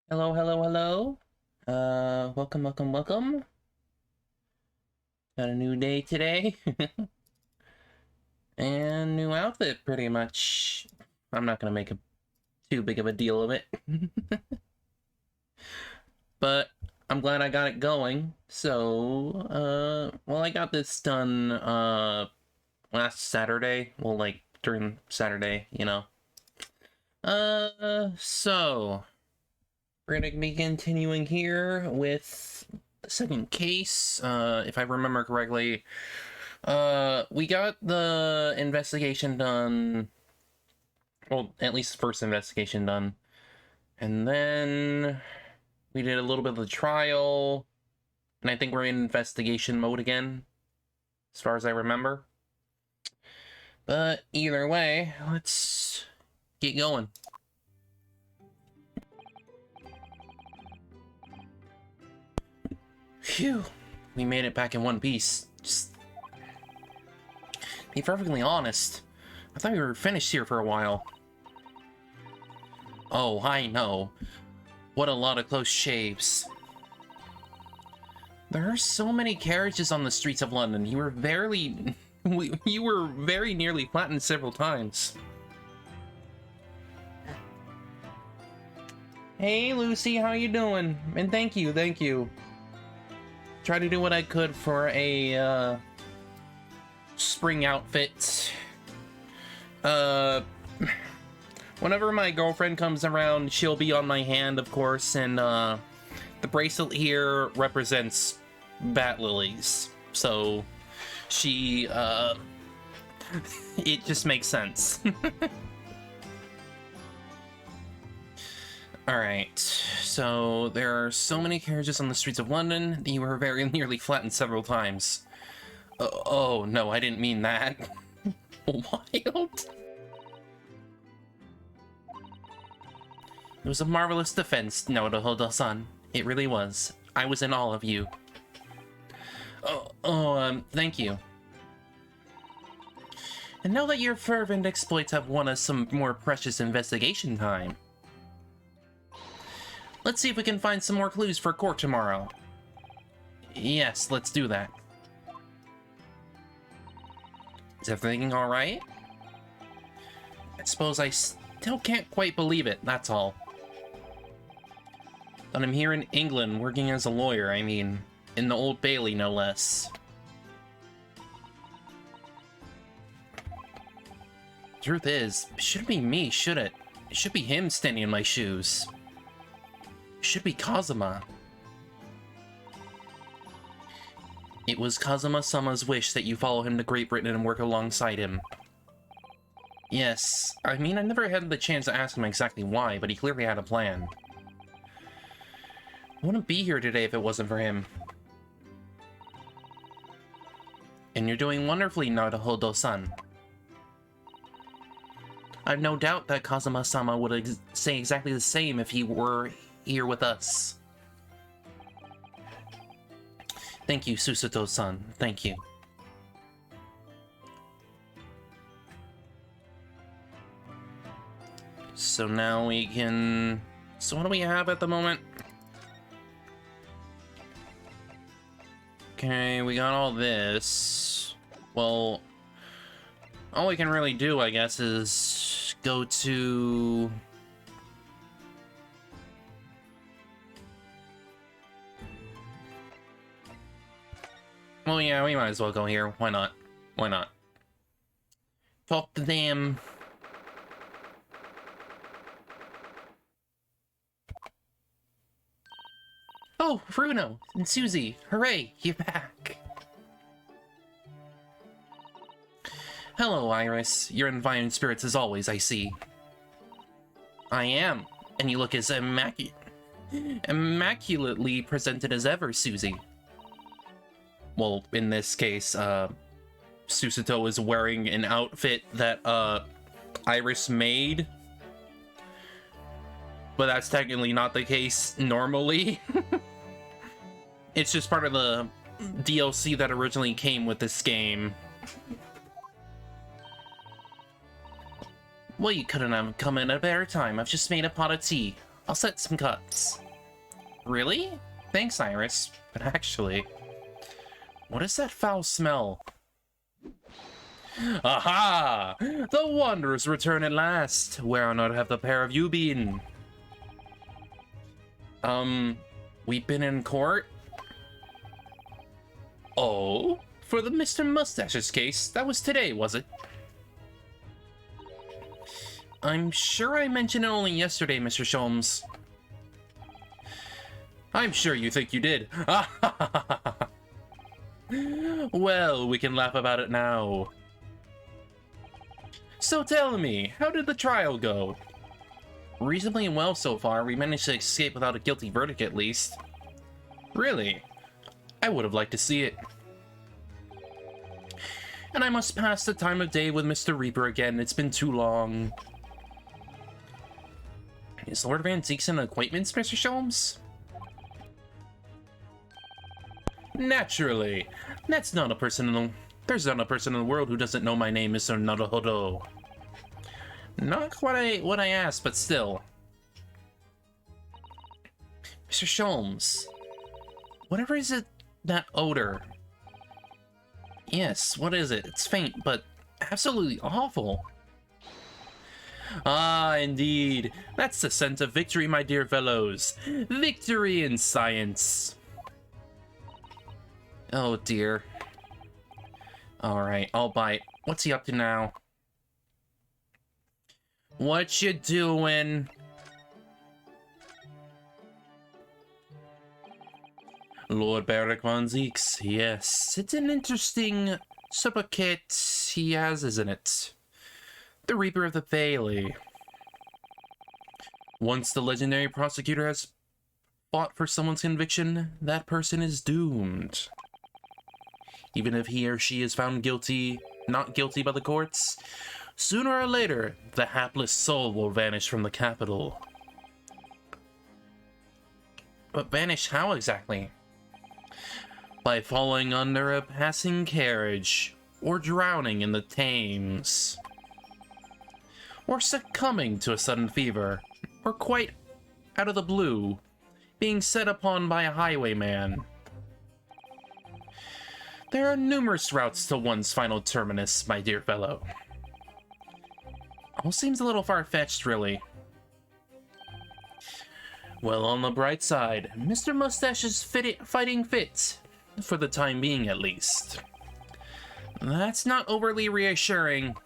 Hello, hello, hello. Welcome. Got a new day today. And new outfit, pretty much. I'm not gonna make too big of a deal of it. But I'm glad I got it going. So, well, I got this done, last Saturday. Well, like, during Saturday, you know. So... We're gonna be continuing here with the second case. If I remember correctly, we got the investigation done. Well, at least the first investigation done. And then we did a little bit of the trial. And I think we're in investigation mode again, as far as I remember. But either way, let's get going. Phew, we made it back in one piece. Just to be perfectly honest, I thought we were finished here for a while. Oh, I know. What a lot of close shaves. There are so many carriages on the streets of London. You were you were very nearly flattened several times. Hey, Lucy, how you doing? And thank you. Try to do what I could for a, spring outfit. Whenever my girlfriend comes around, she'll be on my hand, of course, and, the bracelet here represents bat lilies. So, she, it just makes sense. Alright, so there are so many carriages on the streets of London that you were very nearly flattened several times. Oh, no, I didn't mean that. Wild. It was a marvelous defense, Naruto-san. It really was. I was in awe of you. Thank you. And now that your fervent exploits have won us some more precious investigation time, let's see if we can find some more clues for court tomorrow. Yes, let's do that. Is everything alright? I suppose I still can't quite believe it, that's all. But I'm here in England working as a lawyer, I mean, in the Old Bailey, no less. Truth is, it shouldn't be me, should it? It should be him standing in my shoes. It should be Kazuma. It was Kazuma-sama's wish that you follow him to Great Britain and work alongside him. Yes, I mean, I never had the chance to ask him exactly why, but he clearly had a plan. I wouldn't be here today if it wasn't for him. And you're doing wonderfully, Naruto-san. I've no doubt that Kazuma-sama would say exactly the same if he were here with us. Thank you, Susato-san. Thank you. So now we can... So what do we have at the moment? Okay, we got all this. Well, all we can really do, I guess, is go to... Well, yeah, we might as well go here. Why not? Why not? Talk to them. Oh, Bruno and Susie. Hooray, you're back. Hello, Iris. You're in fine spirits as always, I see. I am. And you look as immaculately presented as ever, Susie. Well, in this case, Susato is wearing an outfit that, Iris made. But that's technically not the case normally. It's just part of the DLC that originally came with this game. Well, you couldn't have come in at a better time. I've just made a pot of tea. I'll set some cups. Really? Thanks, Iris. But actually, what is that foul smell? Aha! The Wanderers return at last. Where on earth have the pair of you been? We've been in court. Oh, for the Mr. Mustache's case, that was today, was it? I'm sure I mentioned it only yesterday, Mr. Sholmes. I'm sure you think you did. Well, we can laugh about it now. So tell me, how did the trial go? Reasonably well so far. We managed to escape without a guilty verdict at least. Really? I would have liked to see it. And I must pass the time of day with Mr. Reaper again. It's been too long. Is Lord Van Zeeks an acquaintance, Mr. Sholmes? Naturally. There's not a person in the world who doesn't know my name, Mr. Naruhodo. Not quite what I asked, but still. Mr. Sholmes, whatever is it, that odor? Yes, what is it? It's faint, but absolutely awful. Ah, indeed. That's the scent of victory, my dear fellows. Victory in science. Oh, dear. Alright, I'll bite. What's he up to now? What you doing? Lord Barrack Von Zeeks, yes. It's an interesting sobriquet he has, isn't it? The Reaper of the Bailey. Once the legendary prosecutor has fought for someone's conviction, that person is doomed. Even if he or she is found guilty, not guilty by the courts, sooner or later, the hapless soul will vanish from the capital. But vanish how exactly? By falling under a passing carriage, or drowning in the Thames, or succumbing to a sudden fever, or quite out of the blue, being set upon by a highwayman. There are numerous routes to one's final terminus, my dear fellow. All seems a little far-fetched, really. Well, on the bright side, Mr. Mustache is fighting fit. For the time being, at least. That's not overly reassuring.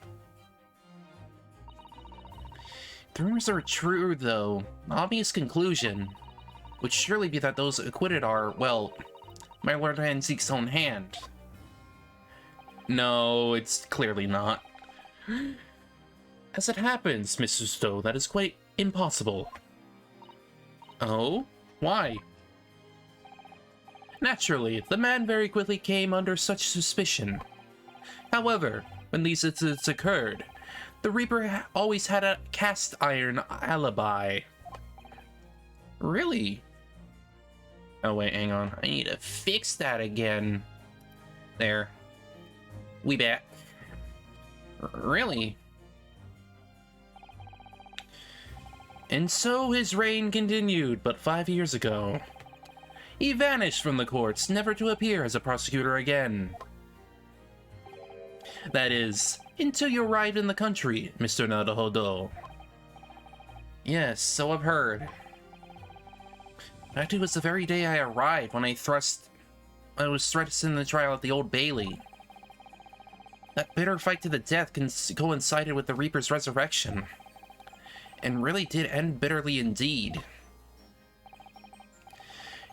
The rumors are true, though. The obvious conclusion would surely be that those acquitted are, well, my Lord Van Zeek's own hand. No, it's clearly not. As it happens, Mr. Stowe, that is quite impossible. Oh? Why? Naturally, the man very quickly came under such suspicion. However, when these incidents occurred, the Reaper always had a cast-iron alibi. Really? Oh wait, hang on. I need to fix that again. There. We back. Really? And so his reign continued, but 5 years ago, he vanished from the courts, never to appear as a prosecutor again. That is, until you arrived in the country, Mr. Naruhodo. Yes, so I've heard. That was the very day I arrived when I was thrust in the trial at the Old Bailey. That bitter fight to the death coincided with the Reaper's resurrection, and really did end bitterly indeed.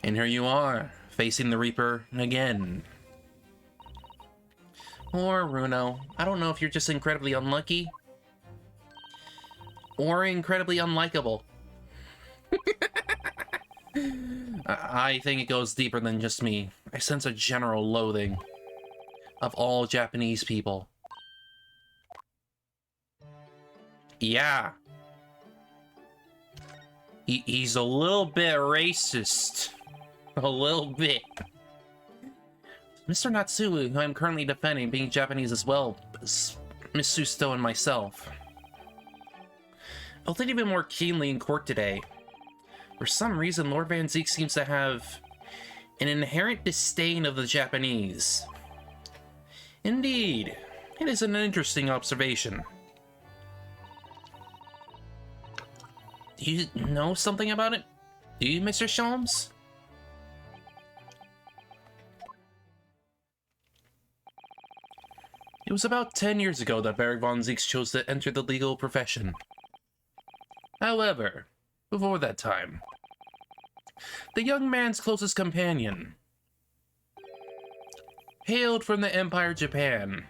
And here you are, facing the Reaper again. Or, Runo, I don't know if you're just incredibly unlucky, or incredibly unlikable. I think it goes deeper than just me. I sense a general loathing of all Japanese people. Yeah. He's a little bit racist. A little bit. Mr. Natsumu, who I'm currently defending, being Japanese as well, as Miss Susto and myself. I'll think even more keenly in court today. For some reason, Lord Van Zeke seems to have an inherent disdain of the Japanese. Indeed, it is an interesting observation. Do you know something about it? Do you, Mr. Sholmes? It was about 10 years ago that Baron von Zieks chose to enter the legal profession. However, before that time, the young man's closest companion hailed from the Empire Japan.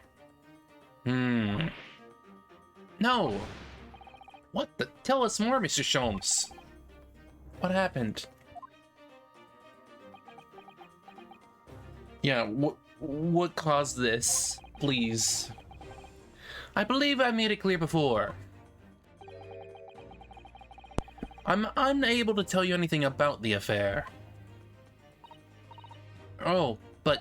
No. What the? Tell us more, Mr. Sholmes. What happened? Yeah, what caused this? Please. I believe I made it clear before. I'm unable to tell you anything about the affair. Oh, but...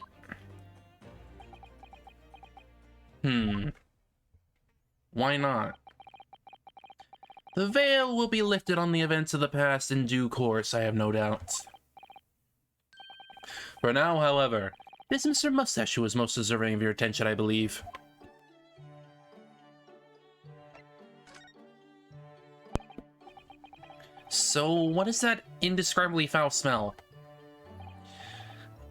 Why not? The veil will be lifted on the events of the past in due course, I have no doubt. For now, however, it is Mr. Mustache who is most deserving of your attention, I believe. So, what is that indescribably foul smell?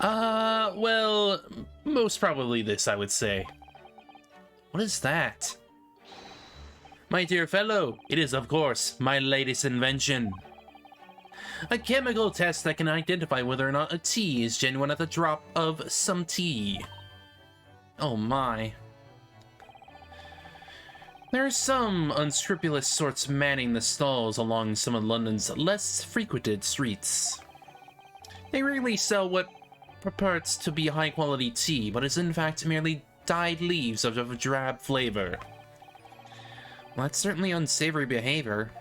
Well, most probably this, I would say. What is that? My dear fellow, it is, of course, my latest invention. A chemical test that can identify whether or not a tea is genuine at the drop of some tea. Oh my. There are some unscrupulous sorts manning the stalls along some of London's less frequented streets. They rarely sell what purports to be high-quality tea, but is in fact merely dyed leaves of a drab flavor. Well, that's certainly unsavory behavior.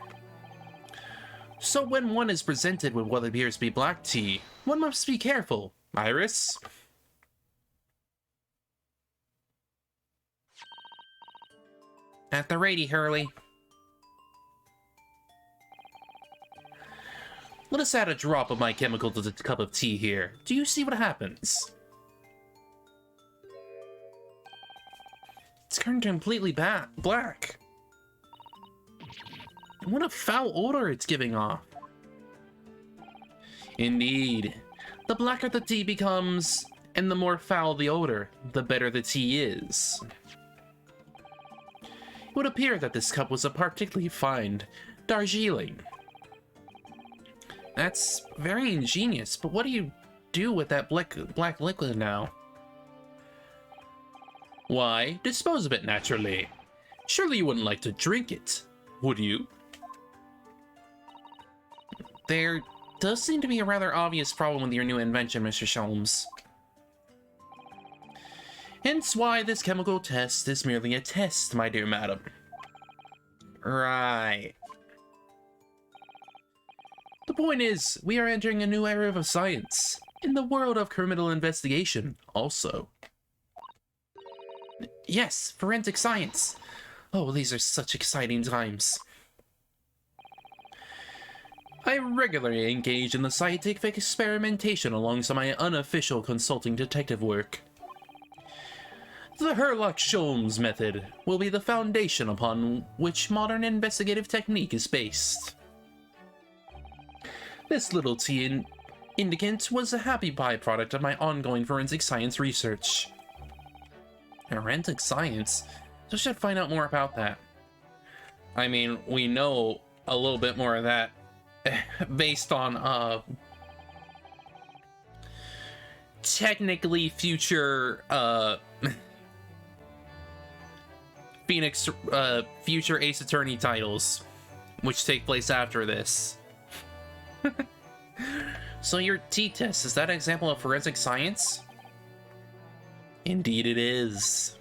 So when one is presented with what appears to be black tea, one must be careful. Iris? At the ready, Hurley. Let us add a drop of my chemical to the cup of tea here. Do you see what happens? It's turned completely black. And what a foul odor it's giving off. Indeed. The blacker the tea becomes, and the more foul the odor, the better the tea is. It would appear that this cup was a particularly fine Darjeeling. That's very ingenious, but what do you do with that black liquid now? Why, dispose of it naturally. Surely you wouldn't like to drink it, would you? There does seem to be a rather obvious problem with your new invention, Mr. Sholmes. Hence why this chemical test is merely a test, my dear madam. Right. The point is, we are entering a new era of science, in the world of criminal investigation, also. Yes, forensic science. Oh, these are such exciting times. I regularly engage in the scientific experimentation alongside my unofficial consulting detective work. The Sherlock-Holmes method will be the foundation upon which modern investigative technique is based. This little tea indicant was a happy byproduct of my ongoing forensic science research. Forensic science? So I should find out more about that. I mean, we know a little bit more of that based on, technically future, Phoenix, future Ace Attorney titles, which take place after this. So your T-test, is that an example of forensic science? Indeed it is.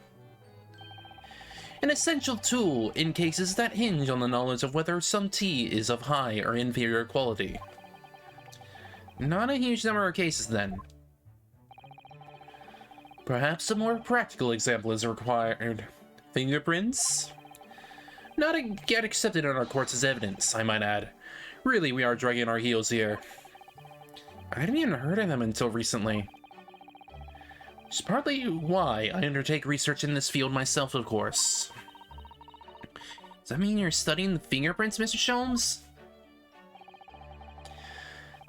An essential tool in cases that hinge on the knowledge of whether some tea is of high or inferior quality. Not a huge number of cases then. Perhaps a more practical example is required. Fingerprints? Not yet accepted in our courts as evidence, I might add. Really, we are dragging our heels here. I hadn't even heard of them until recently. It's partly why I undertake research in this field myself, of course. Does that mean you're studying the fingerprints, Mr. Sholmes?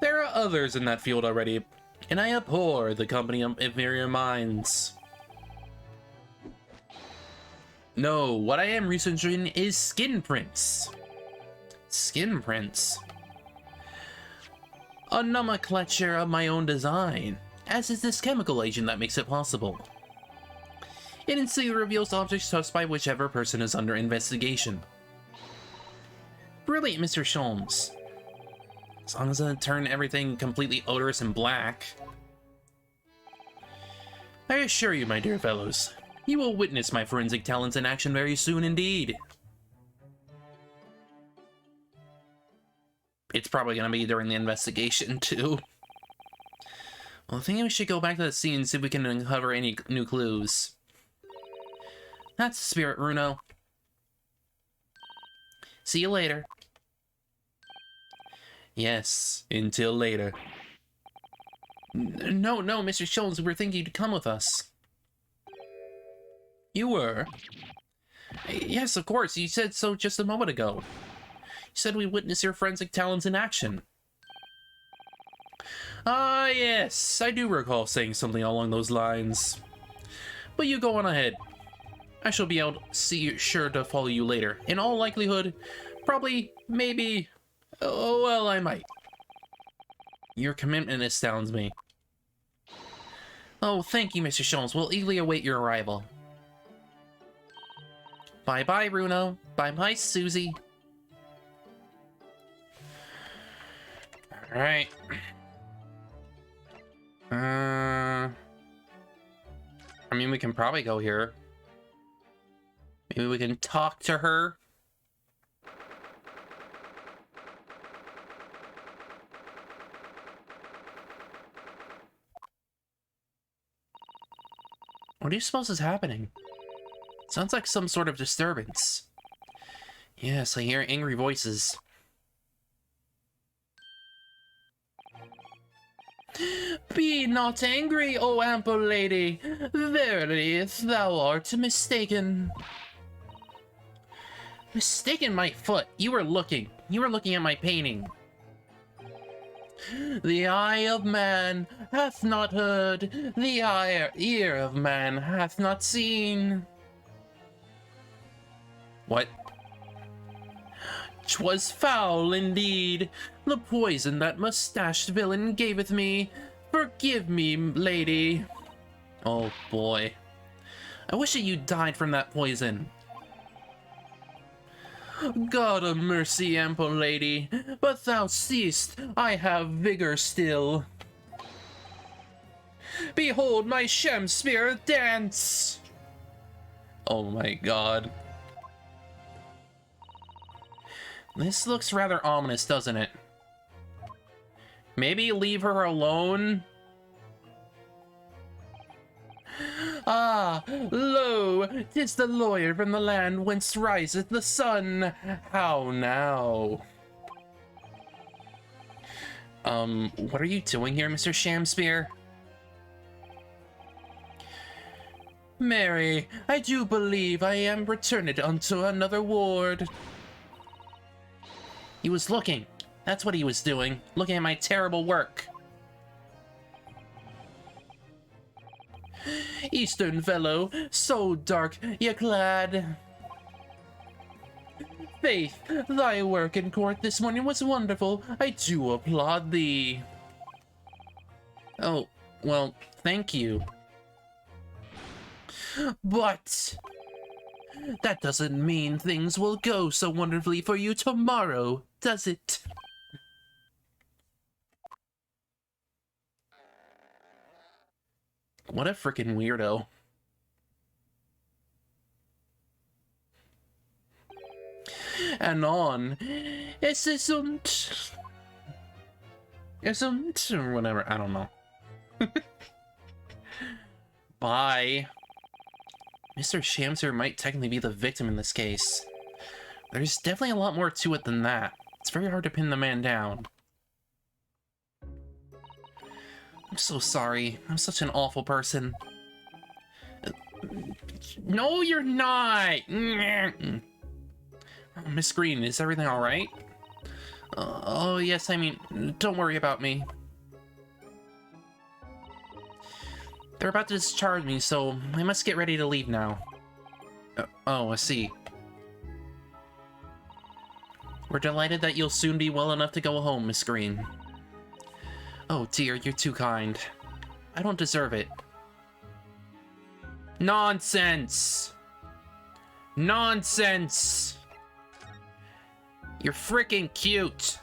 There are others in that field already, and I abhor the company of inferior minds. No, what I am researching is skin prints. Skin prints? A nomenclature of my own design, as is this chemical agent that makes it possible. It instantly reveals objects touched by whichever person is under investigation. Brilliant, Mr. Sholmes. As long as I turn everything completely odorous and black. I assure you, my dear fellows, you will witness my forensic talents in action very soon indeed. It's probably going to be during the investigation, too. Well, I think we should go back to the scene and see if we can uncover any new clues. That's the spirit, Runo. See you later. Yes, until later. No, Mr. Sholmes, we were thinking you'd come with us. You were? Yes, of course, you said so just a moment ago. You said we witness your forensic talents in action. Ah, yes, I do recall saying something along those lines. But you go on ahead. I shall be sure to follow you later. In all likelihood, probably, maybe, oh, well, I might. Your commitment astounds me. Oh, thank you, Mr. Sholmes. We'll eagerly await your arrival. Bye-bye, Runo. Bye-bye, Susie. Alright. I mean, we can probably go here. Maybe we can talk to her. What do you suppose is happening? Sounds like some sort of disturbance. Yes, I hear angry voices. Be not angry, O ample lady. Verily, thou art mistaken. Mistaken my foot. You were looking at my painting. The eye of man hath not heard, the ear of man hath not seen. What? 'Twas foul indeed, the poison that mustached villain gaveth me. Forgive me, lady. Oh boy. I wish that you died from that poison. God of mercy, ample lady, but thou seest I have vigor still. Behold my sham spear dance! Oh my god. This looks rather ominous, doesn't it? Maybe leave her alone? Ah, lo, 'tis the lawyer from the land whence riseth the sun. How now? What are you doing here, Mr. Shamspear? Mary, I do believe I am returned unto another ward. He was looking. That's what he was doing. Looking at my terrible work. Eastern fellow, so dark ye clad. Faith, thy work in court this morning was wonderful. I do applaud thee. Oh, well, thank you. But that doesn't mean things will go so wonderfully for you tomorrow, does it? What a freaking weirdo. And on. Isn't or whatever, I don't know. Bye. Mr. Shamser might technically be the victim in this case. There's definitely a lot more to it than that. It's very hard to pin the man down. I'm so sorry. I'm such an awful person. No, you're not! Oh, Miss Green, is everything alright? Oh, yes, I mean, don't worry about me. They're about to discharge me, so I must get ready to leave now. Oh, I see. We're delighted that you'll soon be well enough to go home, Miss Green. Oh dear, you're too kind. I don't deserve it. Nonsense! Nonsense! You're freaking cute!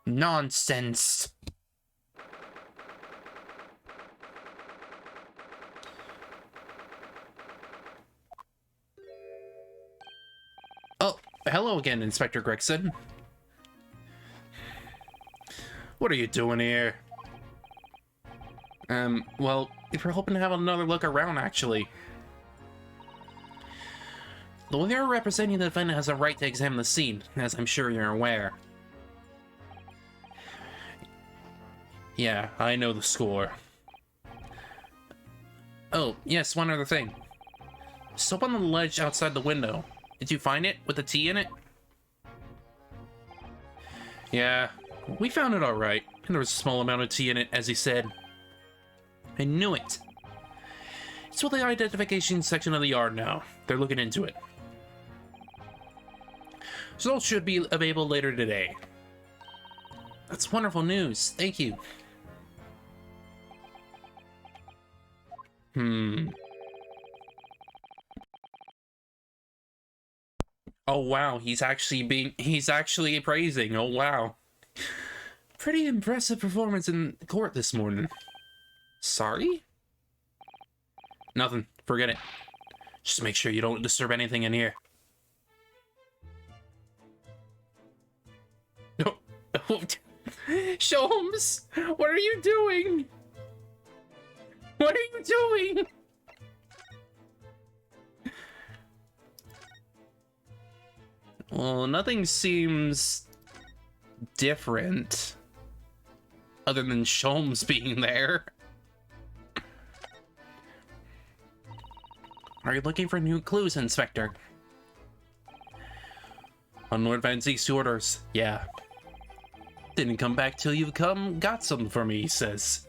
Nonsense! Oh, hello again, Inspector Gregson. What are you doing here? Well, if we're hoping to have another look around, actually. The lawyer representing the defendant has a right to examine the scene, as I'm sure you're aware. Yeah, I know the score. Oh, yes, one other thing. Soap on the ledge outside the window. Did you find it with a T in it? Yeah, we found it all right, and there was a small amount of tea in it, as he said. I knew it. It's with the identification section of the yard now. They're looking into it. Results should be available later today. That's wonderful news. Thank you. Oh wow, he's actually praising. Oh wow. Pretty impressive performance in court this morning. Sorry? Nothing. Forget it. Just make sure you don't disturb anything in here. No. Sholmes! What are you doing? What are you doing? Well, nothing seems different other than Sholmes being there. Are you looking for new clues, Inspector? On Lord Van Zeke's orders, yeah. Didn't come back till you got something for me, he says.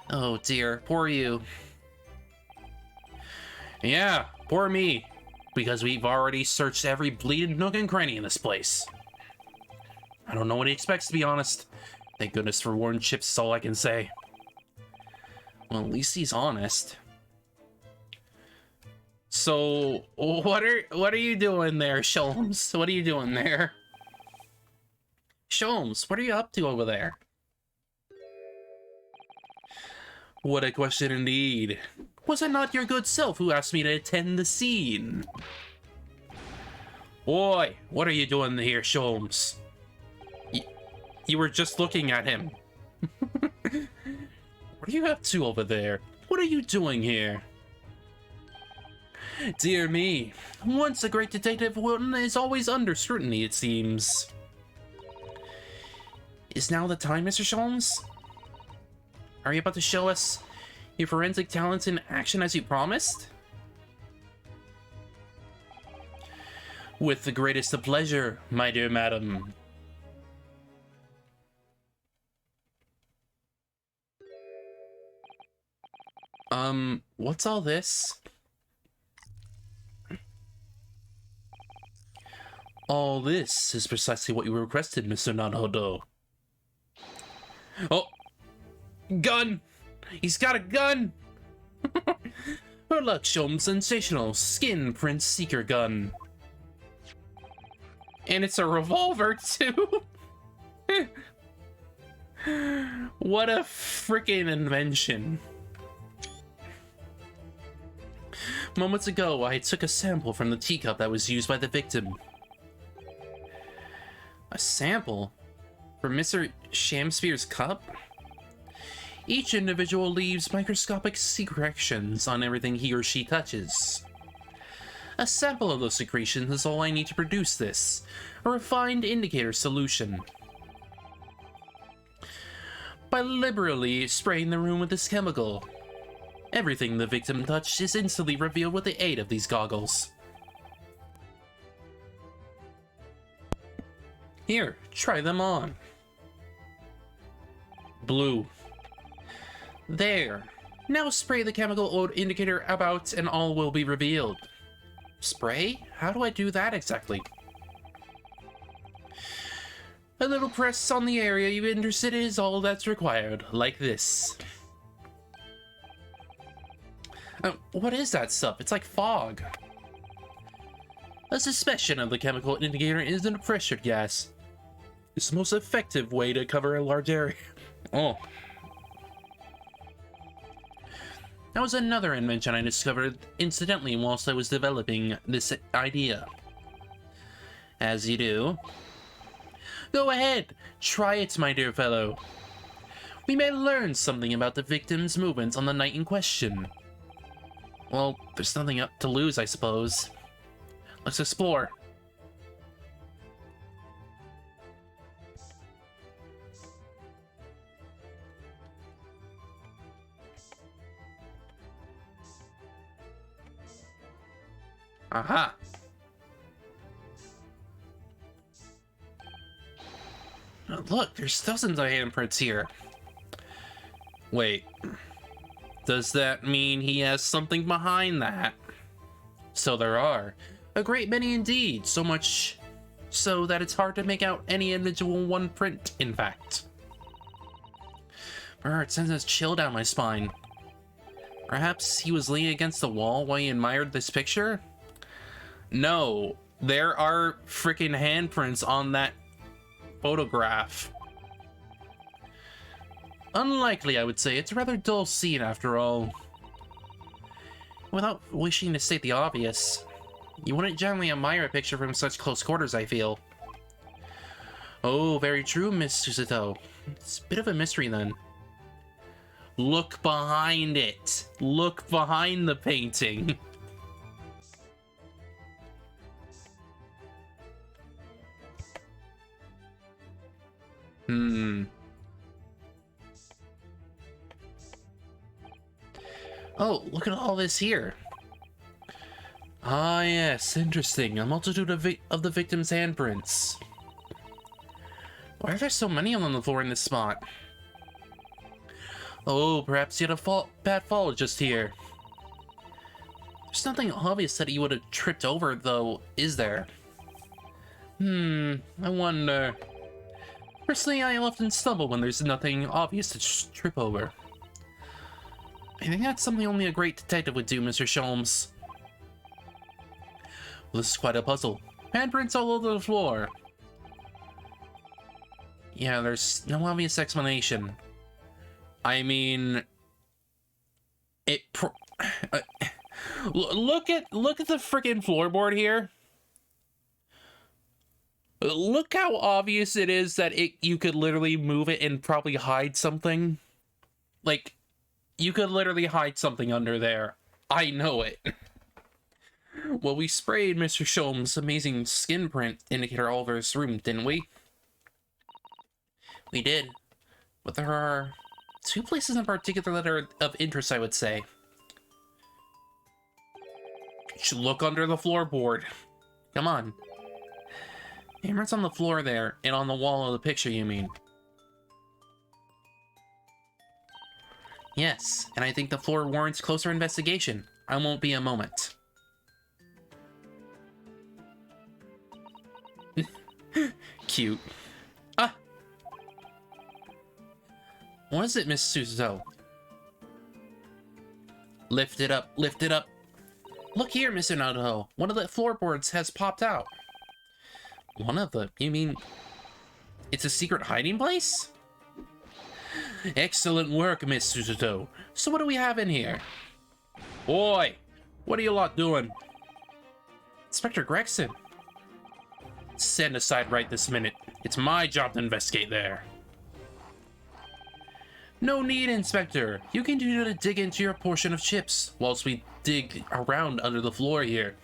Oh dear, poor you. Yeah, poor me. Because we've already searched every bleeding nook and cranny in this place. I don't know what he expects, to be honest. Thank goodness for Warren Chips is all I can say. Well, at least he's honest. So, what are you doing there, Sholmes? What are you doing there? Sholmes, what are you up to over there? What a question indeed. Was it not your good self who asked me to attend the scene? Boy, what are you doing here, Sholmes? You were just looking at him. What are you up to over there? What are you doing here? Dear me, once a great detective is always under scrutiny, it seems. Is now the time, Mr. Sholmes? Are you about to show us your forensic talents in action as you promised? With the greatest of pleasure, my dear madam. What's all this? All this is precisely what you requested, Mr. Nanhodo. Oh! Gun! He's got a gun! Her luck, Sholmes, sensational skin print seeker gun. And it's a revolver, too! What a freaking invention. Moments ago, I took a sample from the teacup that was used by the victim. A sample? From Mr. Shamsphere's cup? Each individual leaves microscopic secretions on everything he or she touches. A sample of those secretions is all I need to produce this. A refined indicator solution. By liberally spraying the room with this chemical, everything the victim touched is instantly revealed with the aid of these goggles. Here, try them on. Blue. There. Now spray the chemical indicator about and all will be revealed. Spray? How do I do that exactly? A little press on the area you're interested in is all that's required, like this. What is that stuff? It's like fog. A suspicion of the chemical indicator isn't a pressured gas. It's the most effective way to cover a large area. Oh. That was another invention I discovered incidentally whilst I was developing this idea. As you do. Go ahead, try it, my dear fellow. We may learn something about the victim's movements on the night in question. Well, there's nothing up to lose, I suppose. Let's explore. Aha! Look, there's dozens of handprints here. Wait. Does that mean he has something behind that? So there are. A great many indeed. So much so that it's hard to make out any individual one print, in fact. It sends a chill down my spine. Perhaps he was leaning against the wall while he admired this picture? No, there are freaking handprints on that photograph. Unlikely, I would say. It's a rather dull scene, after all. Without wishing to state the obvious, you wouldn't generally admire a picture from such close quarters, I feel. Oh, very true, Miss Susato. It's a bit of a mystery, then. Look behind it. Look behind the painting. Oh, look at all this here. Ah, yes, interesting. A multitude of the victim's handprints. Why are there so many on the floor in this spot? Oh, perhaps he had a bad fall just here. There's nothing obvious that he would have tripped over, though, is there? I wonder. Personally, I often stumble when there's nothing obvious to trip over. I think that's something only a great detective would do, Mr. Sholmes. Well, this is quite a puzzle. Handprints all over the floor. Yeah, there's no obvious explanation. I mean, look at the freaking floorboard here. Look how obvious it is that you could literally move it and probably hide something. Like, you could literally hide something under there. I know it. Well, we sprayed Mr. Sholmes' amazing skin print indicator all over his room, didn't we? We did. But there are two places in particular that are of interest, I would say. You should look under the floorboard. Come on. Hammer's on the floor there, and on the wall of the picture, you mean? Yes, and I think the floor warrants closer investigation. I won't be a moment. Cute. Ah! What is it, Miss Susato? Lift it up, lift it up. Look here, Mr. Naruto. One of the floorboards has popped out. One of them? You mean it's a secret hiding place? Excellent work, Miss Susato. So what do we have in here? Boy, what are you lot doing? Inspector Gregson. Stand aside right this minute. It's my job to investigate there. No need, Inspector. You continue to dig into your portion of chips whilst we dig around under the floor here.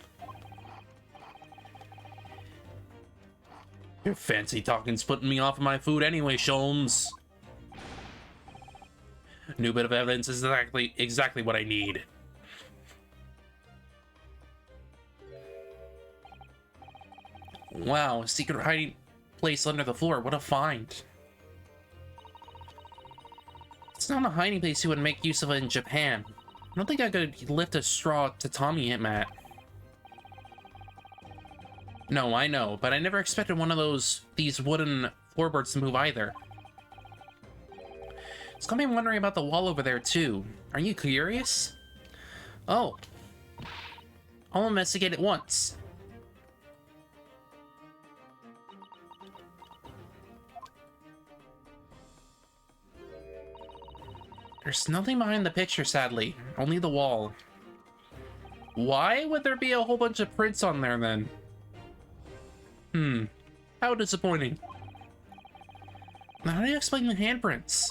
Your fancy talking's putting me off of my food anyway, Sholmes. New bit of evidence is exactly what I need. Wow, secret hiding place under the floor. What a find. It's not a hiding place you would make use of in Japan. I don't think I could lift a straw tatami mat. No, I know, but I never expected one of these wooden floorboards to move either. It's got me wondering about the wall over there too. Are you curious? Oh. I'll investigate it once. There's nothing behind the picture, sadly. Only the wall. Why would there be a whole bunch of prints on there, then? How disappointing. Now, how do you explain the handprints?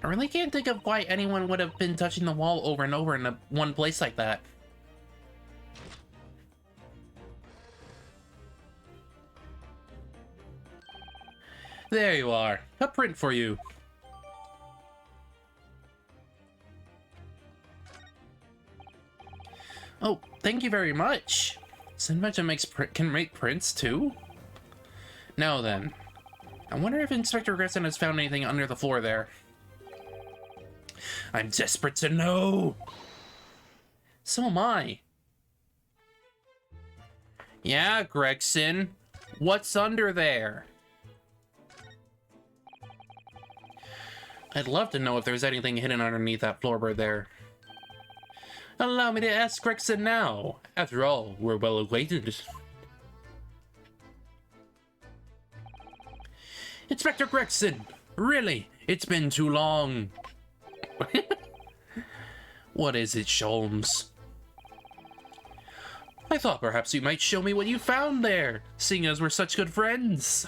I really can't think of why anyone would have been touching the wall over and over in one place like that. There you are. A print for you. Oh, thank you very much. This invention can make prints too? Now then. I wonder if Inspector Gregson has found anything under the floor there. I'm desperate to know. So am I. Yeah, Gregson. What's under there? I'd love to know if there's anything hidden underneath that floorboard there. Allow me to ask Gregson now. After all, we're well acquainted. Inspector Gregson! Really? It's been too long. What is it, Sholmes? I thought perhaps you might show me what you found there, seeing as we're such good friends.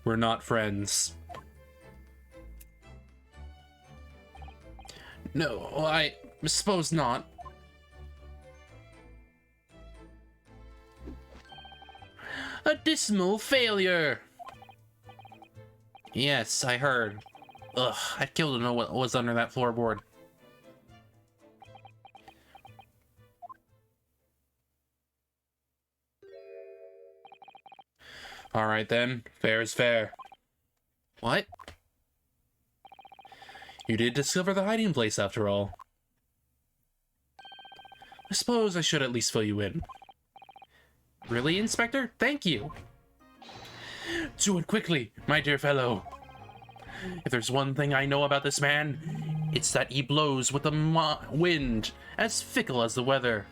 We're not friends. No, I suppose not. A dismal failure! Yes, I heard. Ugh, I'd kill to know what was under that floorboard. Alright then, fair is fair. What? You did discover the hiding place after all. I suppose I should at least fill you in. Really, Inspector? Thank you! Do it quickly, my dear fellow. If there's one thing I know about this man, it's that he blows with the wind, as fickle as the weather.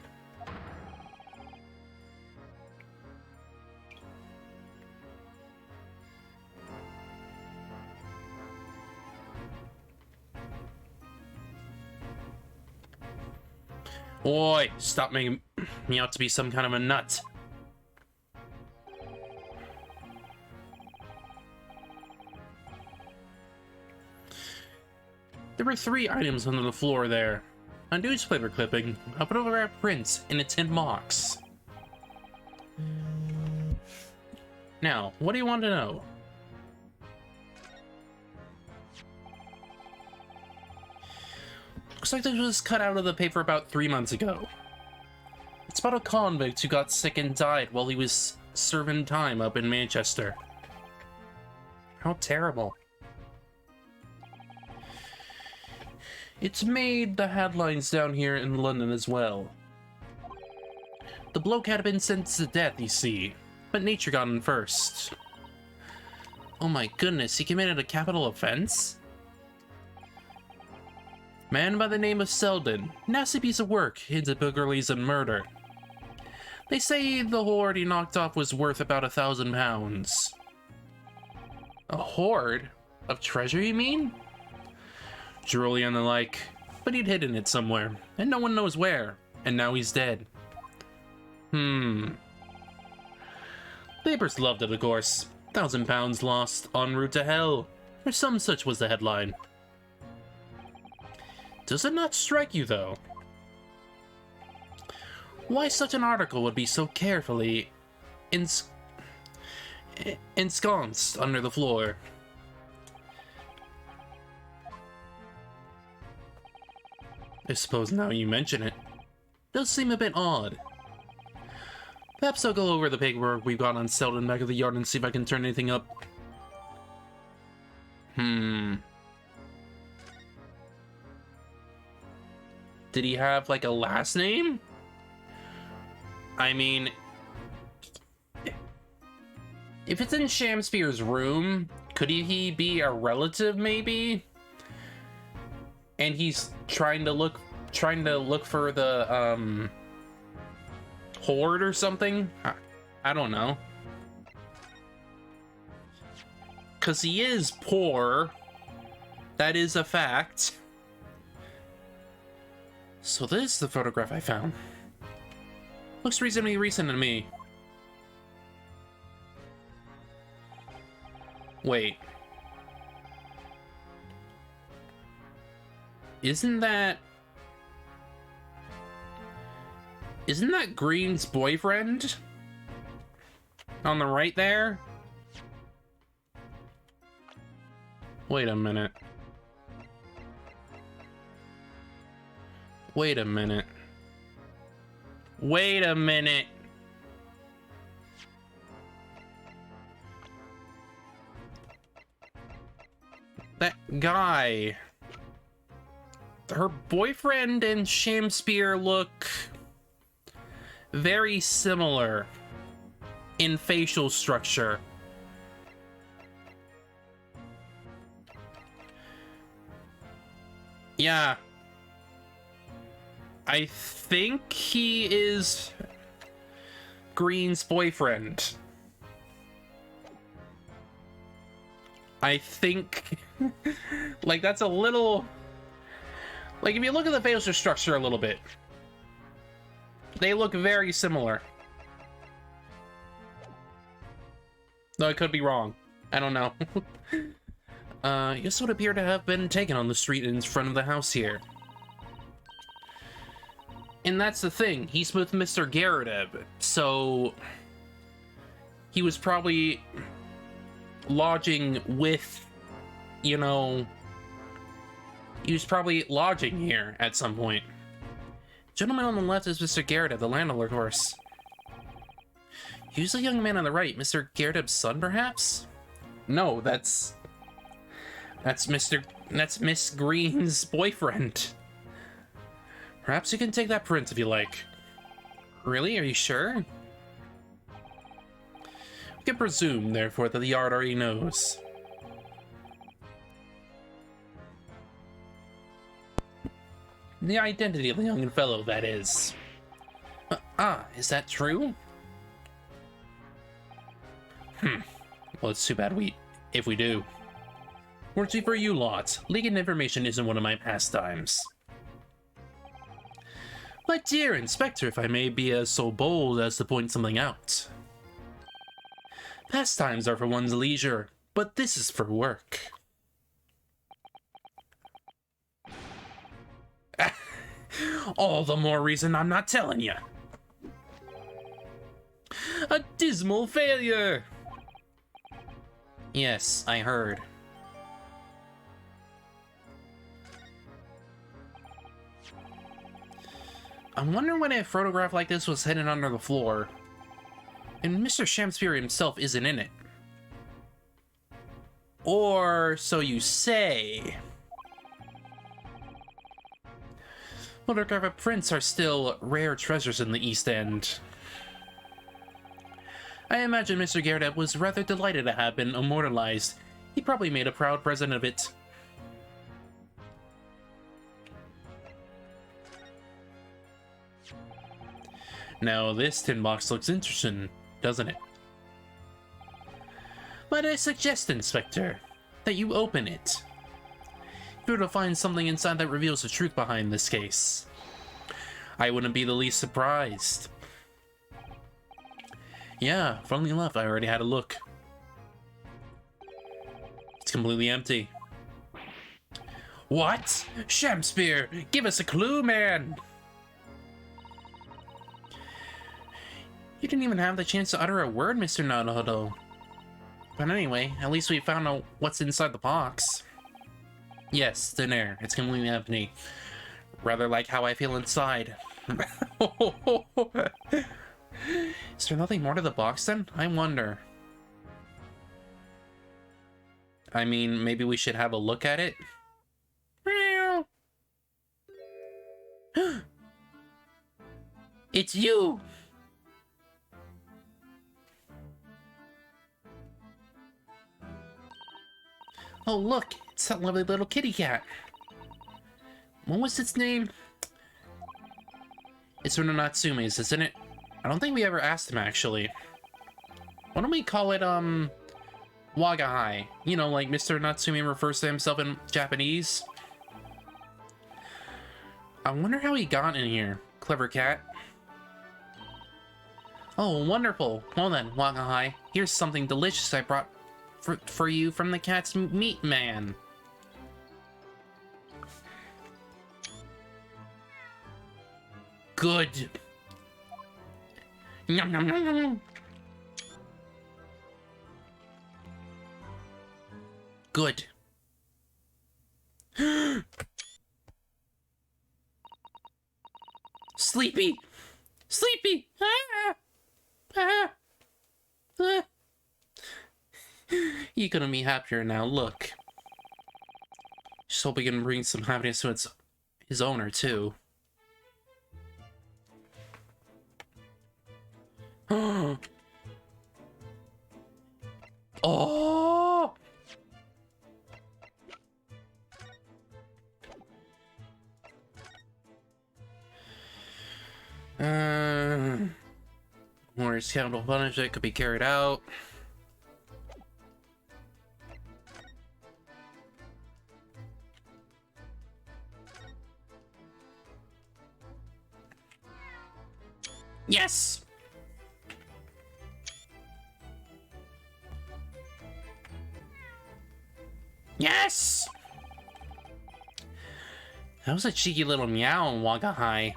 Oi, stop making me out to be some kind of a nut. There were 3 items under the floor there. A newspaper clipping, a photograph print, and a tin box. Now, what do you want to know? Looks like this was cut out of the paper about 3 months ago. It's about a convict who got sick and died while he was serving time up in Manchester. How terrible. It's made the headlines down here in London as well. The bloke had been sentenced to death, you see, but nature got him first. Oh my goodness, he committed a capital offense? Man by the name of Selden, nasty piece of work into burglaries and murder. They say the hoard he knocked off was worth about £1,000. A hoard? Of treasure, you mean? Jewelry and the like, but he'd hidden it somewhere, and no one knows where, and now he's dead. Papers loved it, of course. £1,000 lost, en route to hell, or some such was the headline. Does it not strike you, though? Why such an article would be so carefully ensconced under the floor? I suppose now you mention it, does seem a bit odd. Perhaps I'll go over the paperwork we've got on Selden back of the yard and see if I can turn anything up. Did he have, like, a last name? I mean, if it's in Shamspeare's room, could he be a relative, maybe? And he's trying to look for the, hoard or something? I don't know. Because he is poor. That is a fact. So this is the photograph I found. Looks reasonably recent to me. Wait. Isn't that Green's boyfriend? On the right there? Wait a minute. Wait a minute. Wait a minute. That guy. Her boyfriend and Shamspeare look very similar in facial structure. Yeah. I think he is Green's boyfriend. I think, like, that's a little, like, if you look at the facial structure a little bit, they look very similar. Though I could be wrong. I don't know. This would appear to have been taken on the street in front of the house here. And that's the thing, he's with Mr. Garadeb, so he was probably lodging with, you know, he was probably lodging here at some point. Gentleman on the left is Mr. Garadeb, the landlord, of course. Who's the young man on the right? Mr. Garadeb's son, perhaps? No, that's Miss Green's boyfriend. Perhaps you can take that print if you like. Really? Are you sure? We can presume, therefore, that the yard already knows. The identity of the young fellow, that is. Is that true? Well, it's too bad if we do. Fortunately for you lot, leaking information isn't one of my pastimes. My dear Inspector, if I may be so bold as to point something out. Pastimes are for one's leisure, but this is for work. All the more reason I'm not telling you. A dismal failure! Yes, I heard. I'm wondering when a photograph like this was hidden under the floor, and Mr. Shamspeare himself isn't in it. Or so you say. Photographic prints are still rare treasures in the East End. I imagine Mr. Garadeb was rather delighted to have been immortalized. He probably made a proud present of it. Now this tin box looks interesting, doesn't it? Might I suggest, Inspector, that you open it? If you were to find something inside that reveals the truth behind this case, I wouldn't be the least surprised. Yeah, funnily enough, I already had a look. It's completely empty. What? Shamspeare, give us a clue, man! You didn't even have the chance to utter a word, Mr. Naruto. But anyway, at least we found out what's inside the box. Yes, thin air. It's completely empty. Rather like how I feel inside. Is there nothing more to the box then? I wonder. I mean, maybe we should have a look at it? It's you! Oh, look! It's that lovely little kitty cat. What was its name? It's one of Natsume's, isn't it? I don't think we ever asked him, actually. Why don't we call it, Wagahai? You know, like Mr. Natsume refers to himself in Japanese. I wonder how he got in here. Clever cat. Oh, wonderful. Well then, Wagahai, here's something delicious I brought for you from the cat's meat man. Good. Nom nom nom nom. Good. Sleepy! Sleepy! Ah! Ah! Ah! You couldn't be happier now, look. Just hope we can bring some happiness to his owner, too. Oh! More capital punishment could be carried out. Yes! Yes! That was a cheeky little meow in Wagahai.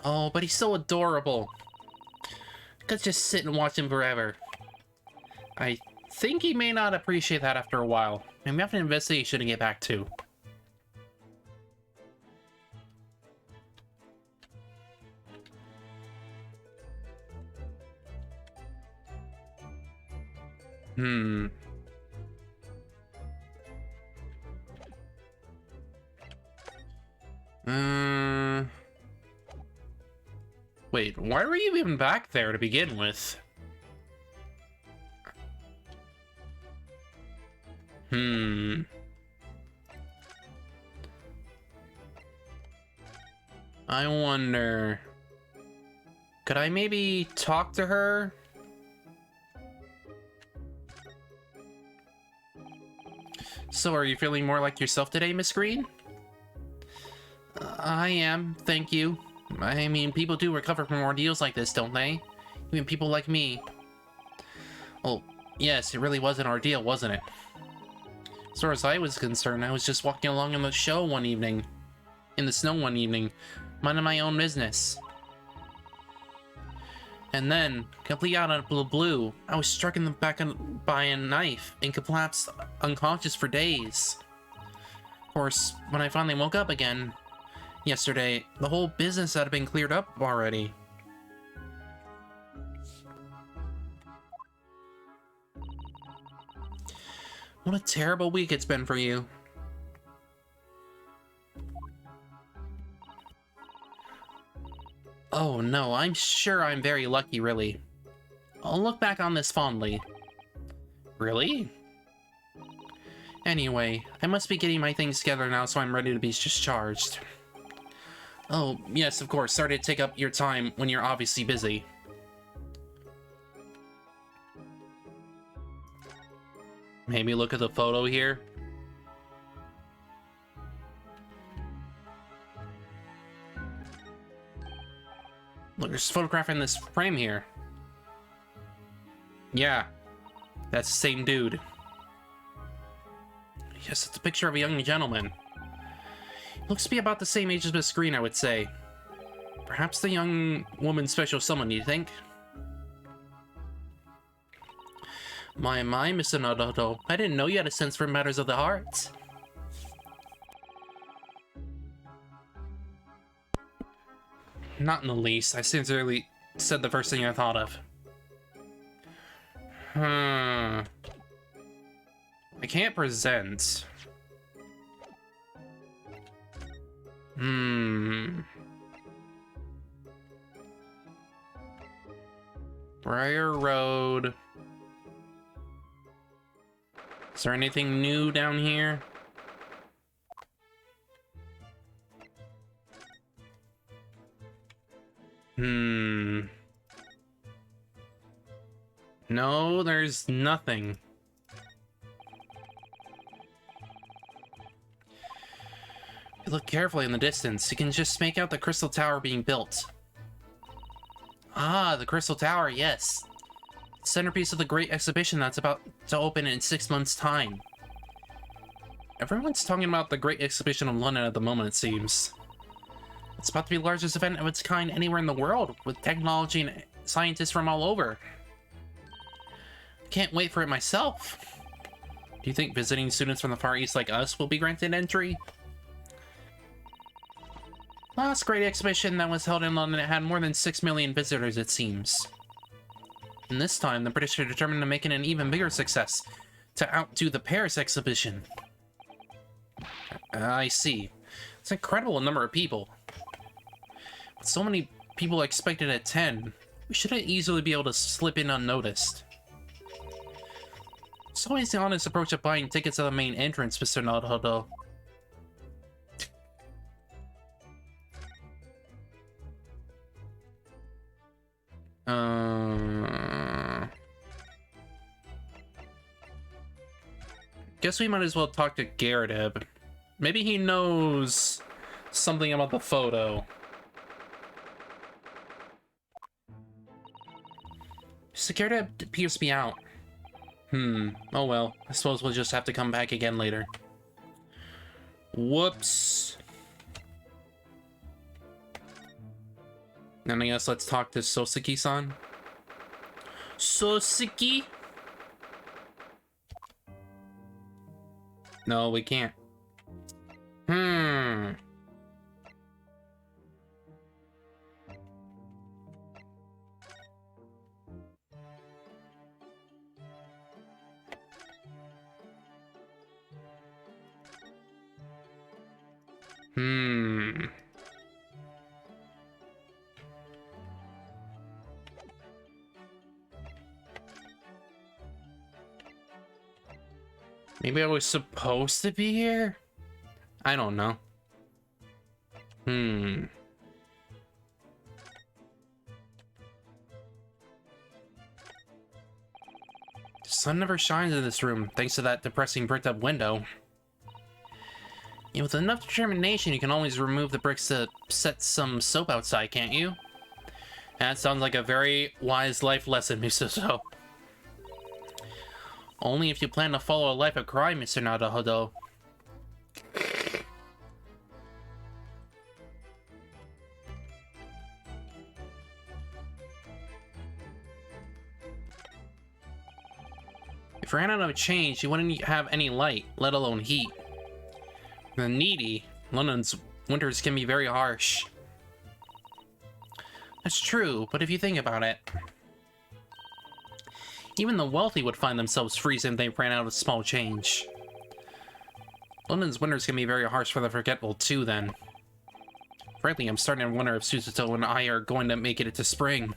Oh, but he's so adorable. Could just sit and watch him forever. I think he may not appreciate that after a while. And we have an investigation to get back to. Wait, why were you even back there to begin with? I wonder... Could I maybe talk to her? So, are you feeling more like yourself today, Miss Green? I am, thank you. I mean, people do recover from ordeals like this, don't they? Even people like me. Oh, yes, it really was an ordeal, wasn't it? As far as I was concerned, I was just walking along in the snow one evening. Minding my own business. And then, completely out of the blue, I was struck in the back by a knife and collapsed unconscious for days. Of course, when I finally woke up again yesterday, the whole business had been cleared up already. What a terrible week it's been for you. Oh no, I'm sure I'm very lucky, really. I'll look back on this fondly. Really? Anyway, I must be getting my things together now so I'm ready to be discharged. Oh, yes, of course. Sorry to take up your time when you're obviously busy. Maybe look at the photo here. Look, there's a photograph in this frame here. Yeah, that's the same dude. Yes, it's a picture of a young gentleman. Looks to be about the same age as Miss Green, I would say. Perhaps the young woman's special someone, you think? My, Mr. Naruto. I didn't know you had a sense for matters of the heart. Not in the least. I sincerely said the first thing I thought of. I can't present. Briar Road. Is there anything new down here? No, there's nothing. If you look carefully in the distance, you can just make out the Crystal Tower being built. Ah, the Crystal Tower, yes. Centerpiece of the great exhibition that's about to open in 6 months' time. Everyone's talking about the great exhibition of London at the moment, it seems. It's about to be the largest event of its kind anywhere in the world, with technology and scientists from all over. Can't wait for it myself. Do you think visiting students from the Far East like us will be granted entry? Last great exhibition that was held in London had more than 6 million visitors, it seems. And this time, the British are determined to make it an even bigger success, to outdo the Paris exhibition. I see. It's an incredible number of people. With so many people expected to attend, we shouldn't easily be able to slip in unnoticed. It's always the honest approach of buying tickets at the main entrance, Mr. Naruto. Guess we might as well talk to Gyarados. Maybe he knows something about the photo. Gyarados appears to be out. Oh well. I suppose we'll just have to come back again later. Whoops. Then I guess let's talk to Soseki-san. Soseki? No, we can't. Maybe I was supposed to be here? I don't know. The sun never shines in this room, thanks to that depressing bricked-up window. Yeah, with enough determination, you can always remove the bricks to set some soap outside, can't you? That sounds like a very wise life lesson, Misoto. Only if you plan to follow a life of crime, Mr. Naruto. If you ran out of change, you wouldn't have any light, let alone heat. The needy, London's winters can be very harsh. That's true, but if you think about it, even the wealthy would find themselves freezing if they ran out of small change. London's winters can be very harsh for the forgetful too, then. Frankly, I'm starting to wonder if Suzuto and I are going to make it into spring.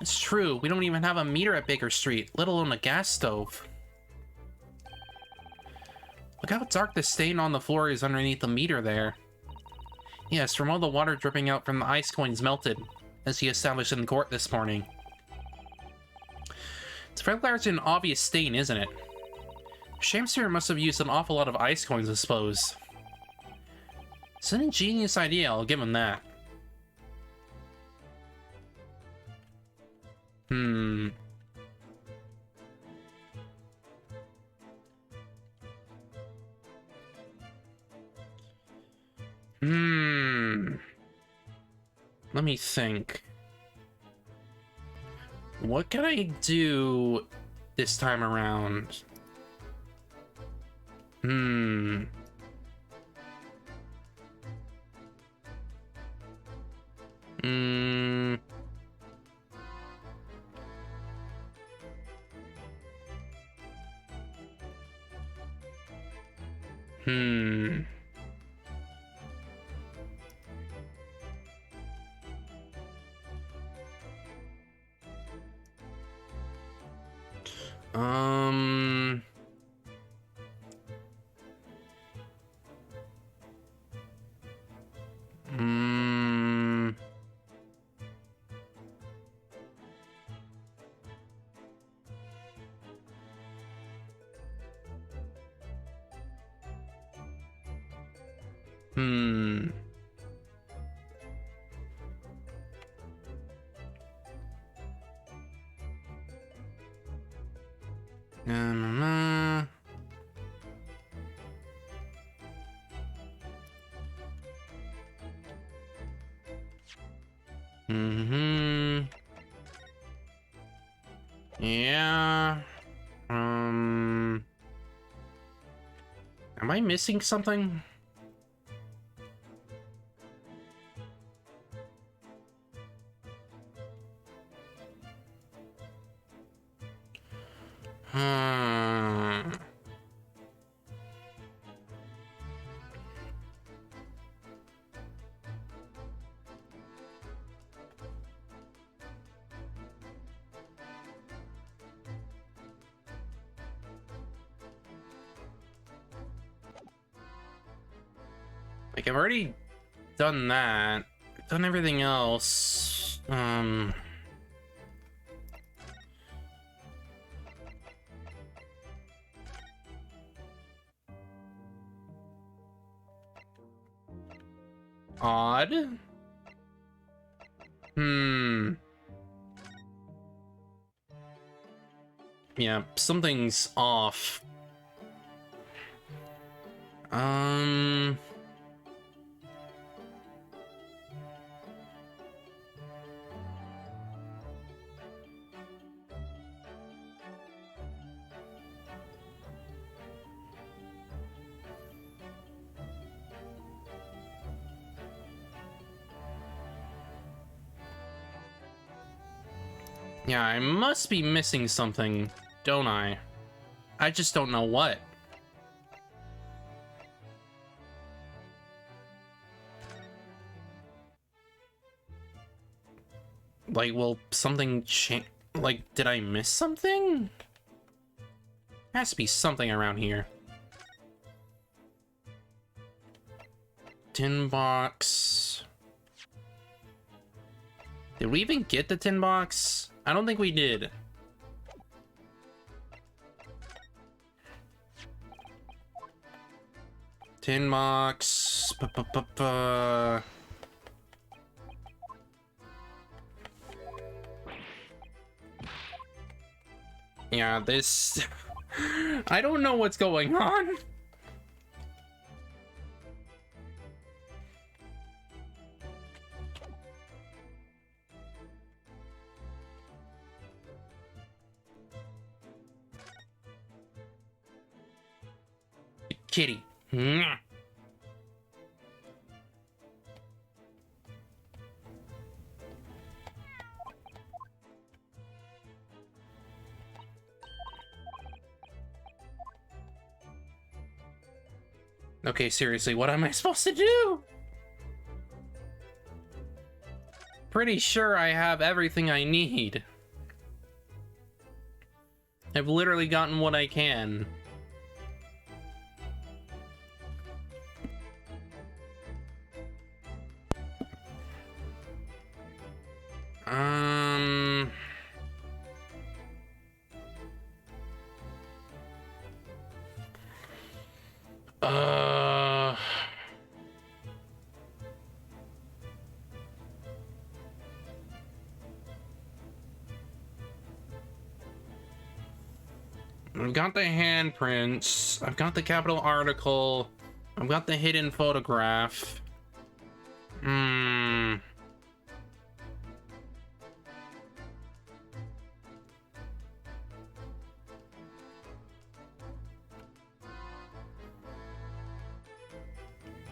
It's true, we don't even have a meter at Baker Street, let alone a gas stove. Look how dark the stain on the floor is underneath the meter there. Yes, from all the water dripping out from the ice coins melted, as he established in the court this morning. It's very large and obvious stain, isn't it? Shamster must have used an awful lot of ice coins, I suppose. It's an ingenious idea, I'll give him that. Let me think. What can I do this time around? Hmm. Hmm. Hmm. Um. Hmm. Hmm. Um, mm-hmm. Yeah. Am I missing something? Hmm. Like, I've already done that. Done everything else. Odd. Hmm. Yeah, something's off. Um. Yeah, I must be missing something, don't I? I just don't know what. Like, will something change? Like, did I miss something? Has to be something around here. Tin box. Did we even get the tin box? I don't think we did. Tin box. Yeah, this... I don't know what's going on. Kitty. Okay, seriously, what am I supposed to do? Pretty sure I have everything I need. I've literally gotten what I can. Um... Uh... I've got the handprints. I've got the capital article. I've got the hidden photograph. Hmm.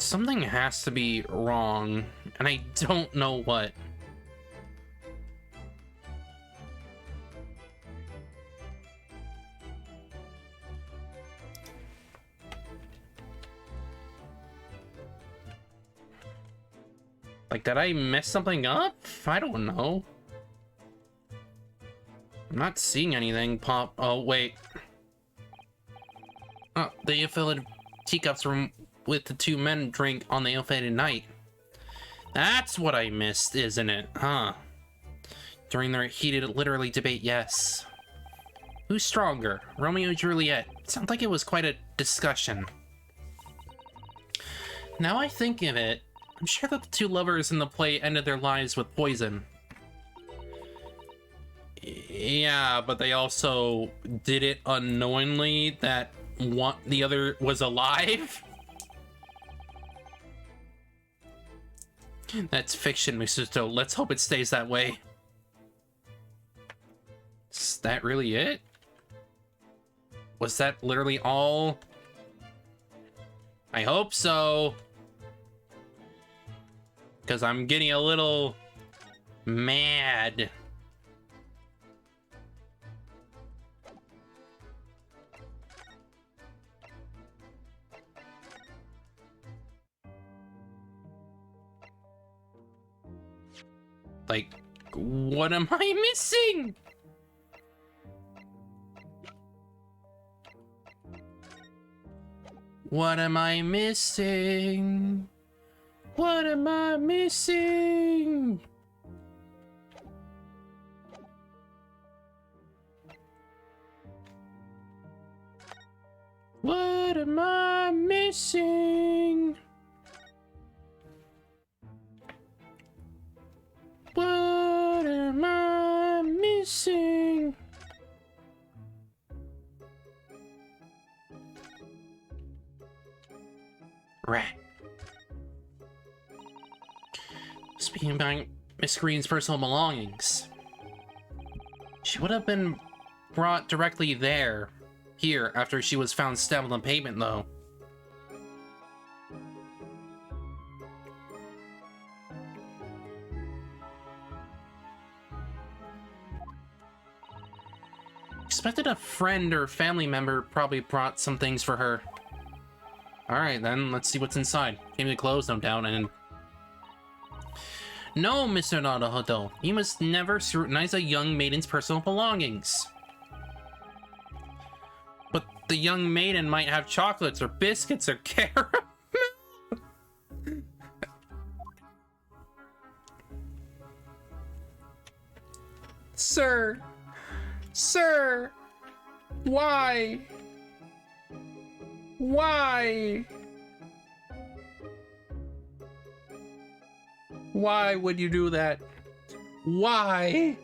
Something has to be wrong, and I don't know what. Like, did I mess something up? I don't know. I'm not seeing anything pop. Oh, wait. Oh, the ill-fated teacups from with the two men drink on the ill-fated night. That's what I missed, isn't it? Huh. During their heated, literally debate, yes. Who's stronger? Romeo or Juliet? Sounds like it was quite a discussion. Now I think of it, I'm sure that the two lovers in the play ended their lives with poison. Yeah, but they also did it unknowingly that the other was alive? That's fiction, Mr. Stowe. Let's hope it stays that way. Is that really it? Was that literally all? I hope so. Because I'm getting a little mad. Like, what am I missing? What am I missing? What am I missing? What am I missing? What am I missing? Right. Speaking about Miss Green's personal belongings, she would have been brought directly here after she was found stabbed on the pavement, though. Expected a friend or family member probably brought some things for her. Alright then, let's see what's inside. Came to clothes, no doubt, and... No, Mr. Naruhodo, you must never scrutinize a young maiden's personal belongings. But the young maiden might have chocolates or biscuits or caramel. Sir! Sir! Why? Why? Why would you do that? Why?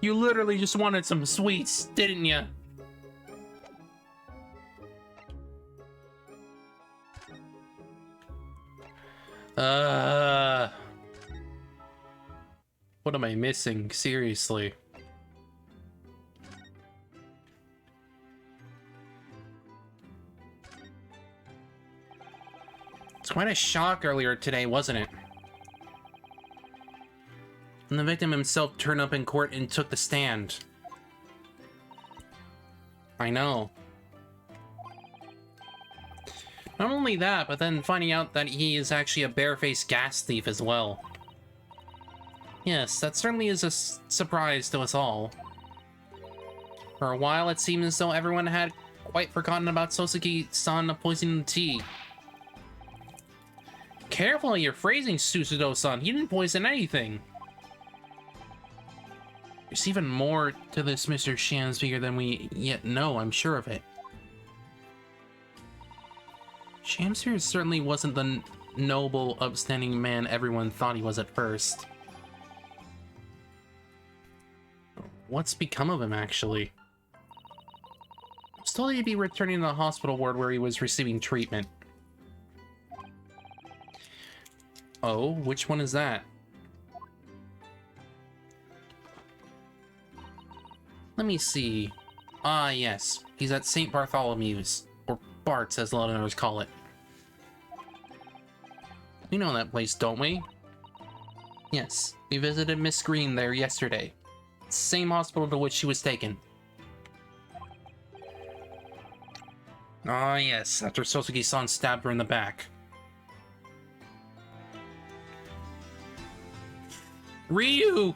You literally just wanted some sweets, didn't you? What am I missing? Seriously. It's quite a shock earlier today, wasn't it? And the victim himself turned up in court and took the stand. I know. Not only that, but then finding out that he is actually a barefaced gas thief as well. Yes, that certainly is a surprise to us all. For a while, it seemed as though everyone had quite forgotten about Sosuke-san poisoning the tea. Careful of your phrasing, Susudo-san. He didn't poison anything. There's even more to this Mr. Shamspeare than we yet know, I'm sure of it. Shamspeare certainly wasn't the noble, upstanding man everyone thought he was at first. What's become of him, actually? Still he'd be returning to the hospital ward where he was receiving treatment. Oh, which one is that? Let me see. Ah, yes. He's at St. Bartholomew's. Or Bart's, as a lot of others call it. We know that place, don't we? Yes, we visited Miss Green there yesterday. Same hospital to which she was taken. Ah, yes, after Sosuke-san stabbed her in the back. Ryu!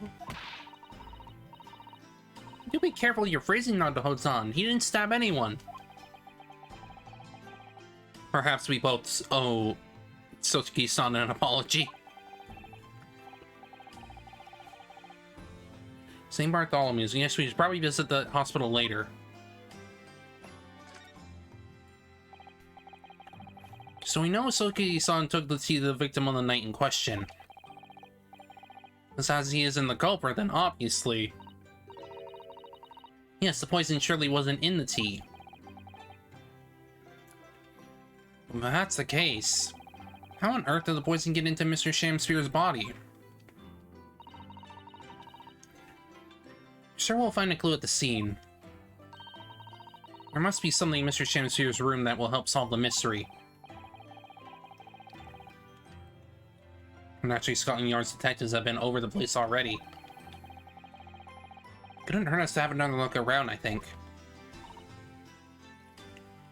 You be careful you're phrasing, Nadaho-san. He didn't stab anyone. Perhaps we both owe Sosuke-san an apology. St. Bartholomew's. Yes, we should probably visit the hospital later. So we know Sosuke-san took the tea to the victim on the night in question. As he is in the culprit, then obviously... Yes, the poison surely wasn't in the tea. If that's the case, how on earth did the poison get into Mr. Shamsphere's body? Sure, we'll find a clue at the scene. There must be something in Mr. Shamsphere's room that will help solve the mystery. Naturally, Scotland Yard's detectives have been over the place already. Couldn't hurt us to have another look around, I think.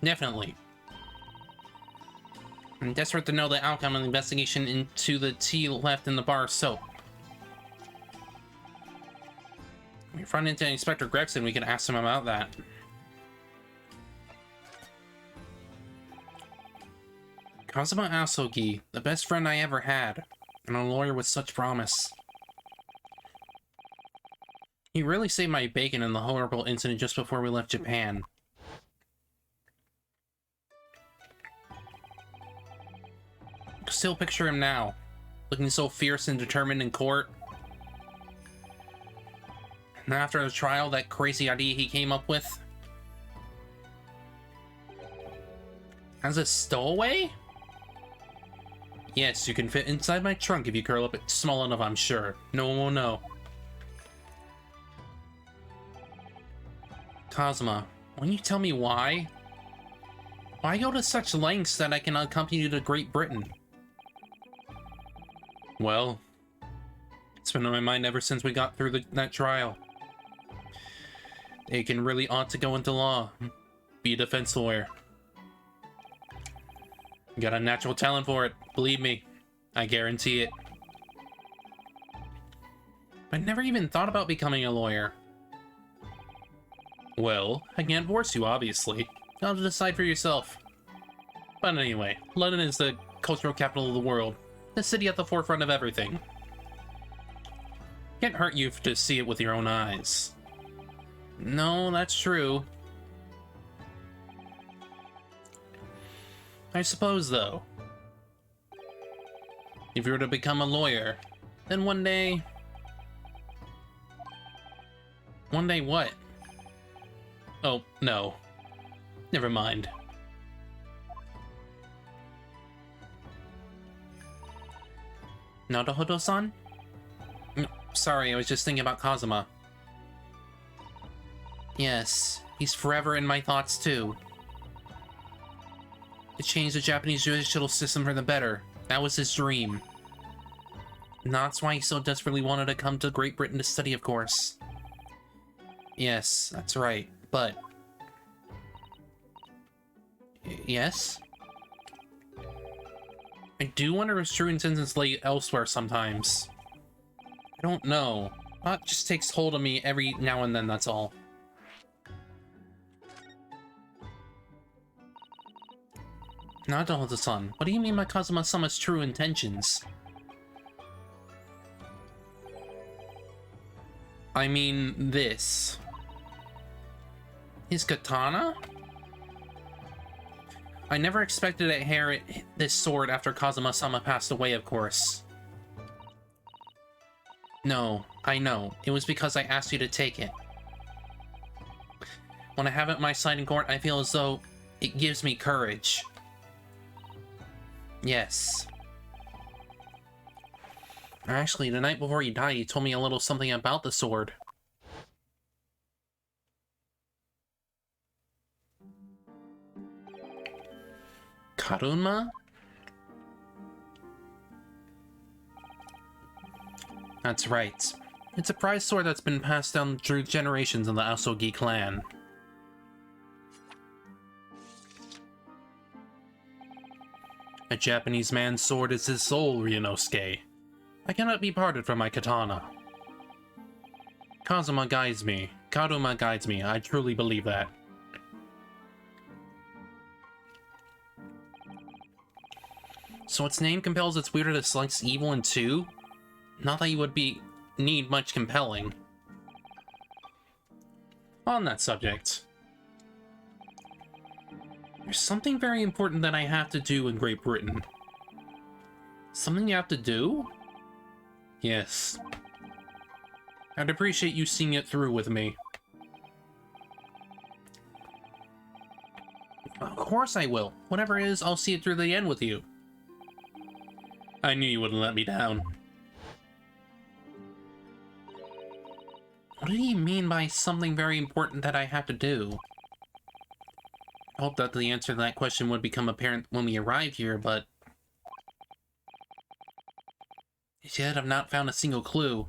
Definitely. I'm desperate to know the outcome of the investigation into the tea left in the bar of soap. If we run into Inspector Gregson, we can ask him about that. Kazuma Asogi, the best friend I ever had, and a lawyer with such promise. He really saved my bacon in the horrible incident just before we left Japan. Still picture him now, looking so fierce and determined in court. And after the trial, that crazy idea he came up with. As a stowaway? Yes, you can fit inside my trunk if you curl up it small enough, I'm sure. No one will know. Kazuma, won't you tell me why? Why go to such lengths that I can accompany you to Great Britain? Well, it's been on my mind ever since we got through that trial. Aiken really ought to go into law. Be a defense lawyer. You got a natural talent for it, believe me. I guarantee it. I never even thought about becoming a lawyer. Well, I can't force you, obviously. You'll have to decide for yourself. But anyway, London is the cultural capital of the world. The city at the forefront of everything. Can't hurt you to see it with your own eyes. No, that's true. I suppose, though, if you were to become a lawyer, then one day... One day what? Oh, no. Never mind. Naruhodo-san? Sorry, I was just thinking about Kazuma. Yes, he's forever in my thoughts too. To change the Japanese judicial system for the better. That was his dream. And that's why he so desperately wanted to come to Great Britain to study, of course. Yes, that's right, but... Yes? I do wonder if his true intentions lay elsewhere sometimes. I don't know. That just takes hold of me every now and then, that's all. Naruhodo-san, what do you mean by Kazuma-sama's true intentions? I mean this. His katana? I never expected to inherit this sword after Kazuma-sama passed away, of course. No, I know. It was because I asked you to take it. When I have it at my side in court, I feel as though it gives me courage. Yes. Actually, the night before he died, he told me a little something about the sword. Karuma? That's right. It's a prized sword that's been passed down through generations in the Asogi clan. A Japanese man's sword is his soul, Ryunosuke. I cannot be parted from my katana. Kazuma guides me. Kaduma guides me. I truly believe that. So its name compels its wielder to slice evil in two? Not that you would need much compelling. On that subject, there's something very important that I have to do in Great Britain. Something you have to do? Yes. I'd appreciate you seeing it through with me. Of course I will. Whatever it is, I'll see it through the end with you. I knew you wouldn't let me down. What did he mean by something very important that I have to do? I hope that the answer to that question would become apparent when we arrive here, but... yet I've not found a single clue.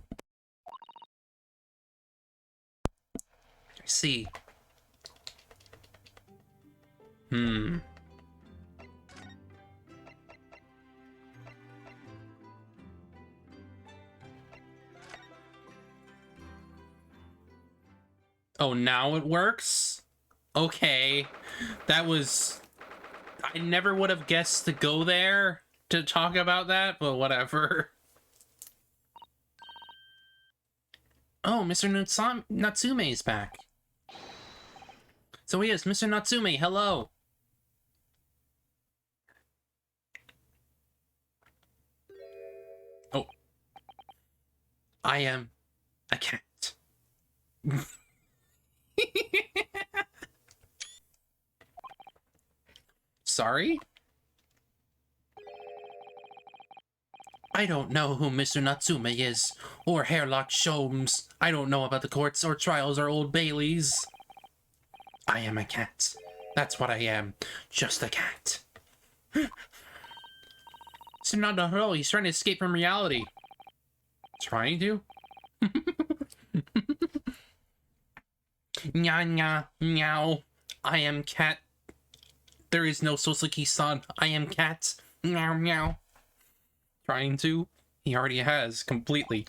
I see. Oh, now it works? Okay. That was... I never would have guessed to go there to talk about that, but whatever. Oh, Mr. Natsume is back. So yes, Mr. Natsume, hello. Oh. I am a cat. Sorry? I don't know who Mr. Natsume is, or Hairlock Sholmes. I don't know about the courts or trials or Old Baileys. I am a cat. That's what I am. Just a cat. So no, he's trying to escape from reality. Trying to? Nya nya meow. I am cat. There is no Sosuke-san. I am cat. Meow meow. Trying to? He already has, completely.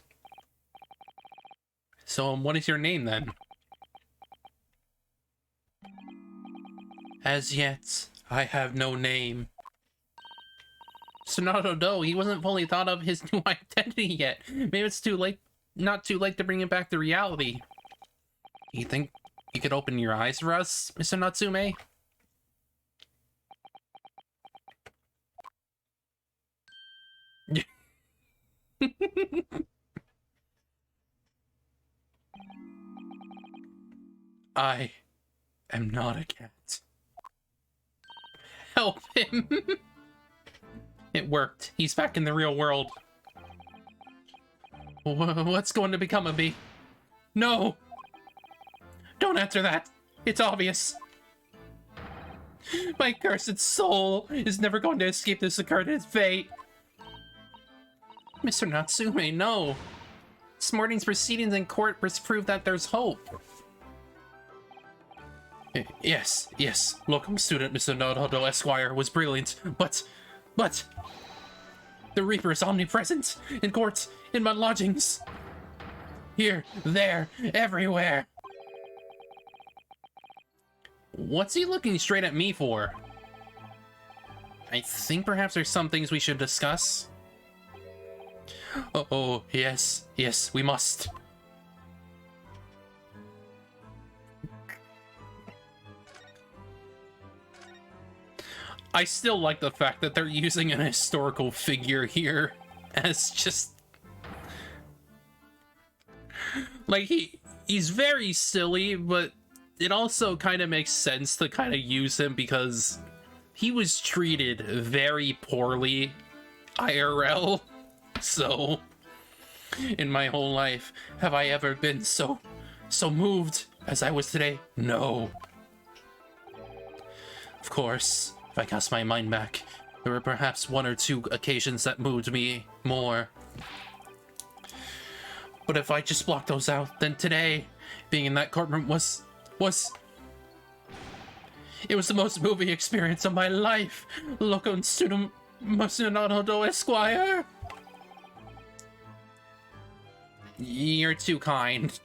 So, what is your name, then? As yet, I have no name. Sonato Do, he wasn't fully thought of his new identity yet. Maybe it's too late, not too late to bring him back to reality. You think you could open your eyes for us, Mr. Natsume? I am not a cat. Help him! It worked. He's back in the real world. What's going to become of me? No! Don't answer that! It's obvious! My cursed soul is never going to escape this accursed fate! Mr. Natsume, no! This morning's proceedings in court prove that there's hope. Yes. Locum student Mr. Naruto Esquire was brilliant, but... The Reaper is omnipresent! In courts, in my lodgings! Here, there, everywhere! What's he looking straight at me for? I think perhaps there's some things we should discuss. Oh, yes, we must. I still like the fact that they're using an historical figure here as just... like, he's very silly, but it also kind of makes sense to kind of use him because he was treated very poorly IRL. So, in my whole life, have I ever been so moved as I was today? No. Of course, if I cast my mind back, there were perhaps one or two occasions that moved me more. But if I just blocked those out, then today, being in that courtroom was... It was the most moving experience of my life. Locum student Masunato Esquire. You're too kind.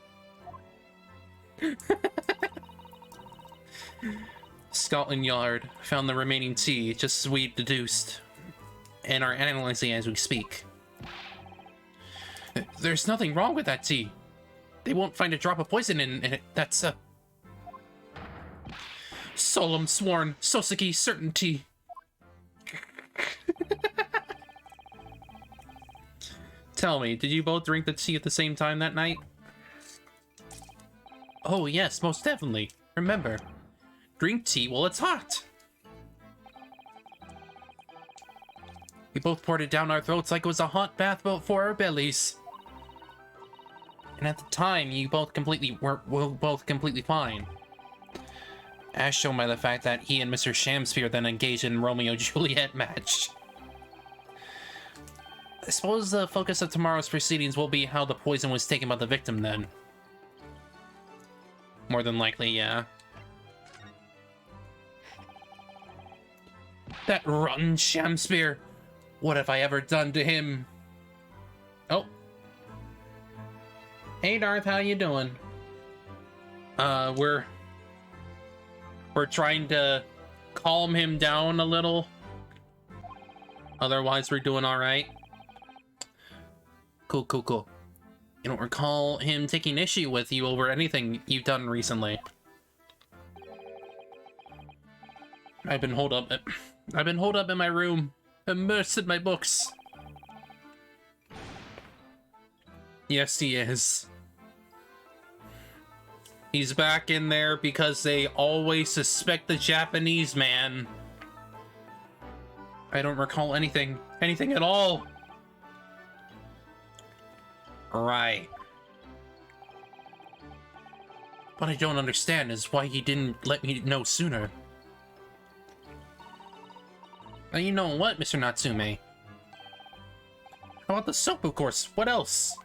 Scotland Yard found the remaining tea, just as we deduced, and are analyzing as we speak. There's nothing wrong with that tea. They won't find a drop of poison in it. That's a solemn sworn Soseki certainty. Tell me, did you both drink the tea at the same time that night? Oh yes, most definitely. Remember, drink tea while it's hot. We both poured it down our throats like it was a hot bath for our bellies. And at the time, you both were both completely fine. As shown by the fact that he and Mr. Shamsphere then engaged in Romeo-Juliet match. I suppose the focus of tomorrow's proceedings will be how the poison was taken by the victim then. More than likely, yeah. That rotten Shamsphere! What have I ever done to him? Oh. Hey Darth, how you doing? We're trying to calm him down a little. Otherwise, we're doing alright. Cool. You don't recall him taking issue with you over anything you've done recently? I've been holed up in my room, immersed in my books. Yes, he is. He's back in there because they always suspect the Japanese man. I don't recall anything at all. Right. What I don't understand is why he didn't let me know sooner. Now you know what, Mr. Natsume? How about the soap, of course? What else?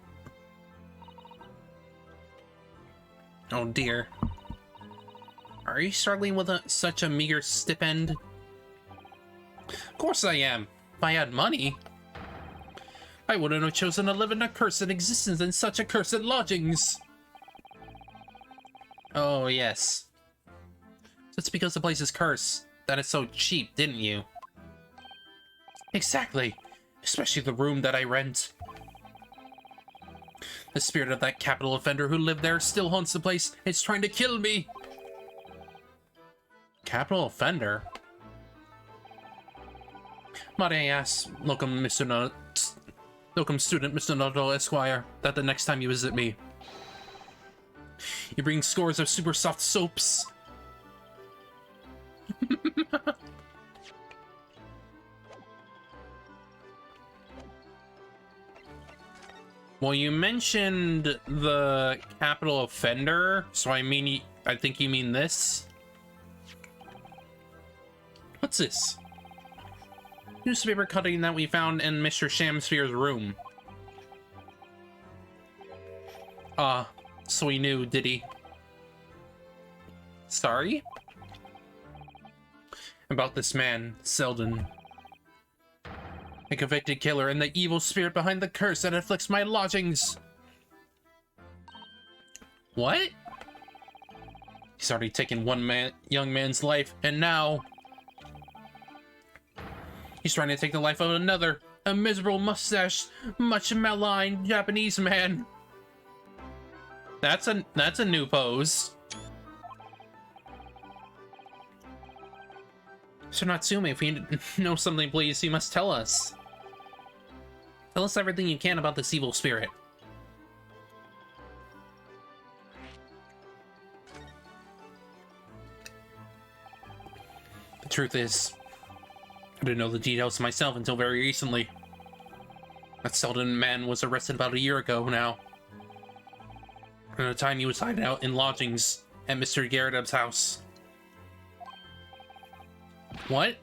Oh dear. Are you struggling with such a meager stipend? Of course I am. If I had money, I wouldn't have chosen to live in a cursed existence in such accursed lodgings. Oh, yes. It's because the place is cursed that it's so cheap, didn't you? Exactly. Especially the room that I rent. The spirit of that capital offender who lived there still haunts the place. It's trying to kill me. Capital offender? Might I ask, Locum student Mr. Naruto Esquire, that the next time you visit me, you bring scores of super soft soaps. Well, you mentioned the capital offender, so I think you mean this. What's this? Newspaper cutting that we found in Mr. Shamsphere's room. So he knew, did he? Sorry? About this man, Selden. A convicted killer and the evil spirit behind the curse that afflicts my lodgings. What? He's already taken one young man's life, and now he's trying to take the life of another, a miserable mustached, much maligned Japanese man. That's a new pose. Mr. Natsume, if you know something, please, you must tell us. Tell us everything you can about this evil spirit. The truth is, I didn't know the details myself until very recently. That Selden man was arrested about a year ago now. At the time he was hiding out in lodgings at Mr. Garridub's house. What?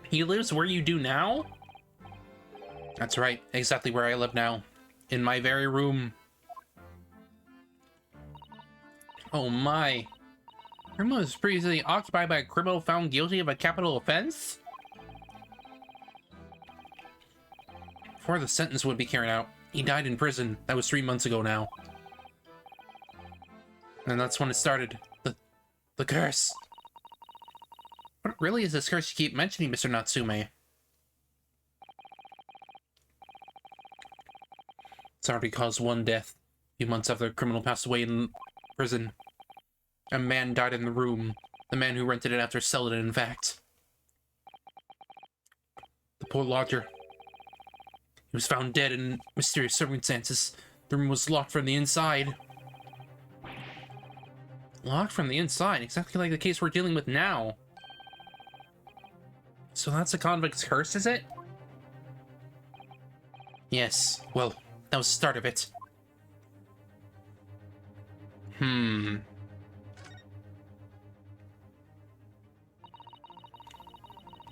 He lives where you do now? That's right, exactly where I live now. In my very room. Oh my. Room was previously occupied by a criminal found guilty of a capital offense? Before the sentence would be carried out, he died in prison. That was 3 months ago now. And that's when it started. The curse. What really is this curse you keep mentioning, Mr. Natsume? It's already caused one death. A few months after the criminal passed away in prison. A man died in the room. The man who rented it after selling it, in fact. The poor lodger. He was found dead in mysterious circumstances. The room was locked from the inside. Locked from the inside? Exactly like the case we're dealing with now. So that's a convict's curse, is it? Yes. Well, that was the start of it. Do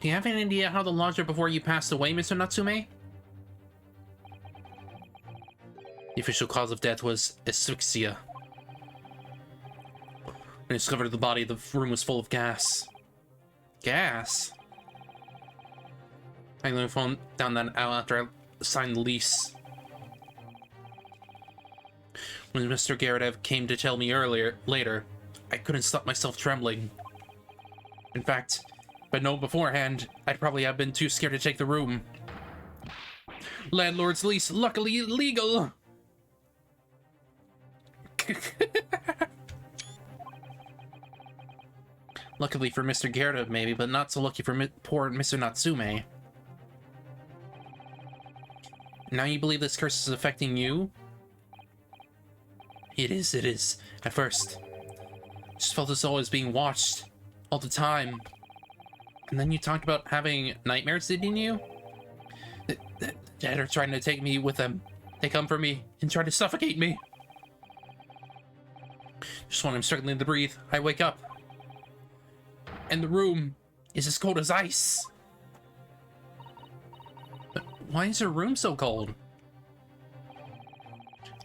you have any idea how the lodger before you passed away, Mr. Natsume? The official cause of death was asphyxia. When they discovered the body, the room was full of gas. Gas? I only found that out after I signed the lease. When Mr. Geradev came to tell me later, I couldn't stop myself trembling. In fact, if I'd known beforehand, I'd probably have been too scared to take the room. Landlord's lease, luckily legal! Luckily for Mr. Geradev, maybe, but not so lucky for poor Mr. Natsume. Now you believe this curse is affecting you? It is. At first. Just felt as though I was being watched. All the time. And then you talked about having nightmares, didn't you? The dead are trying to take me with them. They come for me and try to suffocate me. Just when I'm struggling to breathe, I wake up. And the room is as cold as ice. But why is your room so cold?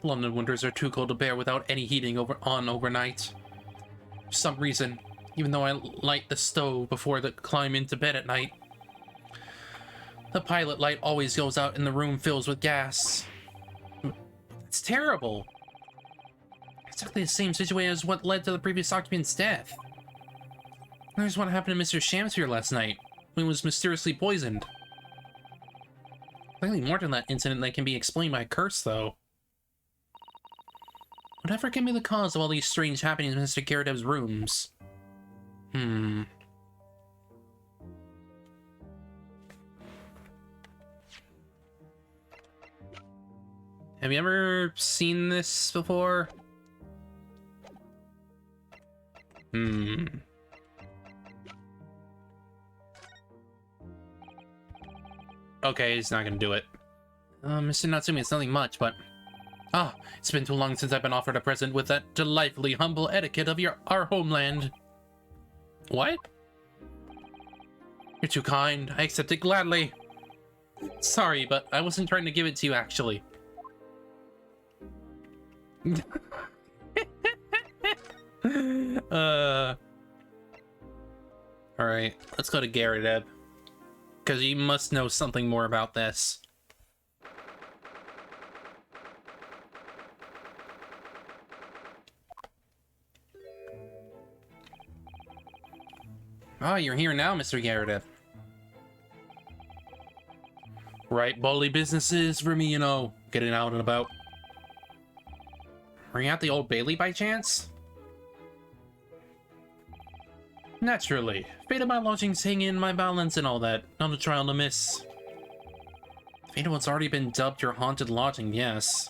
London winters are too cold to bear without any heating on overnight. For some reason, even though I light the stove before I climb into bed at night, the pilot light always goes out and the room fills with gas. It's terrible. Exactly the same situation as what led to the previous occupant's death. There's what happened to Mr. Shamsphere last night, when he was mysteriously poisoned. Clearly more than that incident that can be explained by a curse, though. Whatever can be the cause of all these strange happenings in Mr. Geradev's rooms? Have you ever seen this before? Okay, he's not gonna do it. Mr. Natsume, it's nothing much, but... Ah, it's been too long since I've been offered a present with that delightfully humble etiquette of our homeland. What? You're too kind. I accept it gladly. Sorry, but I wasn't trying to give it to you, actually. Alright, let's go to Geradev. Because he must know something more about this. Oh, you're here now, Mr. Geradev. Right, bully businesses for me, you know, getting out and about. Are you at the Old Bailey by chance? Naturally. Fate of my lodgings hang in my balance and all that. Not a trial to miss. Fate of what's already been dubbed your haunted lodging, yes.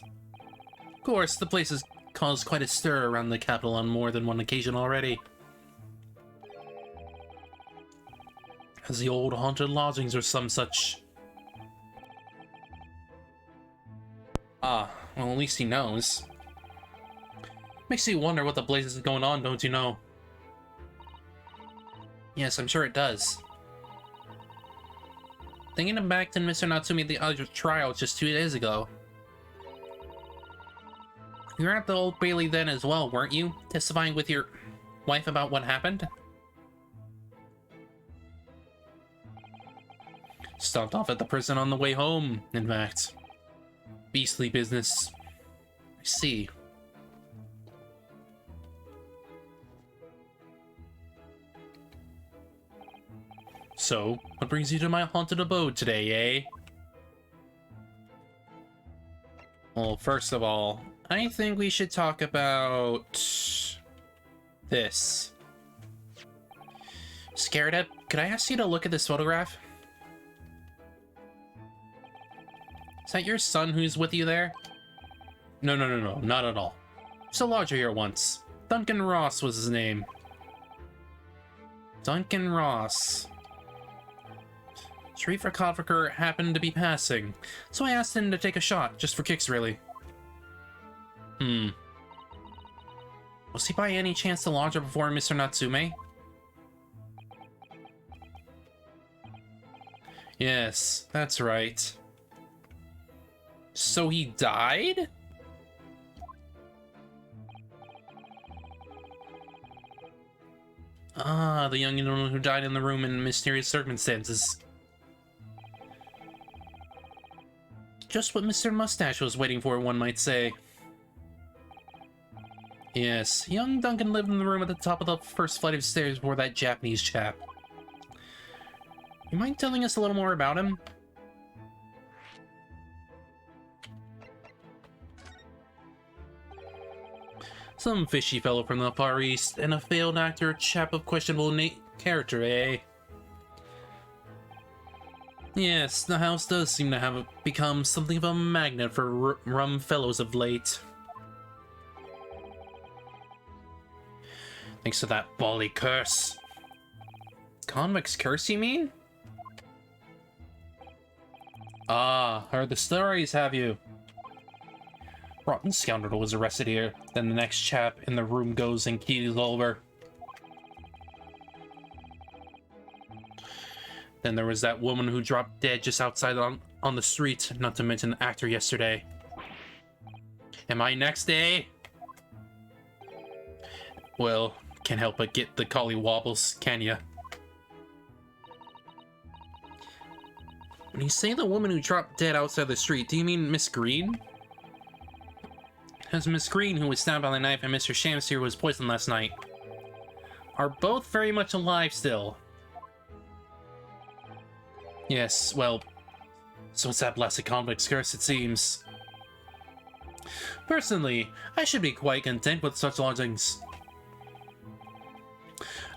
Of course, the place has caused quite a stir around the capital on more than one occasion already. As the old haunted lodgings or some such. Ah, well, at least he knows. Makes you wonder what the blazes is going on, don't you know? Yes, I'm sure it does. Thinking back to Mr. Natsume at the other trial just 2 days ago. You were at the Old Bailey then as well, weren't you? Testifying with your wife about what happened? Stopped off at the prison on the way home, in fact. Beastly business. I see. So, what brings you to my haunted abode today, eh? Well, first of all, I think we should talk about this. Scared, could I ask you to look at this photograph? Is that your son who's with you there? No, not at all. He's a lodger here once. Duncan Ross was his name. Duncan Ross. Sharif Kotviker happened to be passing, so I asked him to take a shot, just for kicks, really. Was he by any chance the lodger before Mr. Natsume? Yes, that's right. So he died? Ah, the young woman who died in the room in mysterious circumstances. Just what Mr. Mustache was waiting for, one might say. Yes, young Duncan lived in the room at the top of the first flight of stairs before that Japanese chap. You mind telling us a little more about him? Some fishy fellow from the Far East, and a failed actor, chap of questionable character, eh? Yes, the house does seem to have become something of a magnet for rum fellows of late. Thanks to that bally curse. Convict's curse, you mean? Ah, heard the stories, have you? Rotten scoundrel was arrested here. Then the next chap in the room goes and keys over. Then there was that woman who dropped dead just outside on the street, not to mention the actor yesterday. Am I next, eh? Well, can't help but get the collie wobbles, can ya? When you say the woman who dropped dead outside the street, do you mean Miss Green? It was Miss Green who was stabbed by the knife and Mr. Shamster was poisoned last night. Are both very much alive still? Yes, well, so it's that blessed convict's curse, it seems. Personally, I should be quite content with such lodgings.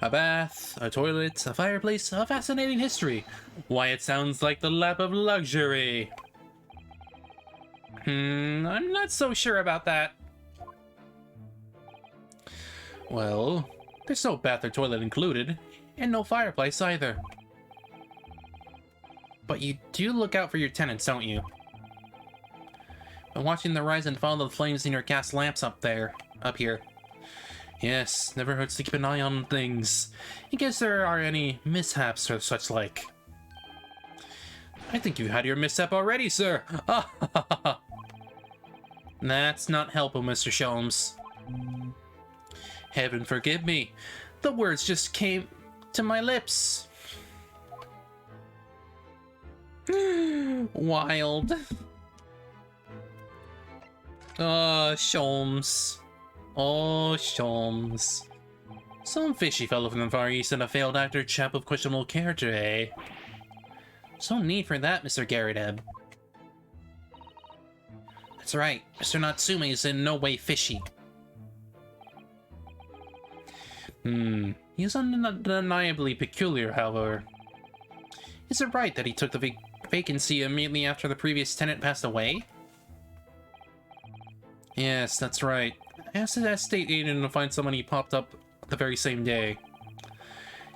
A bath, a toilet, a fireplace, a fascinating history. Why, it sounds like the lap of luxury. I'm not so sure about that. Well, there's no bath or toilet included, and no fireplace either. But you do look out for your tenants, don't you? Been watching the rise and fall of the flames in your gas lamps up here. Yes, never hurts to keep an eye on things, in case there are any mishaps or such like. I think you've had your mishap already, sir. That's not helpful, Mr. Sholmes. Heaven forgive me. The words just came to my lips. Wild. Oh, Sholmes. Oh, Sholmes. Some fishy fellow from the Far East and a failed actor, chap of questionable character, eh? So need for that, Mr. Garrett. That's right, Mr. Natsume is in no way fishy. He is undeniably peculiar, however. Is it right that he took the vacancy immediately after the previous tenant passed away? Yes, that's right. I asked the estate agent to find someone, he popped up the very same day.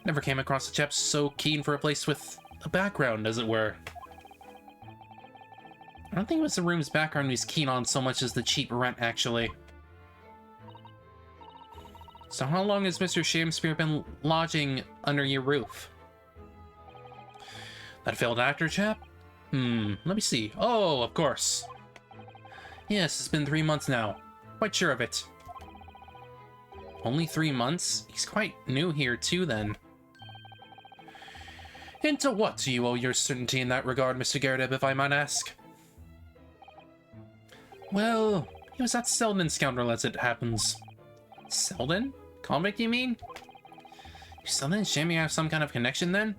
Never came across a chap so keen for a place with a background, as it were. I don't think it was the room's background he was keen on so much as the cheap rent, actually. So how long has Mr. Shamspeare been lodging under your roof? That failed actor chap? Let me see. Oh, of course. Yes, it's been 3 months now. Quite sure of it. Only 3 months? He's quite new here too, then. Into what do you owe your certainty in that regard, Mr. Garrett, if I might ask? Well, he was that Selden scoundrel as it happens. Selden? Convict, you mean? You Selden and Shammy have some kind of connection then?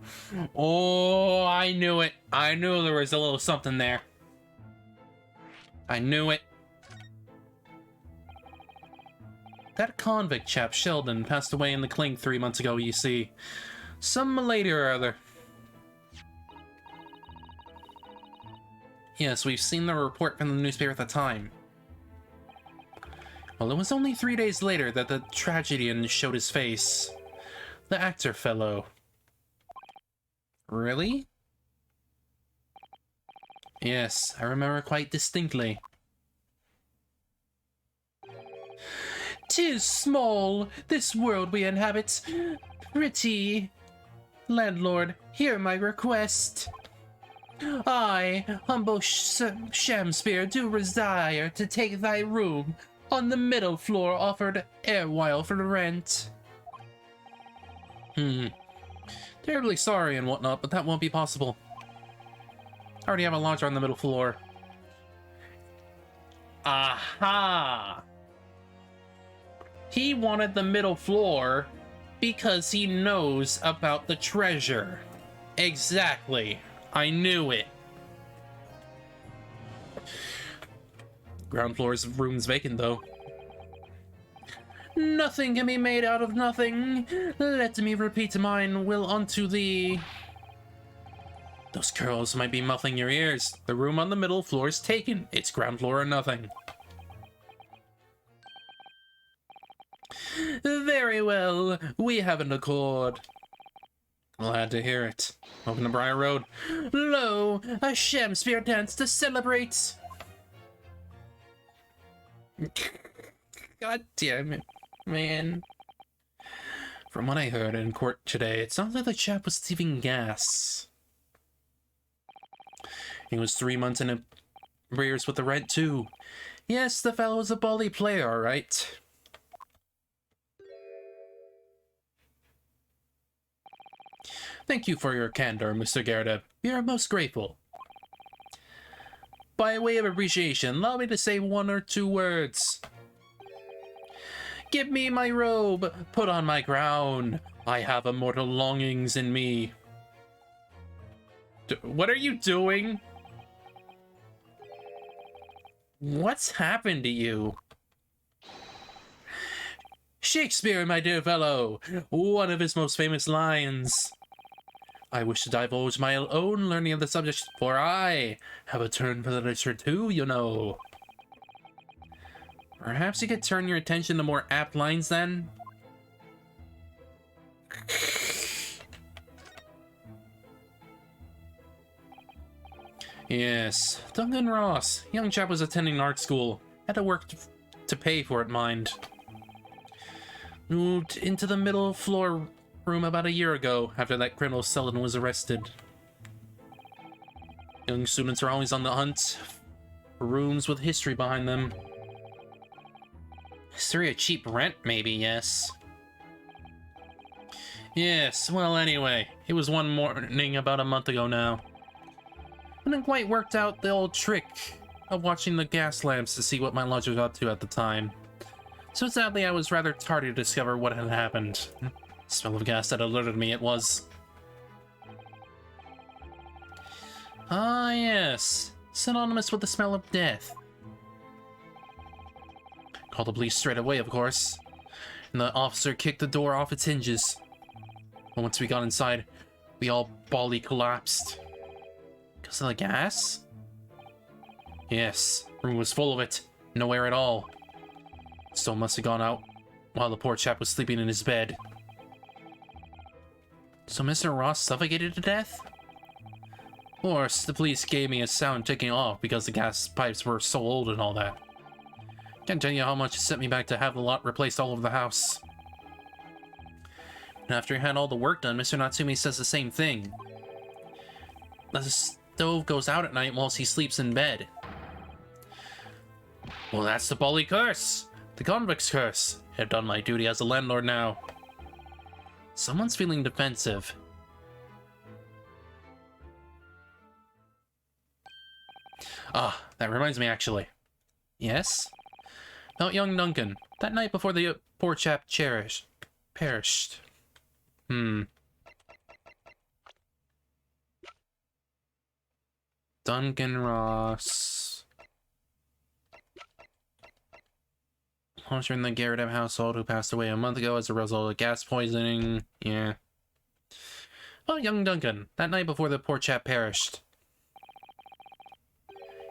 Oh, I knew it. I knew there was a little something there. I knew it. That convict chap, Sheldon, passed away in the clink 3 months ago, you see. Some lady or other. Yes, we've seen the report from the newspaper at the time. Well, it was only 3 days later that the tragedian showed his face. The actor fellow. Really? Yes, I remember quite distinctly. 'Tis small, this world we inhabit. Pretty. Landlord, hear my request. I, humble Shamspeare, do desire to take thy room on the middle floor offered erewhile for rent. Terribly sorry and whatnot, but that won't be possible. I already have a lodger on the middle floor. Aha! He wanted the middle floor because he knows about the treasure. Exactly. I knew it. Ground floor's room's vacant, though. Nothing can be made out of nothing. Let me repeat mine will unto thee. Those girls might be muffling your ears. The room on the middle floor is taken. It's ground floor or nothing. Very well. We have an accord. Glad to hear it. Welcome to Briar Road. Lo, a Shamspeare dance to celebrate. God damn it, man. From what I heard in court today, it sounds like the chap was thieving gas. He was 3 months in arrears with the rent, too. Yes, the fellow was a bally player, all right. Thank you for your candor, Mr. Garrett. We are most grateful. By way of appreciation, allow me to say 1 or 2 words. Give me my robe, put on my crown. I have immortal longings in me. What are you doing? What's happened to you? Shakespeare, my dear fellow, one of his most famous lines. I wish to divulge my own learning of the subject, for I have a turn for the literature too, you know. Perhaps you could turn your attention to more apt lines then? Yes, Duncan Ross. Young chap was attending art school. Had to work to pay for it, mind. Moved into the middle floor room about a year ago, after that criminal Selden was arrested. Young students are always on the hunt for rooms with history behind them. History of cheap rent, maybe, yes. Yes, well, anyway, it was one morning about a month ago now. Hadn't quite worked out the old trick of watching the gas lamps to see what my lodger was up to at the time. So sadly, I was rather tardy to discover what had happened. The smell of gas that alerted me it was. Ah, yes. Synonymous with the smell of death. Called the police straight away, of course. And the officer kicked the door off its hinges. But once we got inside, we all bawly collapsed. Because of the gas? Yes, the room was full of it. No air at all. Still must have gone out while the poor chap was sleeping in his bed. So Mr. Ross suffocated to death? Of course, the police gave me a sound ticking off because the gas pipes were so old and all that. Can't tell you how much it sent me back to have the lot replaced all over the house. And after he had all the work done, Mr. Natsumi says the same thing. The stove goes out at night whilst he sleeps in bed. Well, that's the bally curse. The convict's curse. I've done my duty as a landlord now. Someone's feeling defensive. Ah, that reminds me, actually. Yes? About young Duncan. That night before the poor chap perished. Duncan Ross. Launcher in the Garrett household who passed away a month ago as a result of gas poisoning. Yeah. Oh, young Duncan. That night before the poor chap perished.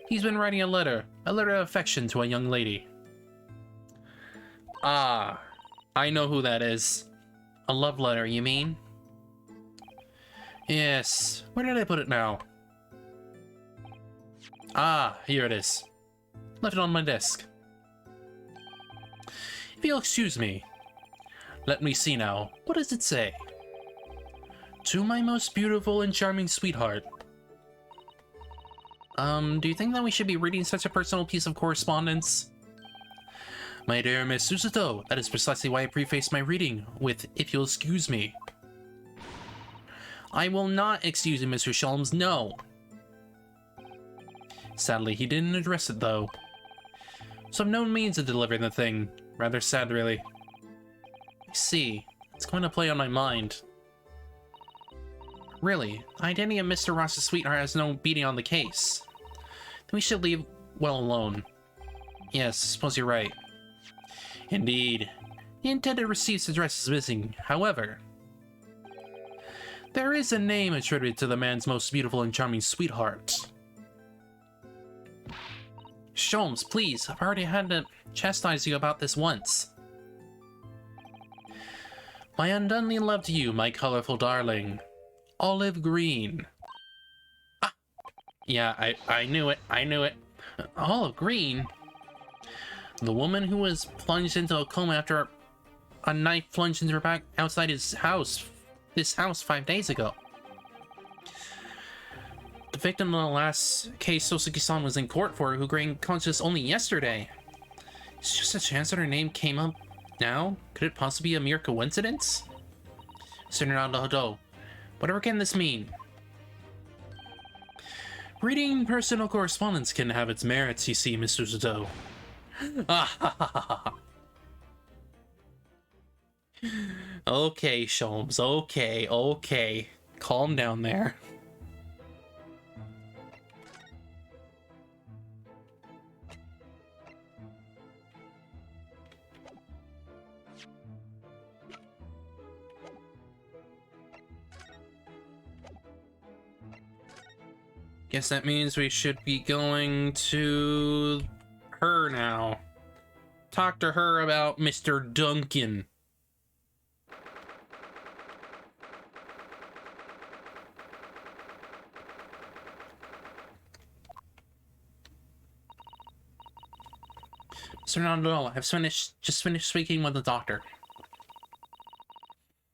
He's been writing a letter of affection to a young lady. Ah, I know who that is. A love letter, you mean? Yes. Where did I put it now? Ah, here it is. Left it on my desk. If you'll excuse me. Let me see now. What does it say? To my most beautiful and charming sweetheart. Do you think that we should be reading such a personal piece of correspondence? My dear Miss Susato, that is precisely why I prefaced my reading with, if you'll excuse me. I will not excuse you, Mr. Sholmes, no. Sadly, he didn't address it, though. So I've no means of delivering the thing. Rather sad, really. I see. It's going to play on my mind. Really, the identity of Mr. Ross's sweetheart has no beating on the case. Then we should leave well alone. Yes, I suppose you're right. Indeed. The intended receipt's address is missing, however. There is a name attributed to the man's most beautiful and charming sweetheart. Sholmes, please, I've already had to chastise you about this once. My undone love to you, my colorful darling. Olive green. Ah! Yeah, I knew it. I knew it. Olive green? The woman who was plunged into a coma after a knife plunged into her back outside this house 5 days ago. The victim of the last case Sosuke-san was in court for, who gained conscious only yesterday. It's just a chance that her name came up now? Could it possibly be a mere coincidence? Hodo, whatever can this mean? Reading personal correspondence can have its merits, you see, Mr. Susato. Okay, Sholmes, okay. Calm down there. Guess that means we should be going to her now. Talk to her about Mr. Duncan. Mr. Nandolo, I've just finished speaking with the doctor.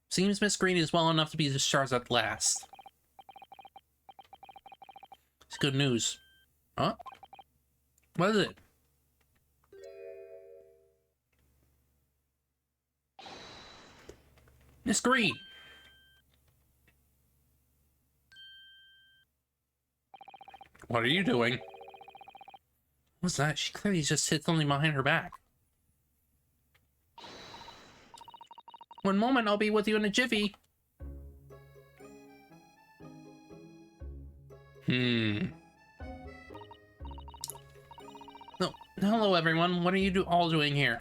Seems Miss Green is well enough to be discharged at last. It's good news. Huh? What is it? Miss Green! What are you doing? What's that? She clearly just hit something behind her back. One moment, I'll be with you in a jiffy. No, hello everyone. What are you all doing here?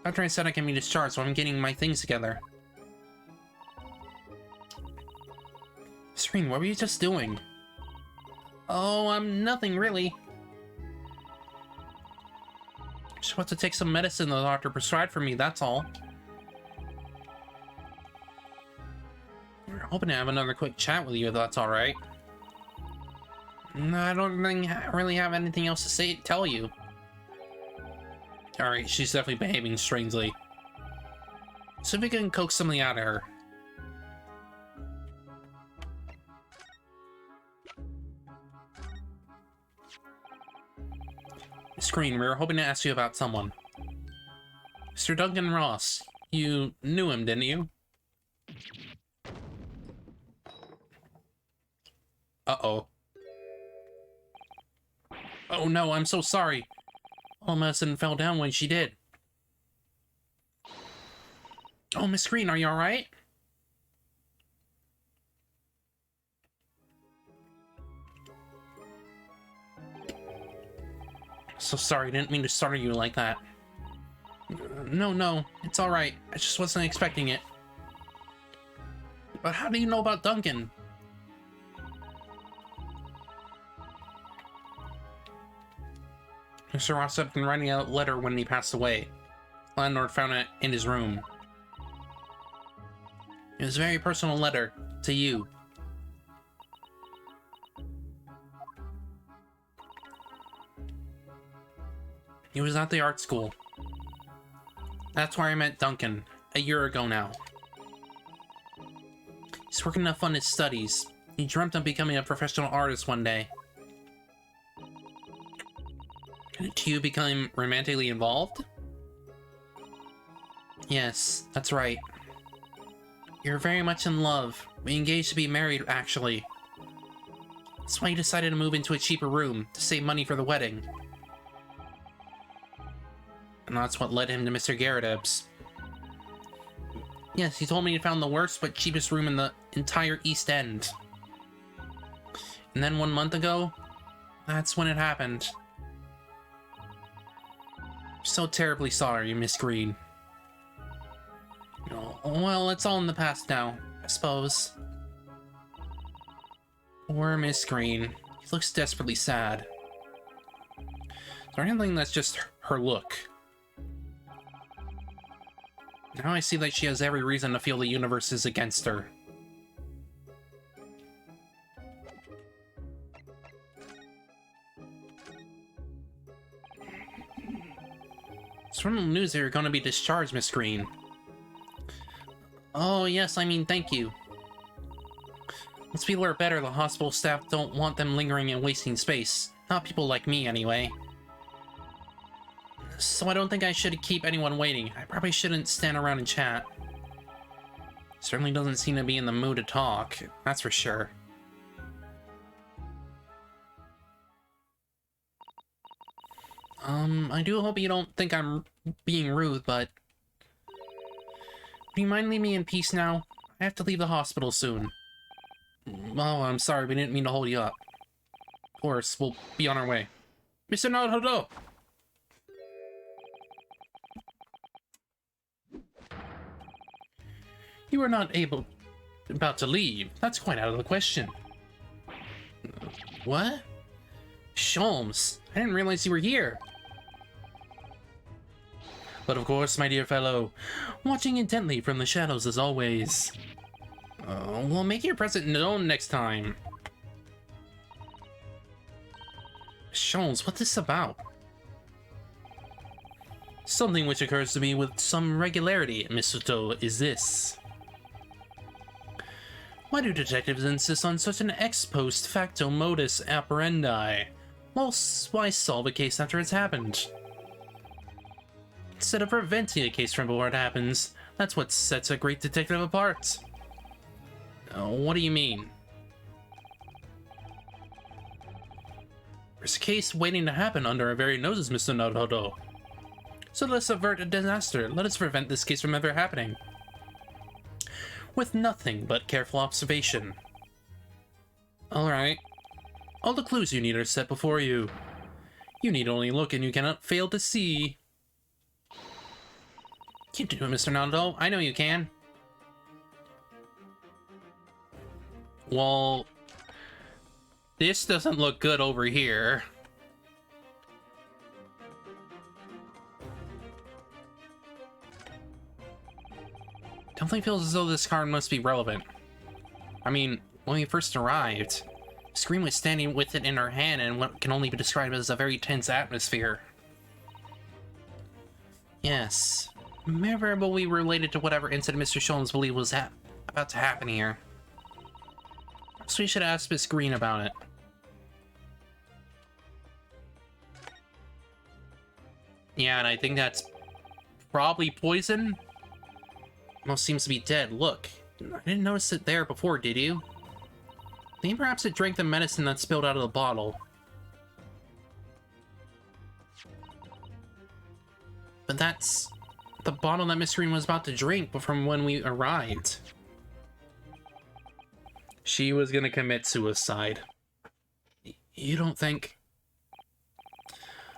After I said I can be discharged, so I'm getting my things together. Serene, what were you just doing? Oh, I'm nothing really. Just want to take some medicine the doctor prescribed for me, that's all. We're hoping to have another quick chat with you, if that's alright. I don't really have anything else to tell you. Alright, she's definitely behaving strangely. So if we can coax something out of her. Screen, we were hoping to ask you about someone. Mr. Duncan Ross. You knew him, didn't you? Uh-oh. Oh no, I'm so sorry. Oh, Madison fell down when she did. Oh, Miss Green, are you alright? So sorry, didn't mean to startle you like that. No, it's alright. I just wasn't expecting it. But how do you know about Duncan? Mr. Ross had been writing a letter when he passed away. Landlord found it in his room. It was a very personal letter to you. He was at the art school. That's where I met Duncan, a year ago now. He's working to fund his studies. He dreamt of becoming a professional artist one day. Do you become romantically involved? Yes, that's right. You're very much in love. We engaged to be married, actually. That's why you decided to move into a cheaper room, to save money for the wedding. And that's what led him to Mr. Garrett's. Yes, he told me he found the worst but cheapest room in the entire East End. And then 1 month ago, that's when it happened. So terribly sorry, Miss Green. Oh, well, it's all in the past now, I suppose. Poor Miss Green. She looks desperately sad. Is there anything that's just her look? Now I see that she has every reason to feel the universe is against her. It's from the news that you're going to be discharged, Miss Green. Oh, yes, I mean, thank you. Once people are better, the hospital staff don't want them lingering and wasting space. Not people like me, anyway. So I don't think I should keep anyone waiting. I probably shouldn't stand around and chat. Certainly doesn't seem to be in the mood to talk, that's for sure. I do hope you don't think I'm being rude, but... Do you mind leaving me in peace now? I have to leave the hospital soon. Oh, I'm sorry, we didn't mean to hold you up. Of course, we'll be on our way. Mr. Naruto! You are not about to leave. That's quite out of the question. What? Sholmes, I didn't realize you were here. But of course, my dear fellow, watching intently from the shadows as always. Well, make your presence known next time. Sholmes, what's this about? Something which occurs to me with some regularity, Misuto, is this. Why do detectives insist on such an ex post facto modus operandi? Why solve a case after it's happened? Instead of preventing a case from before it happens, that's what sets a great detective apart. What do you mean? There's a case waiting to happen under our very noses, Mr. Naruto. So let us avert a disaster. Let us prevent this case from ever happening. With nothing but careful observation. Alright. All the clues you need are set before you. You need only look and you cannot fail to see. You do it, Mr. Naruto. I know you can. Well, this doesn't look good over here. Definitely feels as though this card must be relevant. I mean, when we first arrived, Scream was standing with it in her hand in what can only be described as a very tense atmosphere. Yes, memorably related to whatever incident Mr. Sholmes believed was about to happen here. So we should ask Miss Green about it. Yeah, and I think that's probably poison. Almost seems to be dead. Look, I didn't notice it there before, did you? Think perhaps it drank the medicine that spilled out of the bottle. But that's the bottle that Miss Green was about to drink from when we arrived. She was gonna commit suicide. You don't think...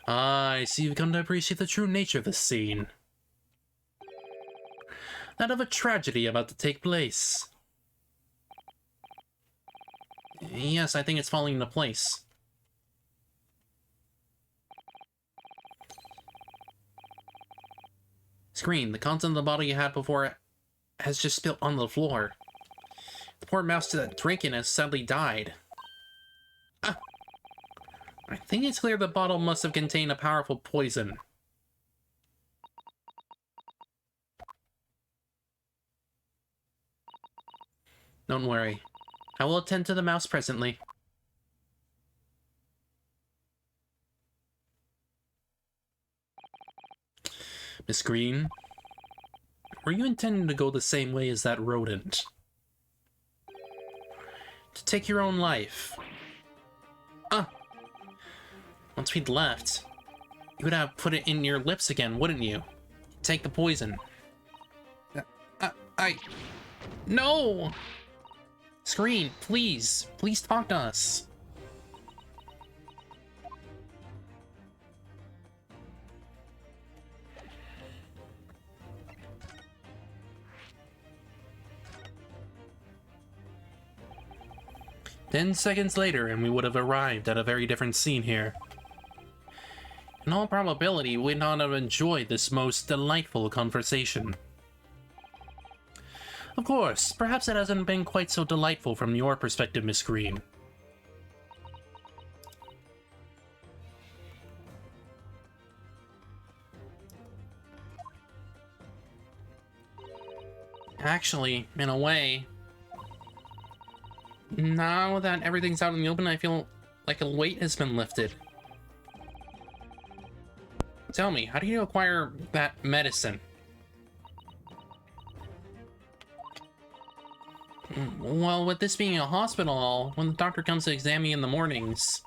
I see you've come to appreciate the true nature of this scene. That of a tragedy about to take place. Yes, I think it's falling into place. Screen, the content of the bottle you had before has just spilled on the floor. The poor mouse that drank it has sadly died. Ah! I think it's clear the bottle must have contained a powerful poison. Don't worry. I will attend to the mouse presently. Miss Green, were you intending to go the same way as that rodent? To take your own life? Ah! Once we'd left, you would have put it in your lips again, wouldn't you? Take the poison. No! Screen, please. Please talk to us. Ten seconds later, and we would have arrived at a very different scene here. In all probability, we'd not have enjoyed this most delightful conversation. Of course, perhaps it hasn't been quite so delightful from your perspective, Miss Green. Actually, in a way, now that everything's out in the open, I feel like a weight has been lifted. Tell me, how do you acquire that medicine? Well, with this being a hospital, when the doctor comes to examine me in the mornings,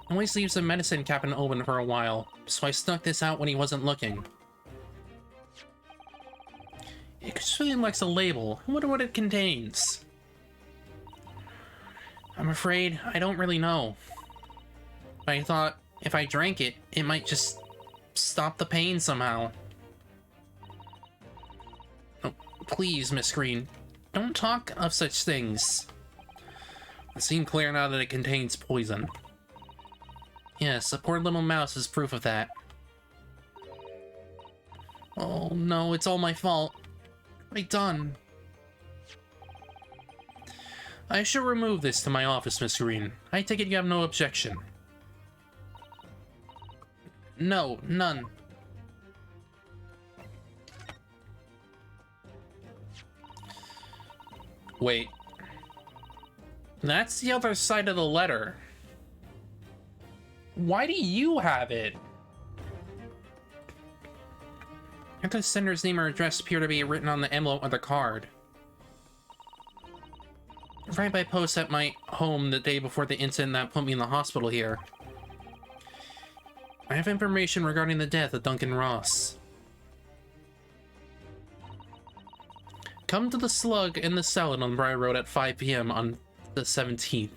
he always leaves the medicine cabinet open for a while, so I snuck this out when he wasn't looking. It just really likes a label. I wonder what it contains. I'm afraid I don't really know. I thought if I drank it, it might just stop the pain somehow. Oh, please, Miss Green, don't talk of such things. It seems clear now that it contains poison. Yes, a poor little mouse is proof of that. Oh no, it's all my fault. What have I done? I shall remove this to my office, Miss Green. I take it you have no objection. No, none. Wait. That's the other side of the letter. Why do you have it? The sender's name or address appear to be written on the envelope of the card. Right by post at my home the day before the incident that put me in the hospital here. I have information regarding the death of Duncan Ross. Come to the Slug in the cell on Briar Road at 5 p.m. on the 17th.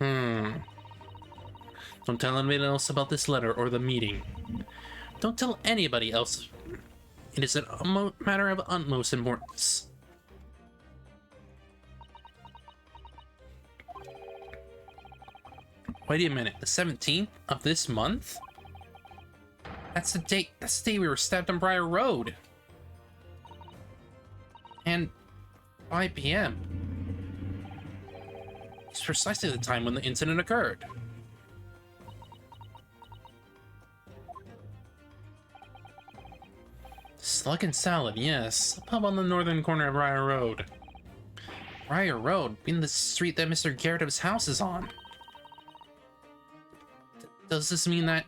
Don't tell anybody else about this letter or the meeting. Don't tell anybody else. It is a matter of utmost importance. Wait a minute, the 17th of this month? That's the date we were stabbed on Briar Road. And 5 p.m. It's precisely the time when the incident occurred. Slug and Salad, yes. A pub on the northern corner of Briar Road. Briar Road, being the street that Mr. Garrett's house is on. Does this mean that...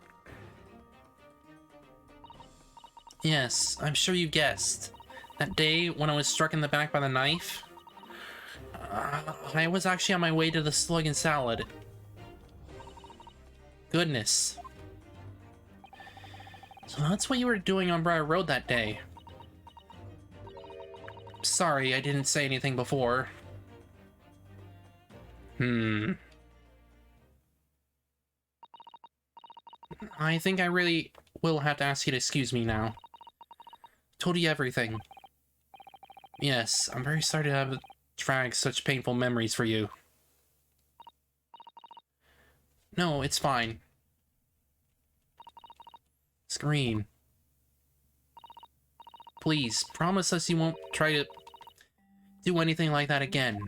Yes, I'm sure you guessed. That day when I was struck in the back by the knife, I was actually on my way to the slug and salad. Goodness. So that's what you were doing on Briar Road that day. Sorry, I didn't say anything before. I think I really will have to ask you to excuse me now. Told you everything. Yes, I'm very sorry to have dragged such painful memories for you. No, it's fine. Screen. Please, promise us you won't try to do anything like that again.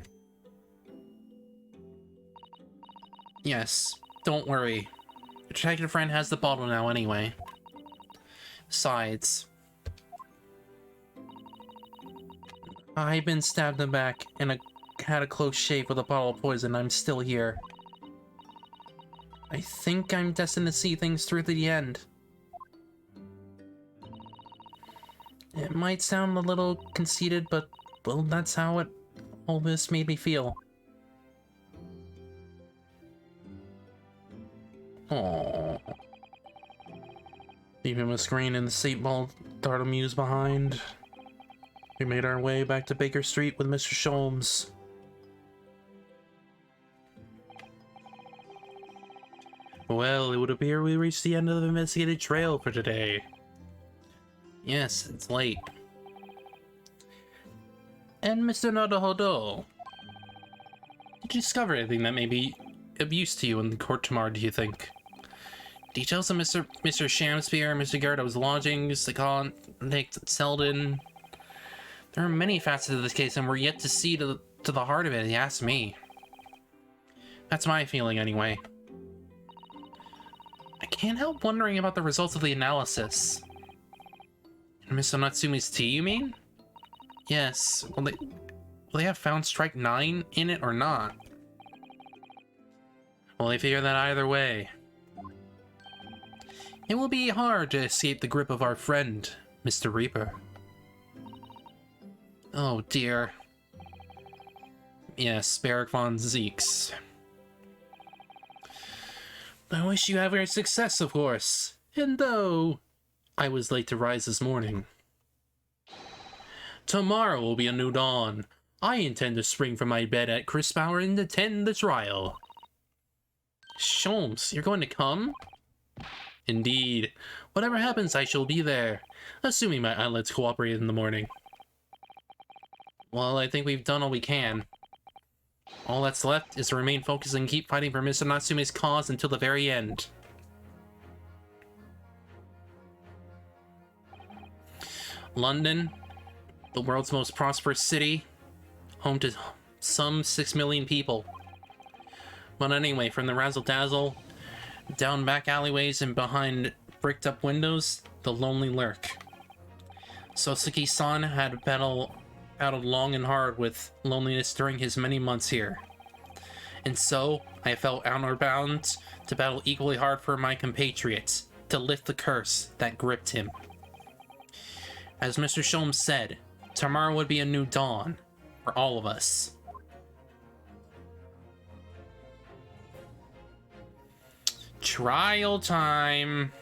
Yes, don't worry. Your detective friend has the bottle now anyway. Besides, I've been stabbed in the back and had a close shave with a bottle of poison. I'm still here. I think I'm destined to see things through to the end. It might sound a little conceited, but, well, that's how all this made me feel. Aww. Leaving the screen and the seatbelt Dartlemew's behind. We made our way back to Baker Street with Mr. Sholmes. Well, it would appear we reached the end of the investigated trail for today. Yes, it's late. And Mr. Naruhodo, did you discover anything that may be of use to you in the court tomorrow, do you think? Details of Mr. Shamspeare, Mr. Gardo's lodgings, the convict Selden. There are many facets of this case, and we're yet to see to the heart of it, if you ask me. That's my feeling, anyway. I can't help wondering about the results of the analysis. Mr. Natsumi's tea, you mean? Yes. Will they have found Strike 9 in it or not? Well, they figure that either way. It will be hard to escape the grip of our friend, Mr. Reaper. Oh dear. Yes, Barrack von Zeeks. I wish you every success, of course. And though I was late to rise this morning, tomorrow will be a new dawn. I intend to spring from my bed at crisp hour and attend the trial. Sholmes, you're going to come? Indeed. Whatever happens, I shall be there. Assuming my outlets cooperate in the morning. Well, I think we've done all we can. All that's left is to remain focused and keep fighting for Mr. Natsume's cause until the very end. London, the world's most prosperous city, home to some 6 million people. But anyway, from the razzle-dazzle, down back alleyways and behind bricked-up windows, the lonely lurk. Sosuke-san had battled long and hard with loneliness during his many months here. And so, I felt honor-bound to battle equally hard for my compatriots, to lift the curse that gripped him. As Mr. Sholmes said, tomorrow would be a new dawn for all of us. Trial time.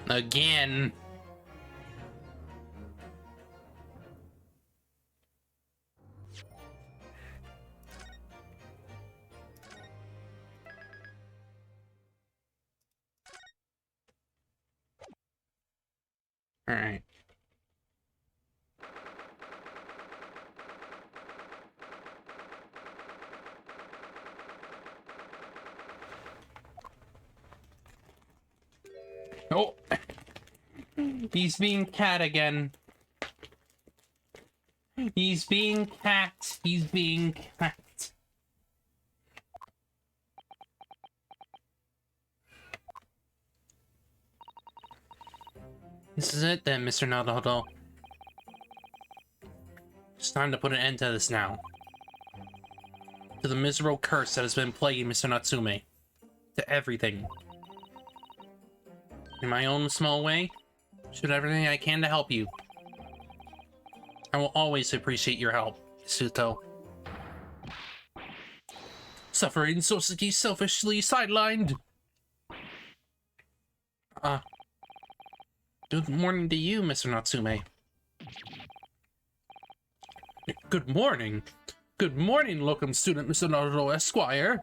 Again. All right. Oh, he's being cat again. He's being cat. He's being cat. This is it then, Mr. Naruhodo. It's time to put an end to this now. To the miserable curse that has been plaguing Mr. Natsume. To everything. In my own small way, should everything I can to help you. I will always appreciate your help, Suto. Suffering Soseki selfishly sidelined. Good morning to you, Mr. Natsume. Good morning. Good morning, locum student Mr. Naruto Esquire.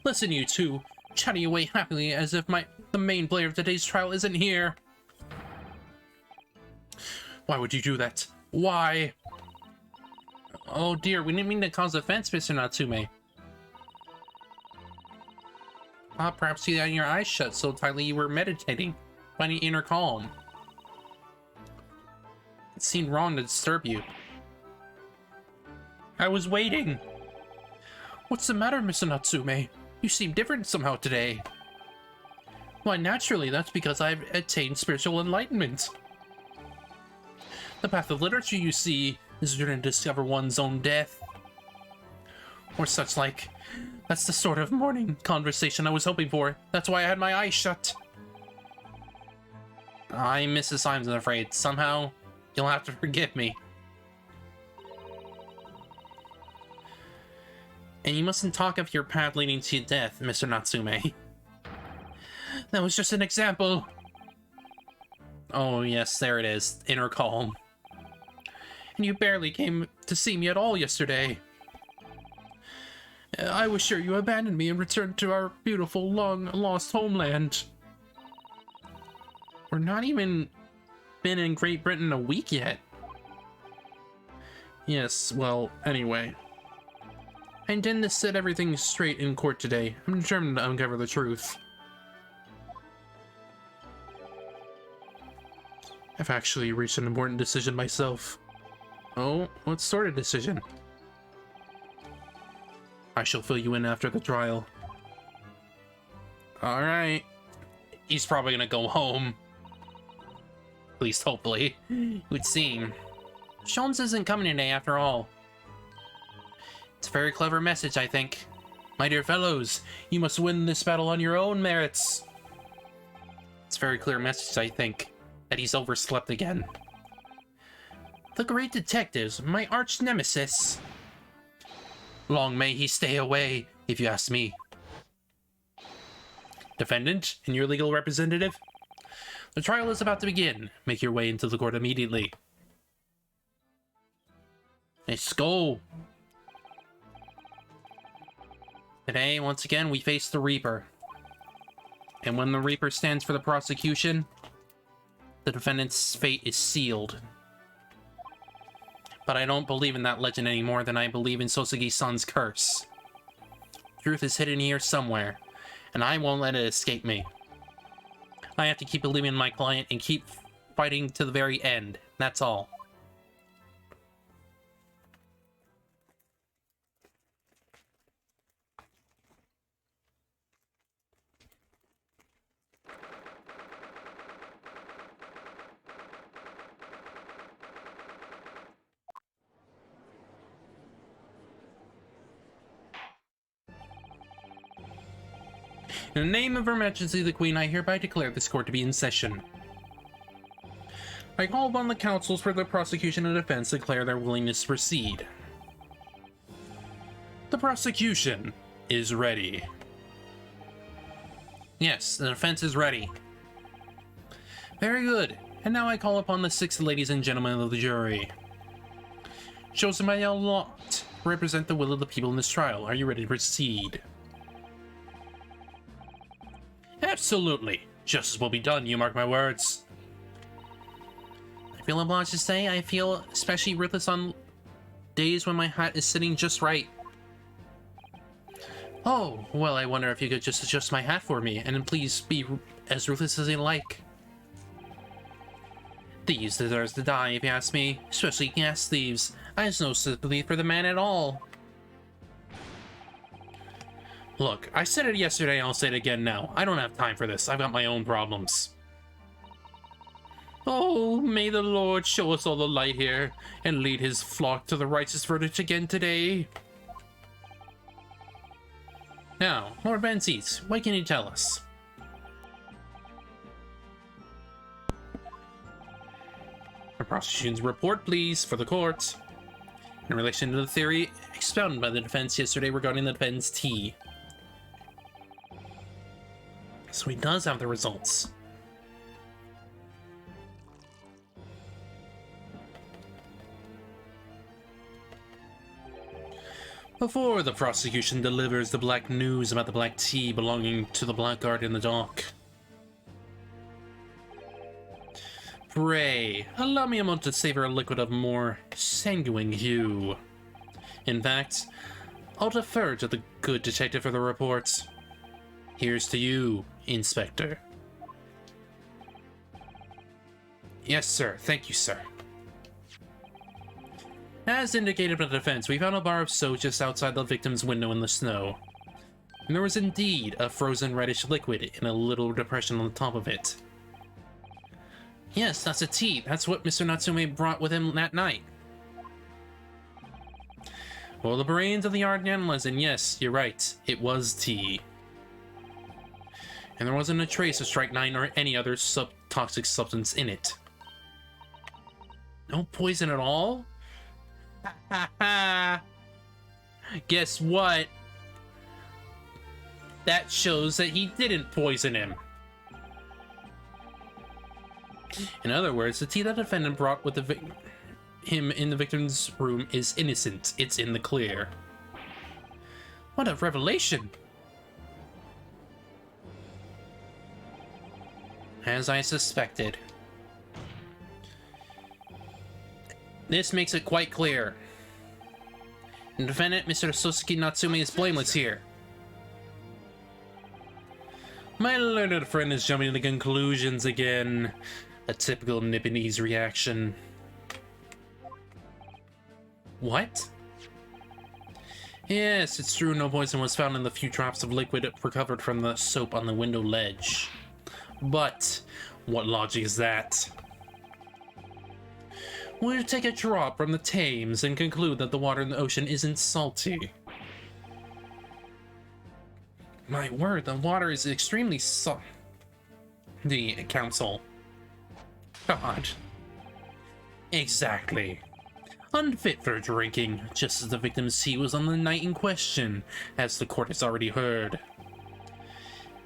Listen, you two, chatting away happily as if the main player of today's trial isn't here. Why would you do that? Why? Oh dear, we didn't mean to cause offense, Mr. Natsume. Perhaps you had your eyes shut so tightly you were meditating, finding inner calm. It seemed wrong to disturb you. I was waiting. What's the matter, Mr. Natsume? You seem different somehow today. Why, naturally, that's because I've attained spiritual enlightenment. The path of literature, you see, is to discover one's own death. Or such like. That's the sort of morning conversation I was hoping for. That's why I had my eyes shut. I miss the signs, I'm afraid. Somehow, you'll have to forgive me. And you mustn't talk of your path leading to death, Mr. Natsume. That was just an example. Oh yes, there it is. Inner calm. And you barely came to see me at all yesterday. I was sure you abandoned me and returned to our beautiful, long-lost homeland. We're not even been in Great Britain a week yet. Yes, well, anyway. I intend to set everything straight in court today. I'm determined to uncover the truth. I've actually reached an important decision myself. Oh, what sort of decision? I shall fill you in after the trial. Alright. He's probably gonna go home. At least hopefully. It would seem. Shones isn't coming today after all. It's a very clever message, I think. My dear fellows, you must win this battle on your own merits. It's a very clear message, I think, that he's overslept again. The great detectives, my arch nemesis. Long may he stay away, if you ask me. Defendant and your legal representative? The trial is about to begin. Make your way into the court immediately. Let's go. Today, once again, we face the Reaper. And when the Reaper stands for the prosecution, the defendant's fate is sealed. But I don't believe in that legend any more than I believe in Soseki-san's curse. Truth is hidden here somewhere, and I won't let it escape me. I have to keep believing in my client and keep fighting to the very end. That's all. In the name of Her Majesty the Queen, I hereby declare this court to be in session. I call upon the counsels for the prosecution and defense to declare their willingness to proceed. The prosecution is ready. Yes, the defense is ready. Very good. And now I call upon the 6 ladies and gentlemen of the jury. Chosen by your lot, represent the will of the people in this trial. Are you ready to proceed? Absolutely. Justice will be done, you mark my words. I feel obliged to say I feel especially ruthless on days when my hat is sitting just right. Oh, well, I wonder if you could just adjust my hat for me, and then please be as ruthless as you like. Thieves deserves to die, if you ask me, especially gas thieves. I have no sympathy for the man at all. Look, I said it yesterday and I'll say it again now. I don't have time for this. I've got my own problems. Oh, may the Lord show us all the light here and lead his flock to the righteous verdict again today. Now, Lord Benzies, what can you tell us? A prosecution's report, please, for the court. In relation to the theory expounded by the defense yesterday regarding the defendant's tea. So he does have the results. Before the prosecution delivers the black news about the black tea belonging to the blackguard in the dock. Pray, allow me a moment to savor a liquid of more sanguine hue. In fact, I'll defer to the good detective for the reports. Here's to you, Inspector. Yes, sir. Thank you, sir. As indicated by the defense, we found a bar of soap just outside the victim's window in the snow. And there was indeed a frozen reddish liquid in a little depression on the top of it. Yes, that's a tea. That's what Mr. Natsume brought with him that night. Well, the brains of the art analyzed, and yes, you're right, it was tea. And there wasn't a trace of strychnine or any other toxic substance in it. No poison at all? Ha ha ha! Guess what? That shows that he didn't poison him. In other words, the tea that the defendant brought with him in the victim's room is innocent. It's in the clear. What a revelation! As I suspected. This makes it quite clear. The defendant, Mr. Sosuke Natsume, is blameless here. My learned friend is jumping to conclusions again. A typical Nipponese reaction. What? Yes, it's true no poison was found in the few drops of liquid recovered from the soap on the window ledge. But, what logic is that? We'll take a drop from the Thames and conclude that the water in the ocean isn't salty. My word, the water is extremely salty. The counsel. God. Exactly. Unfit for drinking, just as the victim's tea was on the night in question, as the court has already heard.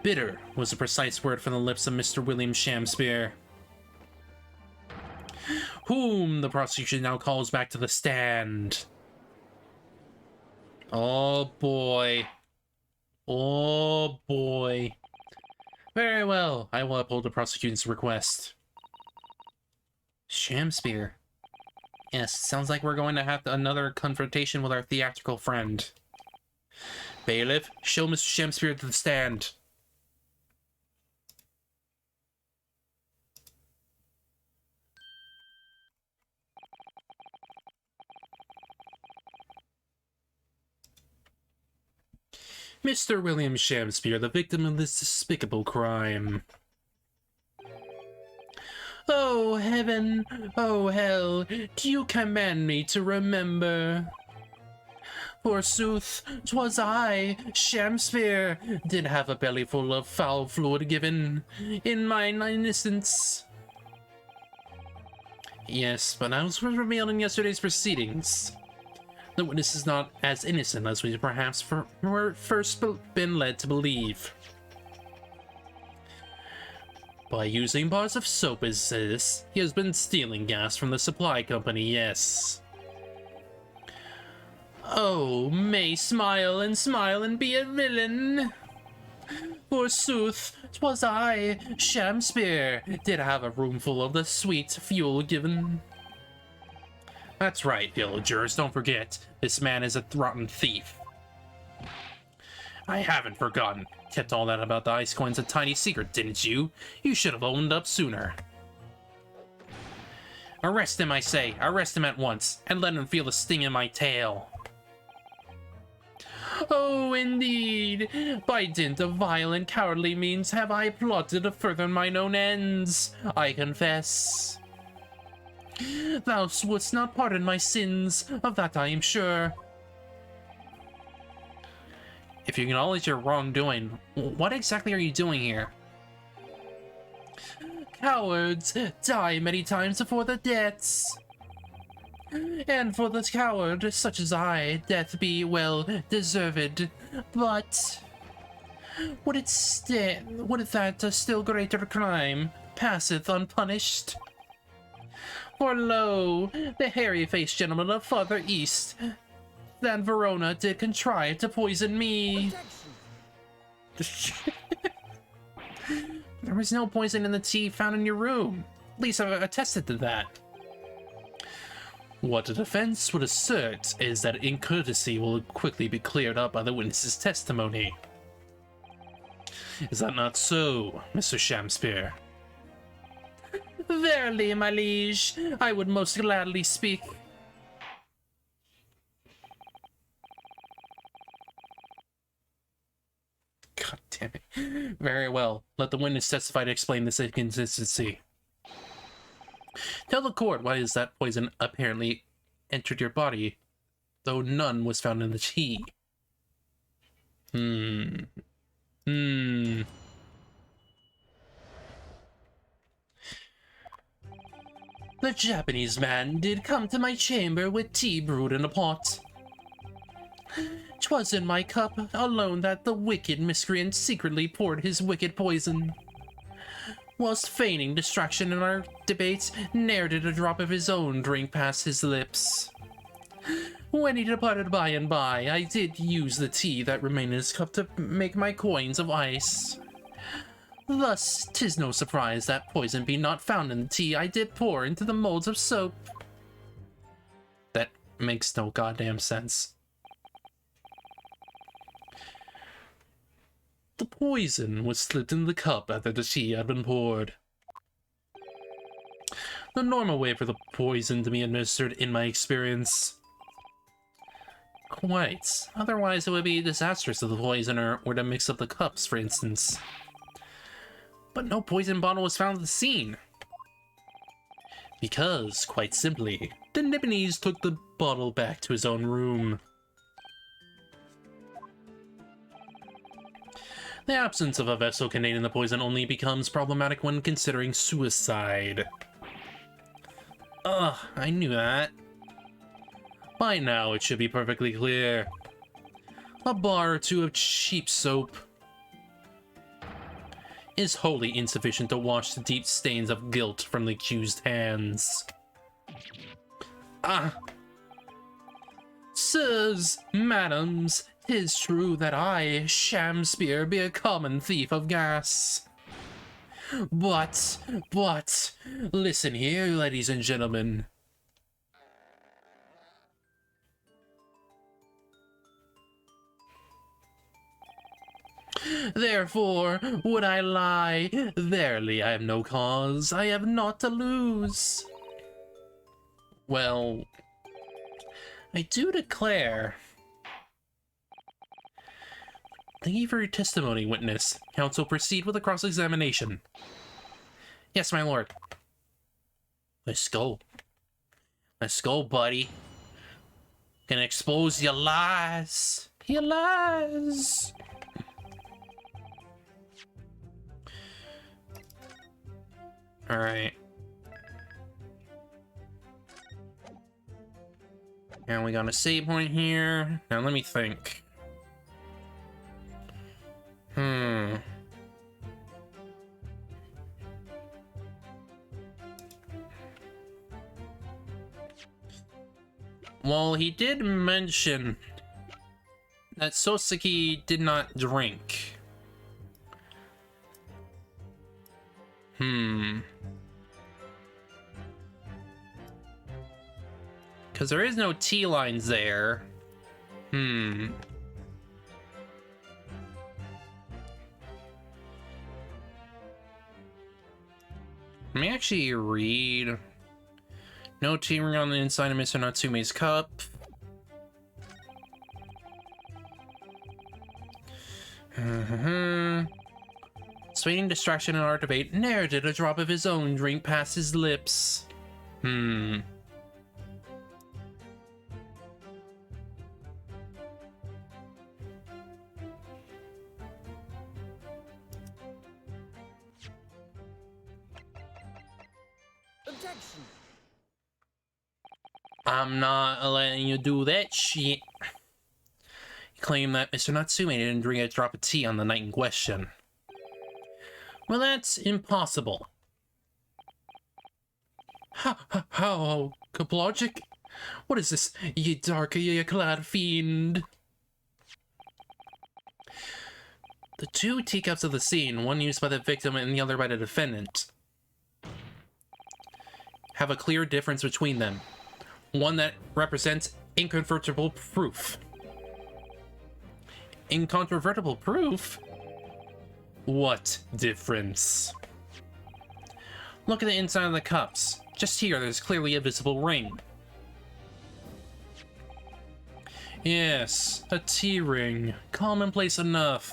Bitter was the precise word from the lips of Mr. William Shakespeare, whom the prosecution now calls back to the stand. Oh boy. Oh boy. Very well, I will uphold the prosecution's request. Shakespeare. Yes, sounds like we're going to have another confrontation with our theatrical friend. Bailiff, show Mr. Shakespeare to the stand. Mr. William Shakespeare, the victim of this despicable crime. Oh, heaven, oh, hell, do you command me to remember? Forsooth, 'twas I, Shakespeare, did have a belly full of foul fluid given in mine innocence. Yes, but as was revealed in yesterday's proceedings, the witness is not as innocent as we perhaps were first been led to believe. By using bars of soap as this, he has been stealing gas from the supply company, yes. Oh, may smile and be a villain. Forsooth, 'twas I, Shakespeare, did have a roomful of the sweet fuel given. That's right, villagers, don't forget, this man is a rotten thief. I haven't forgotten. Kept all that about the ice coins a tiny secret, didn't you? You should have owned up sooner. Arrest him, I say. Arrest him at once, and let him feel the sting in my tail. Oh, indeed. By dint of violent, cowardly means have I plotted to further mine own ends, I confess. Thou wouldst not pardon my sins, of that I am sure. If you acknowledge your wrongdoing, what exactly are you doing here? cowards die many times before their deaths. And for the coward such as I, death be well deserved. But would it that a still greater crime passeth unpunished? For lo, the hairy-faced gentleman of farther east than Verona did contrive to poison me. There was no poison in the tea found in your room. At least I've attested to that. What the defense would assert is that incourtesy will quickly be cleared up by the witness's testimony. Is that not so, Mr. Shamspeare? Verily, my liege, I would most gladly speak. God damn it. Very well. Let the witness testify to explain this inconsistency. Tell the court why is that poison apparently entered your body, though none was found in the tea. The Japanese man did come to my chamber with tea brewed in a pot. 'Twas in my cup alone that the wicked miscreant secretly poured his wicked poison. Whilst feigning distraction in our debates, ne'er did a drop of his own drink pass his lips. When he departed by and by, I did use the tea that remained in his cup to make my coins of ice. Thus, 'tis no surprise that poison be not found in the tea I did pour into the molds of soap. That makes no goddamn sense. The poison was slipped in the cup after the tea had been poured. The normal way for the poison to be administered in my experience. Quite. Otherwise it would be disastrous if the poisoner were to mix up the cups, for instance. But no poison bottle was found at the scene. Because, quite simply, the Nipponese took the bottle back to his own room. The absence of a vessel containing the poison only becomes problematic when considering suicide. Ugh, I knew that. By now, it should be perfectly clear. A bar or two of cheap soap is wholly insufficient to wash the deep stains of guilt from the accused hands. Sirs, madams, 'tis true that I, Shamspeare, be a common thief of gas. But, listen here, ladies and gentlemen. Therefore, would I lie? Verily, I have no cause. I have naught to lose. Well, I do declare. Thank you for your testimony, witness. Counsel, proceed with the cross-examination. Yes, my lord. Let's go. Let's go, buddy. Gonna expose your lies. Your lies. Alright. And we got a save point here. Now let me think. Well, he did mention that Soseki did not drink. Because there is no T lines there. Let me actually read. No tea ring on the inside of Mr. Natsume's cup. Swaying distraction in our debate, ne'er did a drop of his own drink pass his lips. Objection! I'm not letting you do that shit. You claim that Mr. Natsume didn't drink a drop of tea on the night in question. Well, that's impossible. How, Kaplogic? What is this, ye dark, ye clad fiend? The two teacups of the scene, one used by the victim and the other by the defendant, have a clear difference between them. One that represents incontrovertible proof. Incontrovertible proof? What difference? Look at the inside of the cups. Just here, there's clearly a visible ring. Yes, a tea ring. Commonplace enough.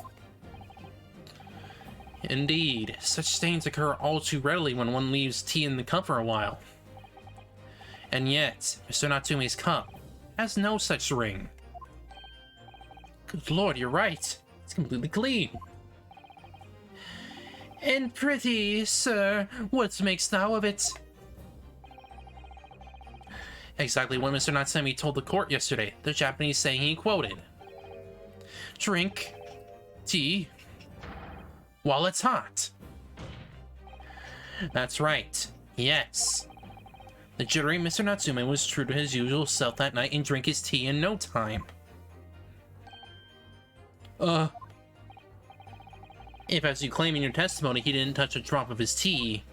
Indeed, such stains occur all too readily when one leaves tea in the cup for a while. And yet, Mr. Natsume's cup has no such ring. Good lord, you're right. It's completely clean. And pretty, sir, what makes thou of it? Exactly what Mr. Natsume told the court yesterday, the Japanese saying he quoted. Drink tea while it's hot. That's right, yes. The jittery Mr. Natsume was true to his usual self that night and drank his tea in no time. If, as you claim in your testimony, he didn't touch a drop of his tea,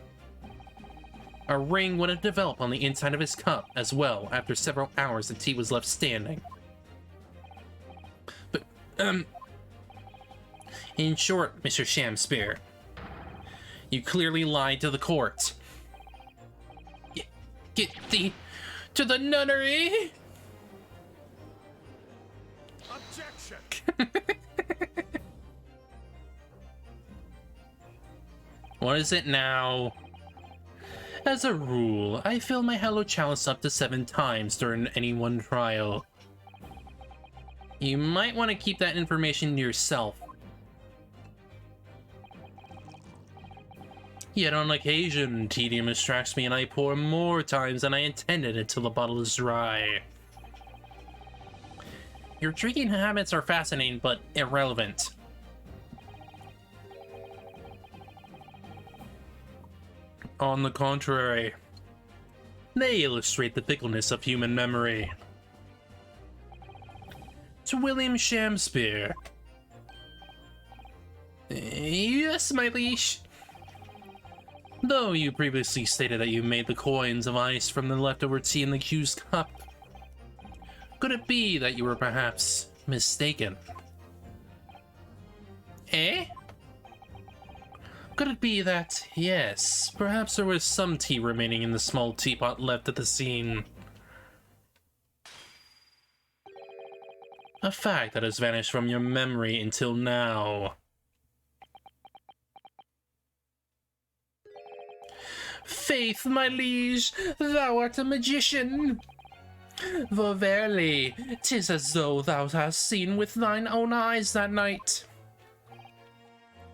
a ring would have developed on the inside of his cup as well after several hours the tea was left standing. But, in short, Mr. Shamspear, you clearly lied to the court. Get thee to the nunnery! Objection! What is it now? As a rule, I fill my Hello Chalice up to 7 times during any one trial. You might want to keep that information to yourself. Yet on occasion, tedium distracts me and I pour more times than I intended until the bottle is dry. Your drinking habits are fascinating but irrelevant. On the contrary, they illustrate the fickleness of human memory. To William Shamspear. Yes, my liege. Though you previously stated that you made the coins of ice from the leftover tea in the accused cup, could it be that you were perhaps mistaken? Eh? Could it be that, yes, perhaps there was some tea remaining in the small teapot left at the scene? A fact that has vanished from your memory until now. Faith, my liege, thou art a magician. For verily, 'tis as though thou hast seen with thine own eyes that night.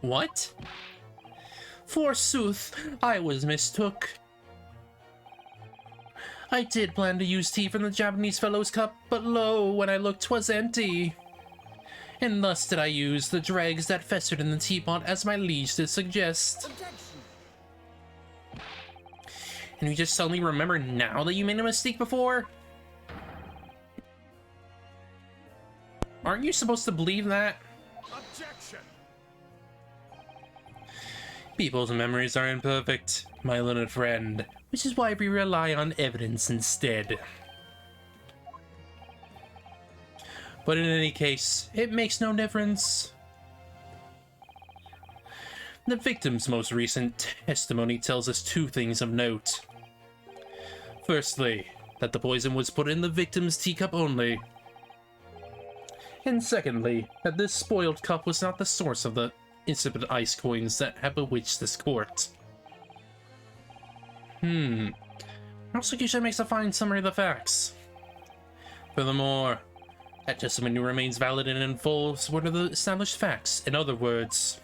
What? Forsooth, I was mistook. I did plan to use tea from the Japanese fellow's cup, but lo, when I looked 'twas empty. And thus did I use the dregs that festered in the teapot as my liege did suggest. Objection! And you just suddenly remember now that you made a mistake before? Aren't you supposed to believe that? Objection! People's memories are imperfect, my learned friend, which is why we rely on evidence instead. But in any case, it makes no difference. The victim's most recent testimony tells us 2 things of note. Firstly, that the poison was put in the victim's teacup only. And secondly, that this spoiled cup was not the source of the insipid ice coins that have bewitched this court. Prosecution makes a fine summary of the facts. Furthermore, that testimony remains valid and in full support of the established facts. In other words,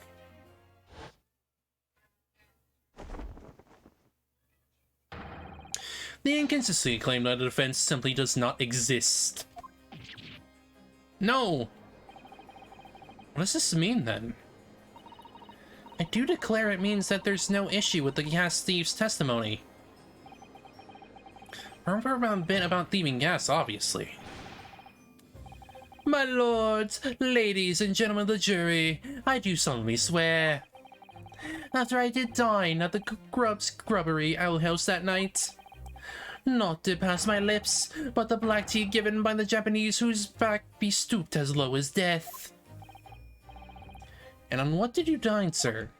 The inconsistency claimed by the defense simply does not exist. No! What does this mean, then? I do declare it means that there's no issue with the gas thief's testimony. Remember about a bit about thieving gas, obviously. My lords, ladies, and gentlemen of the jury, I do solemnly swear. After I did dine at the Grub's Grubbery Alehouse that night, not did pass my lips, but the black tea given by the Japanese whose back be stooped as low as death. And on what did you dine, sir?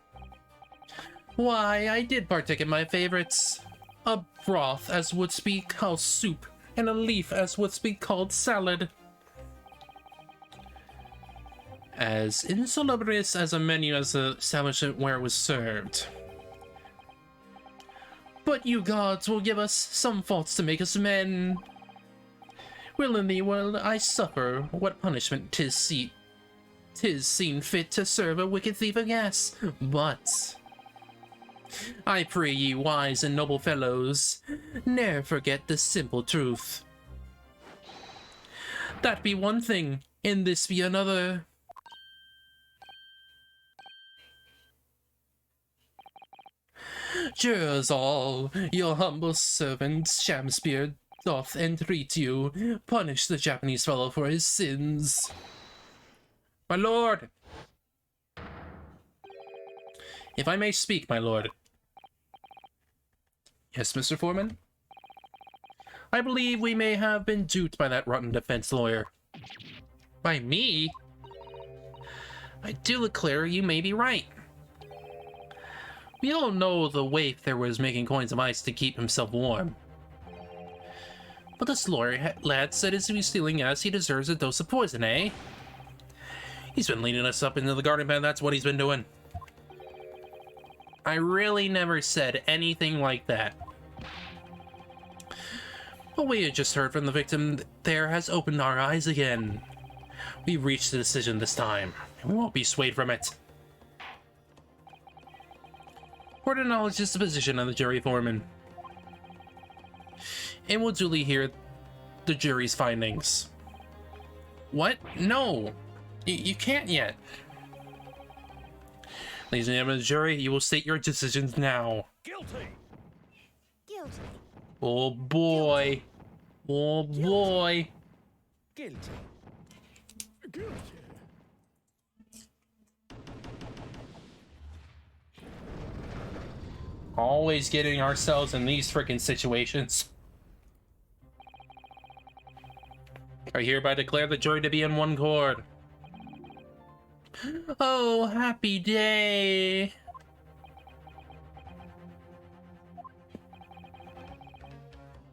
Why, I did partake in my favorites. A broth, as would be called soup, and a leaf, as would be called salad. As insalubrious as a menu as the establishment where it was served. But you gods will give us some faults to make us men. Willingly will I suffer what punishment 'tis seen fit to serve a wicked thief of gas. But I pray ye, wise and noble fellows, ne'er forget the simple truth. That be one thing, and this be another. Jurors all, your humble servant Shamspear doth entreat you, punish the Japanese fellow for his sins. My lord! If I may speak, my lord. Yes, Mr. Foreman? I believe we may have been duped by that rotten defense lawyer. By me? I do declare you may be right. We all know the waif there was making coins of ice to keep himself warm. But this lawyer lad said as he was stealing gas, he deserves a dose of poison, eh? He's been leading us up into the garden bed, that's what he's been doing. I really never said anything like that. What we had just heard from the victim there has opened our eyes again. We've reached a decision this time, and we won't be swayed from it. Court acknowledges the position of the jury foreman, and will duly hear the jury's findings. What? No! You can't yet. Ladies and gentlemen of the jury, you will state your decisions now. Guilty. Guilty. Oh boy. Oh boy. Guilty. Guilty. Always getting ourselves in these freaking situations. I hereby declare the jury to be in one accord. Oh, happy day!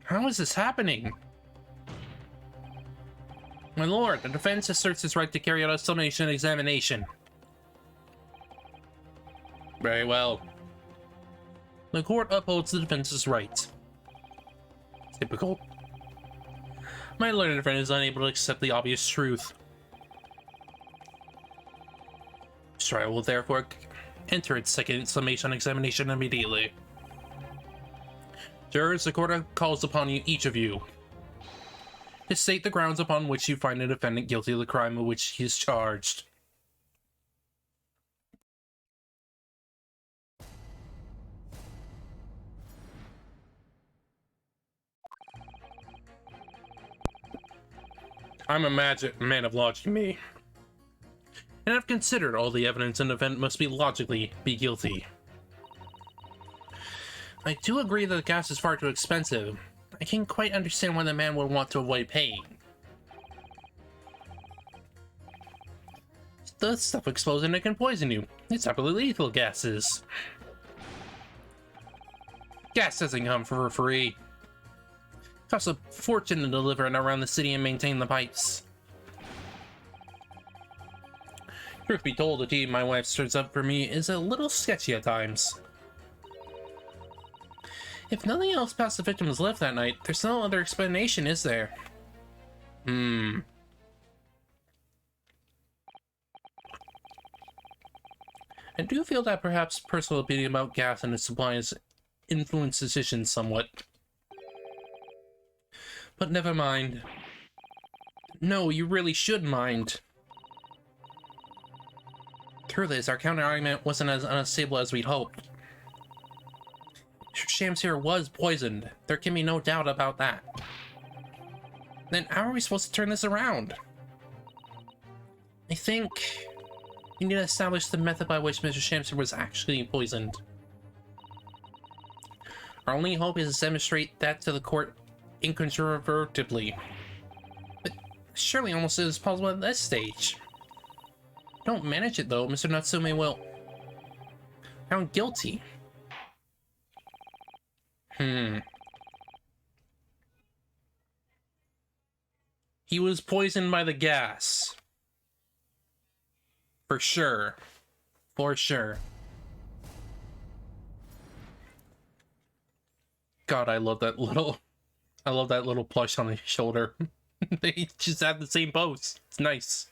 How is this happening? My lord, the defense asserts its right to carry out a summation examination. Very well. The court upholds the defense's right. Typical. My learned friend is unable to accept the obvious truth. This trial will therefore enter its second summation examination immediately. Jurors, the court calls upon you, each of you, to state the grounds upon which you find the defendant guilty of the crime of which he is charged. I'm a man of logic, me. And I've considered all the evidence and the defendant must be logically be guilty. I do agree that the gas is far too expensive. I can't quite understand why the man would want to avoid paying. The stuff explodes and it can poison you. It's absolutely lethal gases. Gas doesn't come for free. It costs a fortune to deliver it around the city and maintain the pipes. Truth be told, the tea my wife stirs up for me is a little sketchy at times. If nothing else past the victim's left that night, there's no other explanation, is there? I do feel that perhaps personal opinion about gas and its supply has influenced decisions somewhat. But never mind. No, you really should mind. Truth is, our counter-argument wasn't as unstable as we'd hoped. Shams here was poisoned. There can be no doubt about that. Then how are we supposed to turn this around? I think we need to establish the method by which Mr. Shamster was actually poisoned. Our only hope is to demonstrate that to the court incontrovertibly. But surely almost as possible at this stage. Don't manage it though, Mr. Natsume will found guilty. He was poisoned by the gas. For sure. For sure. God, I love that little plush on his shoulder. They just have the same pose. It's nice.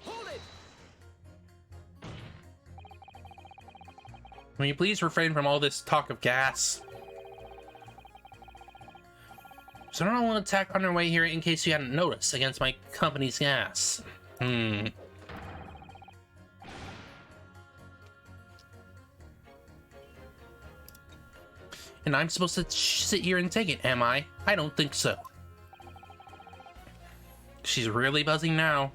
Hold it! Will you please refrain from all this talk of gas? So I don't want to attack on our way here in case you hadn't noticed against my company's gas. And I'm supposed to sit here and take it, am I? I don't think so. She's really buzzing now.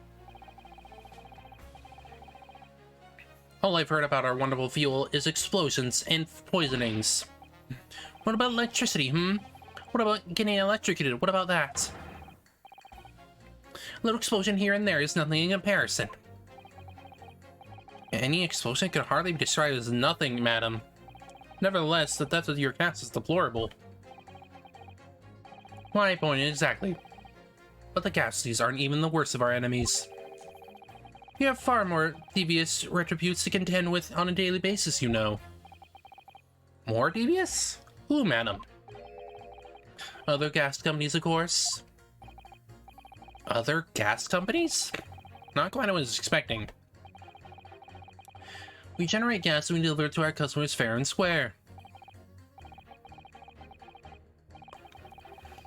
All I've heard about our wonderful fuel is explosions and poisonings. What about electricity, What about getting electrocuted? What about that? A little explosion here and there is nothing in comparison. Any explosion could hardly be described as nothing, madam. Nevertheless, the depth of your gas is deplorable. My point exactly. But the ghastlies aren't even the worst of our enemies. You have far more devious retributes to contend with on a daily basis, you know. More devious? Who, madam? Other gas companies, of course. Other gas companies? Not quite what I was expecting. We generate gas and we deliver it to our customers fair and square.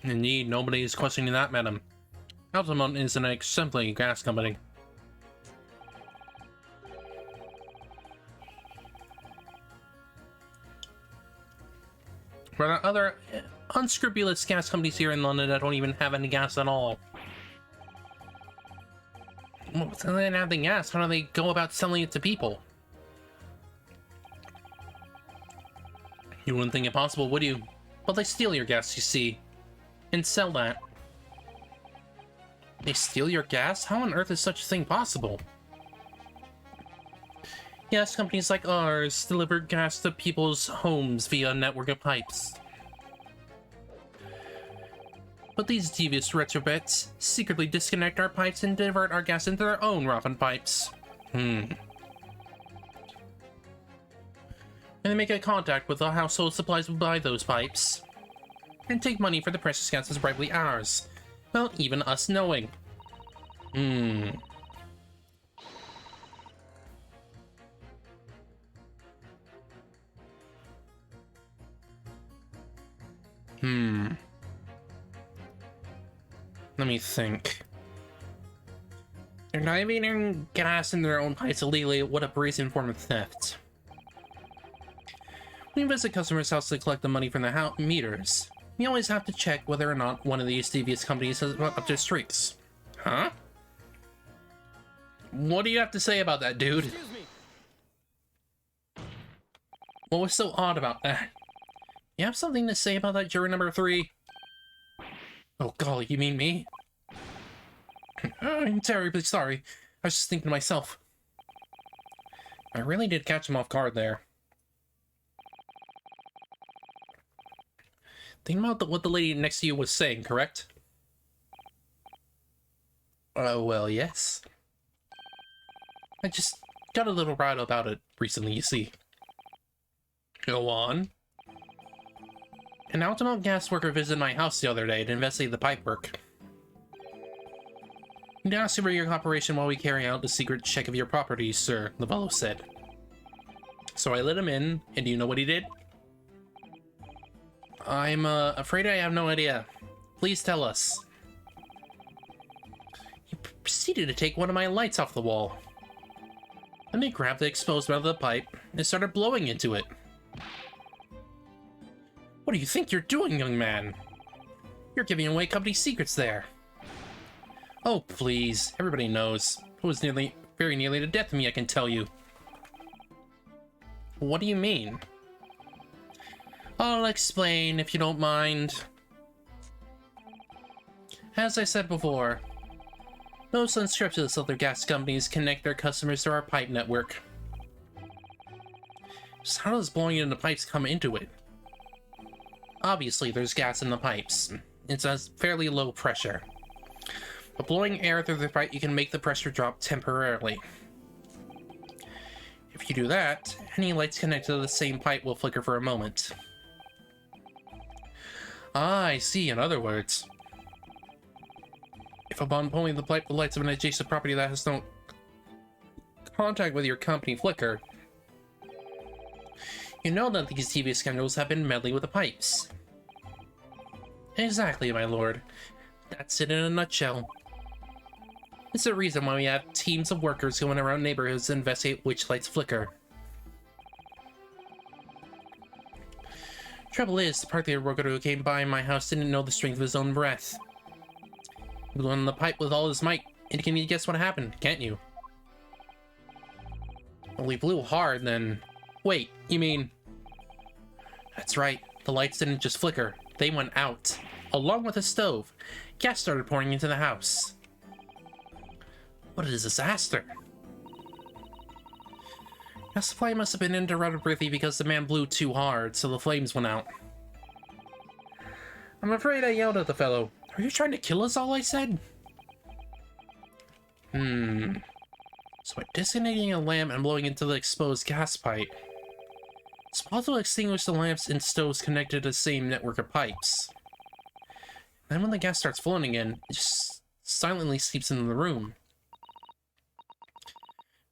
Indeed, nobody is questioning that, madam. Altamont is an exemplary gas company. There are other unscrupulous gas companies here in London that don't even have any gas at all. Well, if they don't have the gas, how do they go about selling it to people? You wouldn't think it possible, would you? But they steal your gas, you see, and sell that. They steal your gas? How on earth is such a thing possible? Gas companies like ours deliver gas to people's homes via a network of pipes. But these devious retrobits secretly disconnect our pipes and divert our gas into their own rotten pipes. And they make a contact with the household supplies by those pipes. And take money for the precious gas that's rightfully ours. Well, even us knowing. Let me think. They're diving gas in their own pipes illegally. What a brazen form of theft. When we visit customers' houses to collect the money from their meters, we always have to check whether or not one of these devious companies has up their streaks. Huh? What do you have to say about that, dude? Excuse me. What was so odd about that? You have something to say about that, juror number 3? Oh golly, you mean me? I'm terribly sorry. I was just thinking to myself. I really did catch him off guard there. Think about what the lady next to you was saying, correct? Oh, well, yes. I just got a little riled about it recently, you see. Go on. An out-and-out gas worker visited my house the other day to investigate the pipework. He asked for your cooperation while we carry out the secret check of your properties, sir, the fellow said. So I let him in, and do you know what he did? I'm afraid I have no idea. Please tell us. He proceeded to take one of my lights off the wall. Then he grabbed the exposed mouth of the pipe and started blowing into it. What do you think you're doing, young man? You're giving away company secrets there. Oh, please. Everybody knows. It was very nearly to death of me, I can tell you. What do you mean? I'll explain if you don't mind. As I said before, most unscrupulous other gas companies connect their customers to our pipe network. So how does blowing into pipes come into it? Obviously, there's gas in the pipes. It's a fairly low pressure. But blowing air through the pipe, you can make the pressure drop temporarily. If you do that, any lights connected to the same pipe will flicker for a moment. Ah, I see. In other words, if upon pulling the pipe, the lights of an adjacent property that has no contact with your company flicker, you know that these TV scoundrels have been meddling with the pipes. Exactly, my lord. That's it in a nutshell. It's the reason why we have teams of workers going around neighborhoods to investigate which lights flicker. Trouble is, the particular worker who came by my house didn't know the strength of his own breath. He blew on the pipe with all his might, and can you guess what happened, can't you? Well, he blew hard, then... Wait, you mean... That's right, the lights didn't just flicker, they went out. Along with the stove, gas started pouring into the house. What a disaster. The supply must have been interrupted briefly because the man blew too hard, so the flames went out. I'm afraid I yelled at the fellow. Are you trying to kill us all, I said? So by disconnecting a lamp and blowing into the exposed gas pipe, it's possible to extinguish the lamps and stoves connected to the same network of pipes. Then when the gas starts flowing again, it just silently seeps into the room.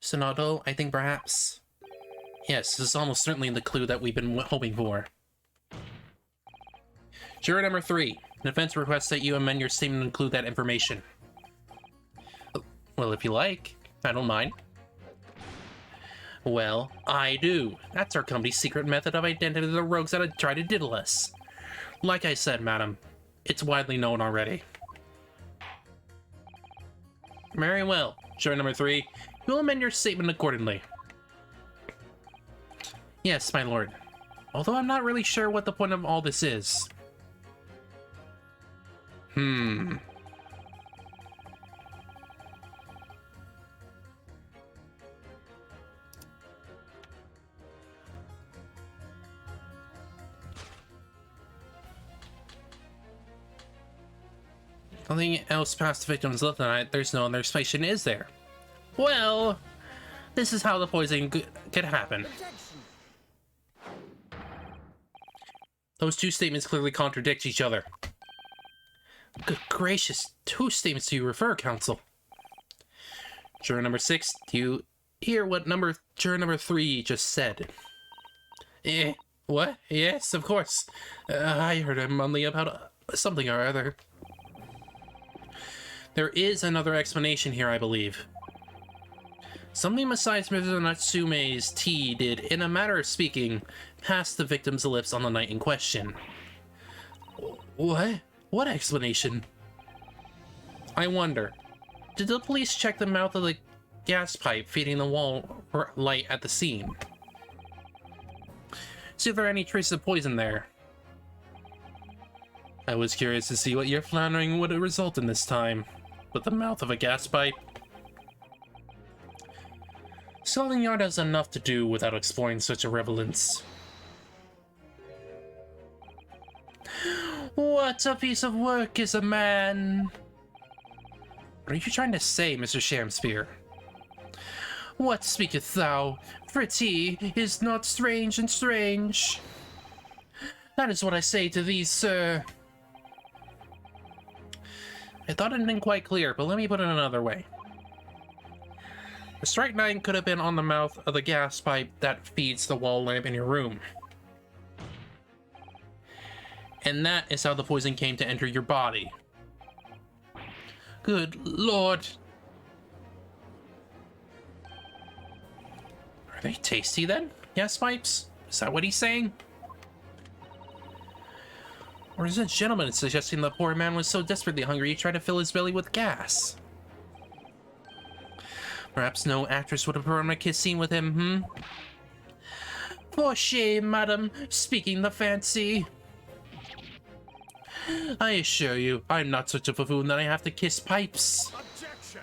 Sonato, I think perhaps... Yes, this is almost certainly the clue that we've been hoping for. Juror number 3. Defense requests that you amend your statement to include that information. Well, if you like. I don't mind. Well, I do. That's our company's secret method of identifying the rogues that try to diddle us. Like I said, madam, it's widely known already. Very well. Juror number 3. You'll amend your statement accordingly. Yes, my lord. Although I'm not really sure what the point of all this is. Nothing else past the victim's left tonight. There's no other explanation, is there? Well, this is how the poisoning could happen. Those two statements clearly contradict each other. Good gracious, whose statements do you refer, counsel? Juror number 6, do you hear what juror number 3 just said? What? Yes, of course. I heard him mumbling about something or other. There is another explanation here, I believe. Something besides Mr. Natsume's tea did, in a manner of speaking, pass the victim's lips on the night in question. What? What explanation? I wonder, did the police check the mouth of the gas pipe feeding the wall light at the scene? See if there are any traces of poison there. I was curious to see what your floundering would result in this time. With the mouth of a gas pipe. Scotland Yard has enough to do without exploring such irrelevance. What a piece of work is a man! What are you trying to say, Mr. Shamspeare? What speaketh thou? For tea is not strange and strange. That is what I say to these, sir. I thought it had been quite clear, but let me put it another way. The strike 9 could have been on the mouth of the gas pipe that feeds the wall lamp in your room. And that is how the poison came to enter your body. Good lord. Are they tasty then? Gas pipes? Is that what he's saying? Or is it gentleman suggesting the poor man was so desperately hungry he tried to fill his belly with gas? Perhaps no actress would have performed a kiss scene with him, For shame, madam, speaking the fancy. I assure you, I'm not such a buffoon that I have to kiss pipes. Objection!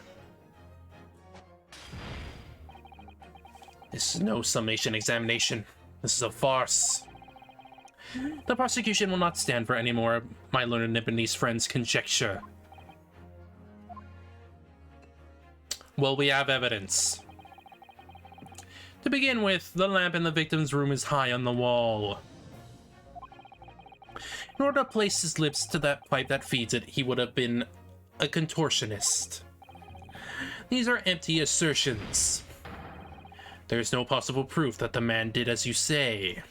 This is no summation examination. This is a farce. The prosecution will not stand for any more of my learned Nipponese friend's conjecture. Well, we have evidence. To begin with, the lamp in the victim's room is high on the wall. In order to place his lips to that pipe that feeds it, he would have been a contortionist. These are empty assertions. There is no possible proof that the man did as you say.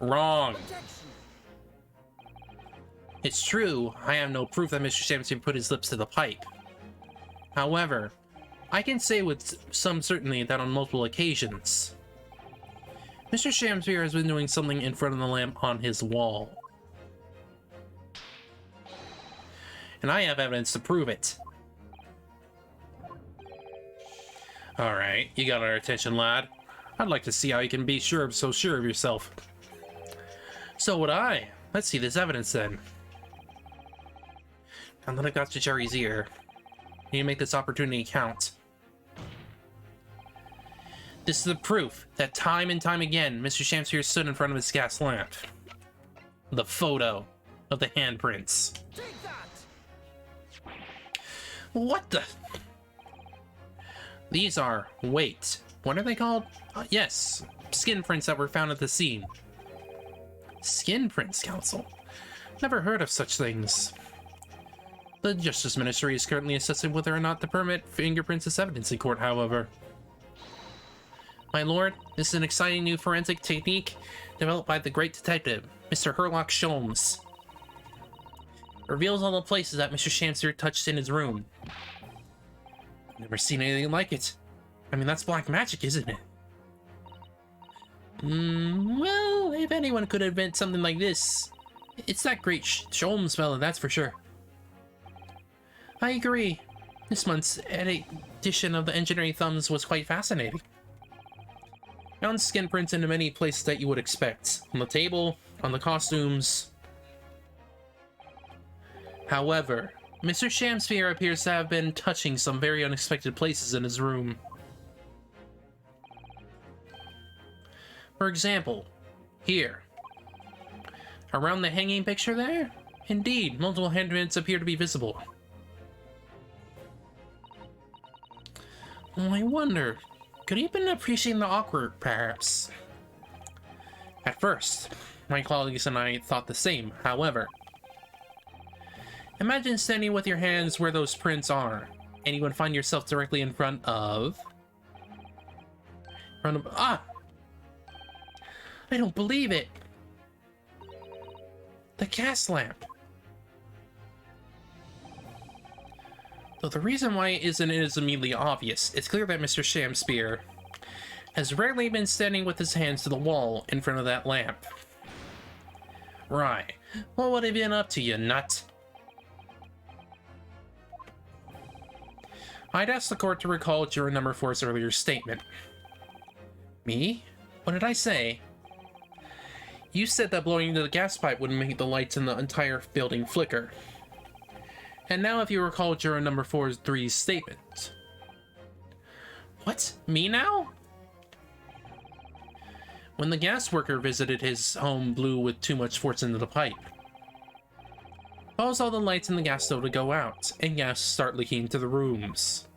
Wrong. It's true, I have no proof that Mr. Shamspeare put his lips to the pipe. However, I can say with some certainty that on multiple occasions, Mr. Shamspeare has been doing something in front of the lamp on his wall. And I have evidence to prove it. Alright, you got our attention, lad. I'd like to see how you can be so sure of yourself. So would I. Let's see this evidence then. Now that I've got to Jerry's ear, I need to make this opportunity count. This is the proof that time and time again, Mr. Shamspeare stood in front of his gas lamp. The photo of the handprints. Take that! What the? These are, wait, what are they called? Yes, skin prints that were found at the scene. Skin prints, Counsel? Never heard of such things. The Justice Ministry is currently assessing whether or not to permit fingerprints as evidence in court, however. My lord, this is an exciting new forensic technique developed by the great detective, Mr. Herlock Sholmes. It reveals all the places that Mr. Shamspeare touched in his room. I've never seen anything like it. I mean, that's black magic, isn't it? Well, if anyone could invent something like this, it's that great Sholmes fella, that's for sure. I agree. This month's edition of the Engineering Thumbs was quite fascinating. Found skin prints into many places that you would expect. On the table, on the costumes. However, Mr. Shamspeare appears to have been touching some very unexpected places in his room. For example, here. Around the hanging picture there? Indeed, multiple handprints appear to be visible. Oh, I wonder, could he have been appreciating the awkward, perhaps? At first, my colleagues and I thought the same, however. Imagine standing with your hands where those prints are, and you would find yourself directly in front of... Ah! I don't believe it! The gas lamp! Though the reason why it isn't is immediately obvious, it's clear that Mr. Shamspeare has rarely been standing with his hands to the wall in front of that lamp. Right. What would he been up to, you nut? I'd ask the court to recall juror number 4's earlier statement. Me? What did I say? You said that blowing into the gas pipe would make the lights in the entire building flicker. And now if you recall juror number 3's statement. What? Me now? When the gas worker visited his home, blew with too much force into the pipe. Caused all the lights in the gas stove to go out, and gas start leaking into the rooms.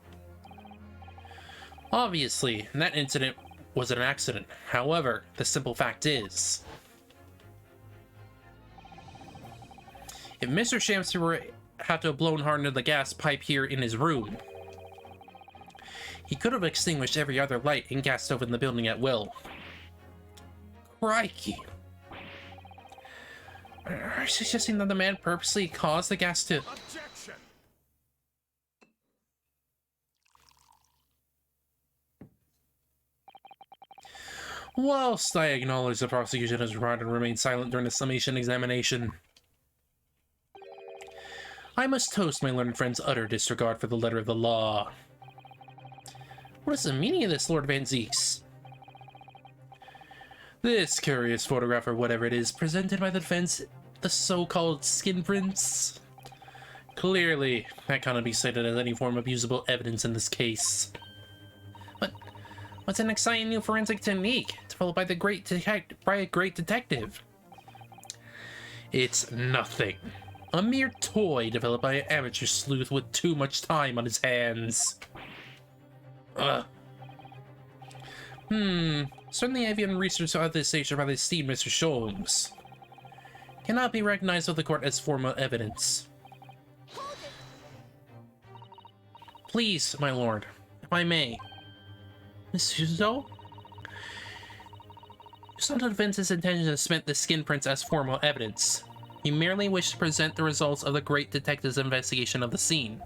Obviously, that incident was an accident. However, the simple fact is, If Mr. Shamster were had to have blown hard into the gas pipe here in his room, he could have extinguished every other light and gas stove in the building at will. Crikey. Are you suggesting that the man purposely caused the gas to... Objection! Whilst I acknowledge the prosecution has tried to remain silent during the summation examination, I must toast my learned friend's utter disregard for the letter of the law. What is the meaning of this, Lord Van Zeeks? This curious photograph, or whatever it is, presented by the defense, the so-called skin prints. Clearly, that cannot be cited as any form of usable evidence in this case. But what's an exciting new forensic technique developed by a great detective? It's nothing. A mere toy developed by an amateur sleuth with too much time on his hands. Certainly avian research at this stage by the esteemed Mr. Sholmes cannot be recognized by the court as formal evidence. Please, my lord, if I may. Mr. Zoe? It's not the defense's intention to submit the skin prints as formal evidence. He merely wished to present the results of the great detective's investigation of the scene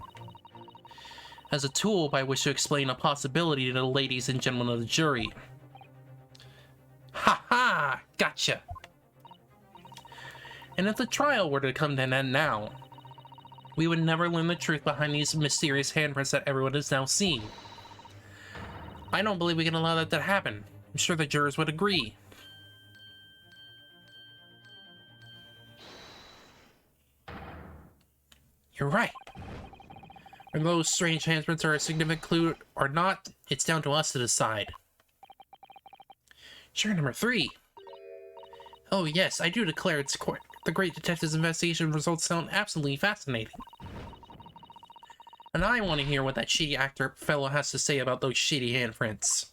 as a tool by which to explain a possibility to the ladies and gentlemen of the jury. Ha ha! Gotcha! And if the trial were to come to an end now, we would never learn the truth behind these mysterious handprints that everyone is now seeing. I don't believe we can allow that to happen. I'm sure the jurors would agree. You're right. Whether those strange handprints are a significant clue or not, it's down to us to decide. Juror number 3. Oh yes, I do declare it's court. The great detective's investigation results sound absolutely fascinating. And I want to hear what that shitty actor fellow has to say about those shitty handprints.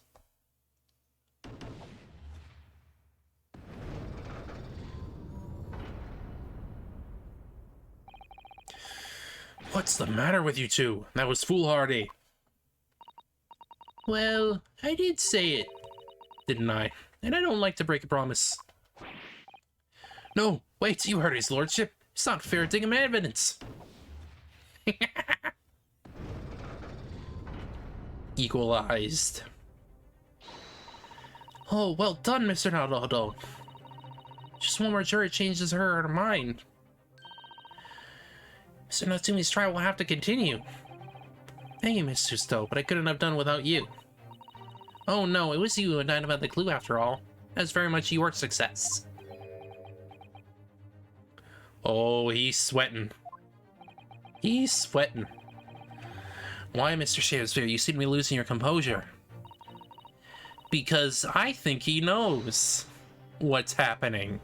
What's the matter with you two? That was foolhardy. Well, I did say it, didn't I? And I don't like to break a promise. No, wait, you heard his lordship. It's not fair to take him evidence. Equalized. Oh, well done, Mr. Naldo. Just one more jury changes her mind. Mr. Natsumi's trial will have to continue. Thank you, Mr. Stowe, but I couldn't have done without you. Oh no, it was you who died about the clue after all. That's very much your success. Oh, he's sweating. He's sweating. Why, Mr. Shakespeare, you seem to be losing your composure. Because I think he knows what's happening.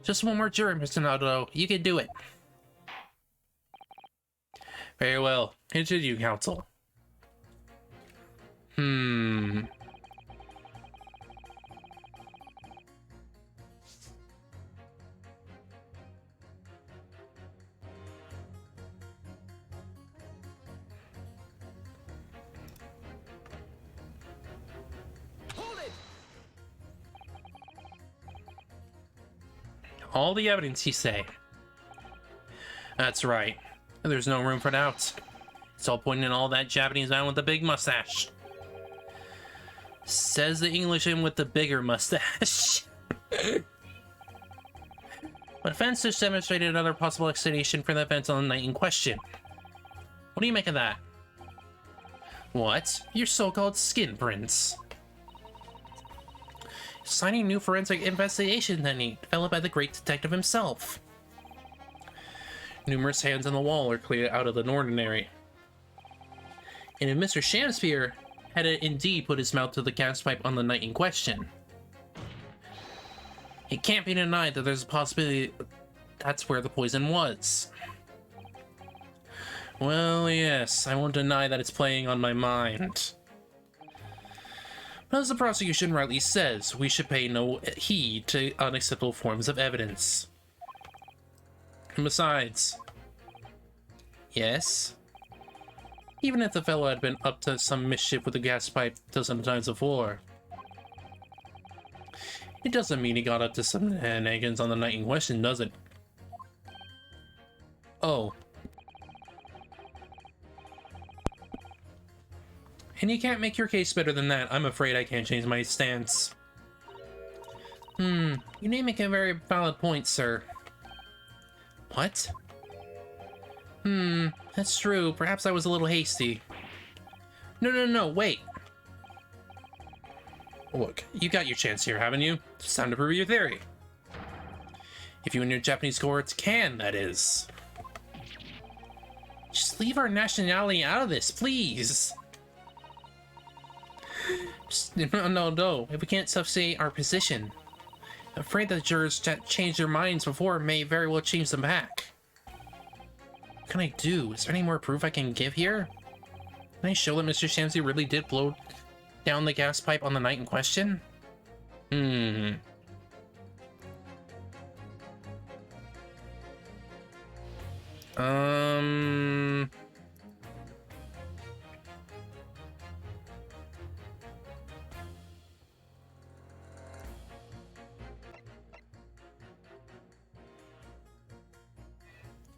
Just one more juror, Mr. Naldo. You can do it. Very well. Continue, counsel. Hold it! All the evidence, you say? That's right. There's no room for doubts. It's all pointing at all that Japanese man with the big mustache. Says the Englishman with the bigger mustache. But offense just demonstrated another possible explanation for the events on the night in question. What do you make of that? What? Your so-called skin prints. Signing new forensic investigation technique developed by the great detective himself. Numerous hands on the wall are cleared out of the ordinary. And if Mr. Shamsphere had indeed put his mouth to the gas pipe on the night in question, it can't be denied that there's a possibility that's where the poison was. Well, yes, I won't deny that it's playing on my mind. But as the prosecution rightly says, we should pay no heed to unacceptable forms of evidence. And besides... Yes? Even if the fellow had been up to some mischief with the gas pipe dozen times before, it doesn't mean he got up to some shenanigans on the night in question, does it? Oh. And you can't make your case better than that. I'm afraid I can't change my stance. You may make a very valid point, sir. What? That's true. Perhaps I was a little hasty. No, wait. Look, you got your chance here, haven't you? It's time to prove your theory. If you and your Japanese cohorts can, that is. Just leave our nationality out of this, please. No. If we can't substantiate our position, I'm afraid that jurors that changed their minds before may very well change them back. What can I do? Is there any more proof I can give here? Can I show that Mr. Shamsy really did blow down the gas pipe on the night in question?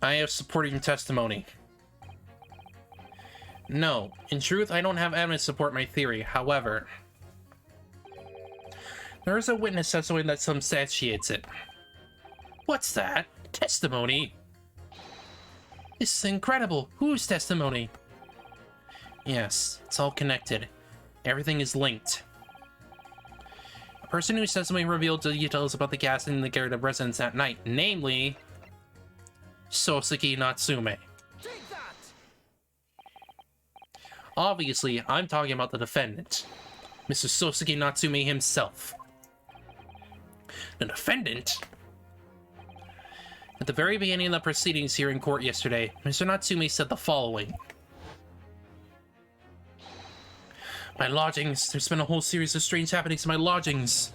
I have supporting testimony. No, in truth, I don't have evidence to support my theory. However, there is a witness testimony that substantiates it. What's that? Testimony? This is incredible. Whose testimony? Yes, it's all connected. Everything is linked. A person whose testimony revealed details about the gas in the garret of residence that night, namely Sosuke Natsume. Take that! Obviously, I'm talking about the defendant, Mr. Sosuke Natsume himself. The defendant? At the very beginning of the proceedings here in court yesterday, Mr. Natsume said the following. My lodgings, there's been a whole series of strange happenings in my lodgings.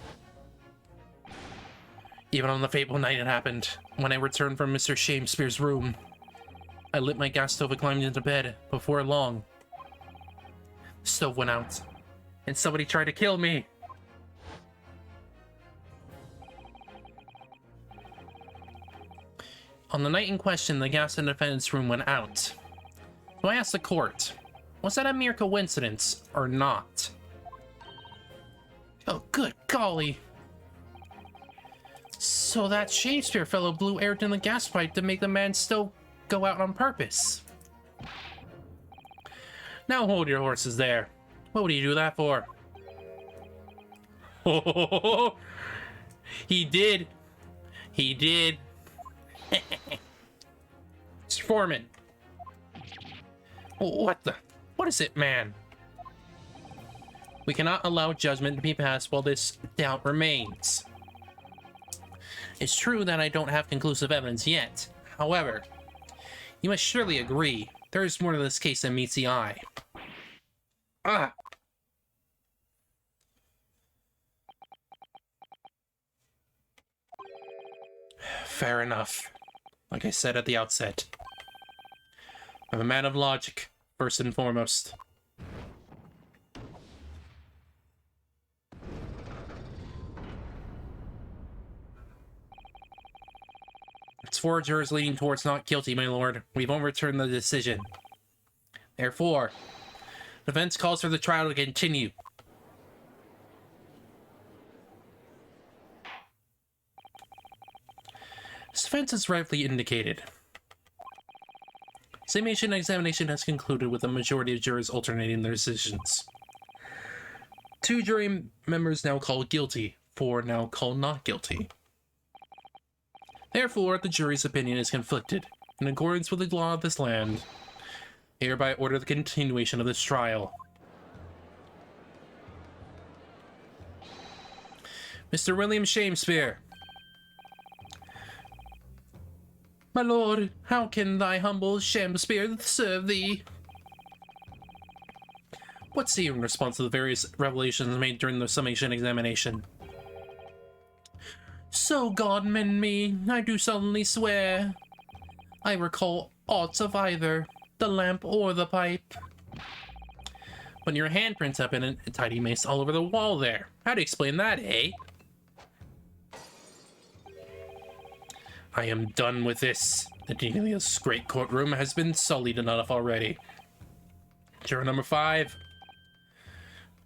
Even on the fateful night it happened, when I returned from Mr. Shakespeare's room, I lit my gas stove and climbed into bed. Before long, the stove went out, and somebody tried to kill me. On the night in question, the gas in the defendant's room went out. So I asked the court, was that a mere coincidence or not? Oh, good golly. So that Shakespeare fellow blew air in the gas pipe to make the man still go out on purpose. Now hold your horses there. What would he do that for? Oh, he did. He did. Mr. Foreman. What the? What is it, man? We cannot allow judgment to be passed while this doubt remains. It's true that I don't have conclusive evidence yet. However, you must surely agree there is more to this case than meets the eye. Ah! Fair enough. Like I said at the outset, I'm a man of logic, first and foremost. It's 4 jurors leaning towards not guilty, my lord. We've overturned the decision. Therefore, the defense calls for the trial to continue. This defense is rightfully indicated. Summation examination has concluded with a majority of jurors alternating their decisions. 2 jury members now called guilty, 4 now called not guilty. Therefore, the jury's opinion is conflicted. In accordance with the law of this land, hereby order the continuation of this trial. Mr. William Shakespeare. My lord, how can thy humble Shakespeare serve thee? What's he in response to the various revelations made during the summation examination? So God mend me, I do solemnly swear. I recall aught of either the lamp or the pipe. But your handprints have been a tidy mess all over the wall there. How do you explain that, eh? I am done with this. The Delia's great courtroom has been sullied enough already. Juror number 5.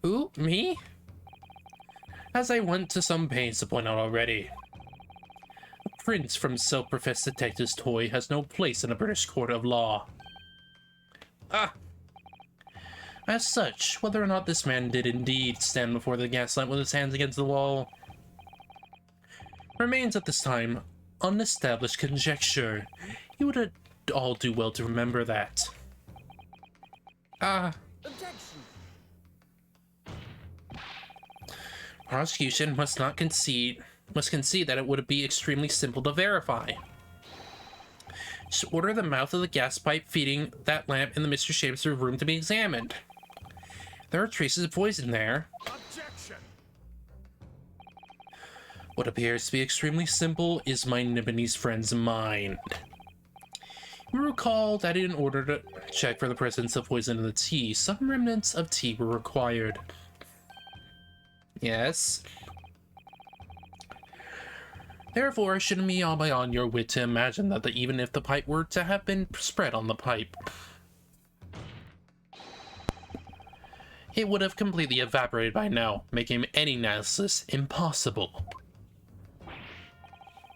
Ooh, me? As I went to some pains to point out already, a prince from self-professed detective's toy has no place in a British court of law. Ah! As such, whether or not this man did indeed stand before the gas lamp with his hands against the wall remains at this time unestablished conjecture. You would all do well to remember that. Objection. Prosecution must concede that it would be extremely simple to verify. Just order the mouth of the gas pipe feeding that lamp in the Mr. Shamester room to be examined. There are traces of poison there. Objection. What appears to be extremely simple is my Nibonese friend's mind. You recall that in order to check for the presence of poison in the tea, some remnants of tea were required. Yes. Therefore, it shouldn't be all beyond your wit to imagine that even if the pipe were to have been spread on the pipe, it would have completely evaporated by now, making any analysis impossible.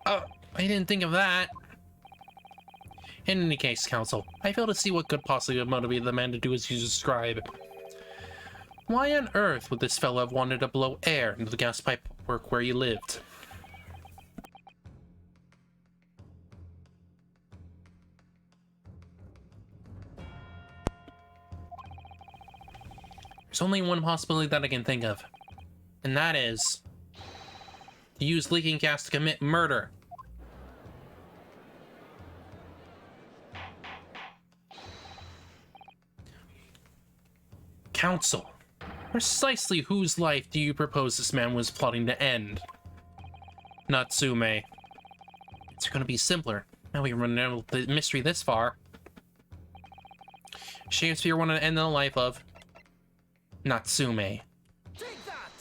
Oh, I didn't think of that. In any case, counsel, I fail to see what could possibly have motivated the man to do as you describe. Why on earth would this fellow have wanted to blow air into the gas pipe work where you lived? There's only one possibility that I can think of, and that is to use leaking gas to commit murder. Counsel, precisely whose life do you propose this man was plotting to end? Natsume. It's going to be simpler. Now we run out of the mystery this far. Shakespeare wanted to end the life of Natsume. Take that.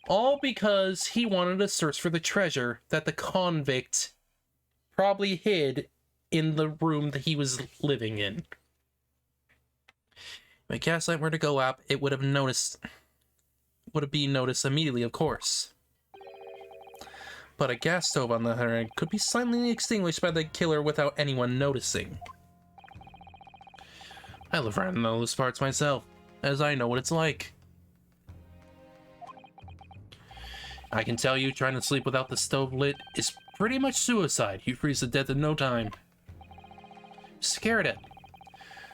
All because he wanted to search for the treasure that the convict probably hid in the room that he was living in. If a gaslight were to go up, it would have been noticed immediately, of course. But a gas stove, on the other hand, could be silently extinguished by the killer without anyone noticing. I live around in those parts myself, as I know what it's like. I can tell you, trying to sleep without the stove lit is pretty much suicide. You freeze to death in no time. Scared it.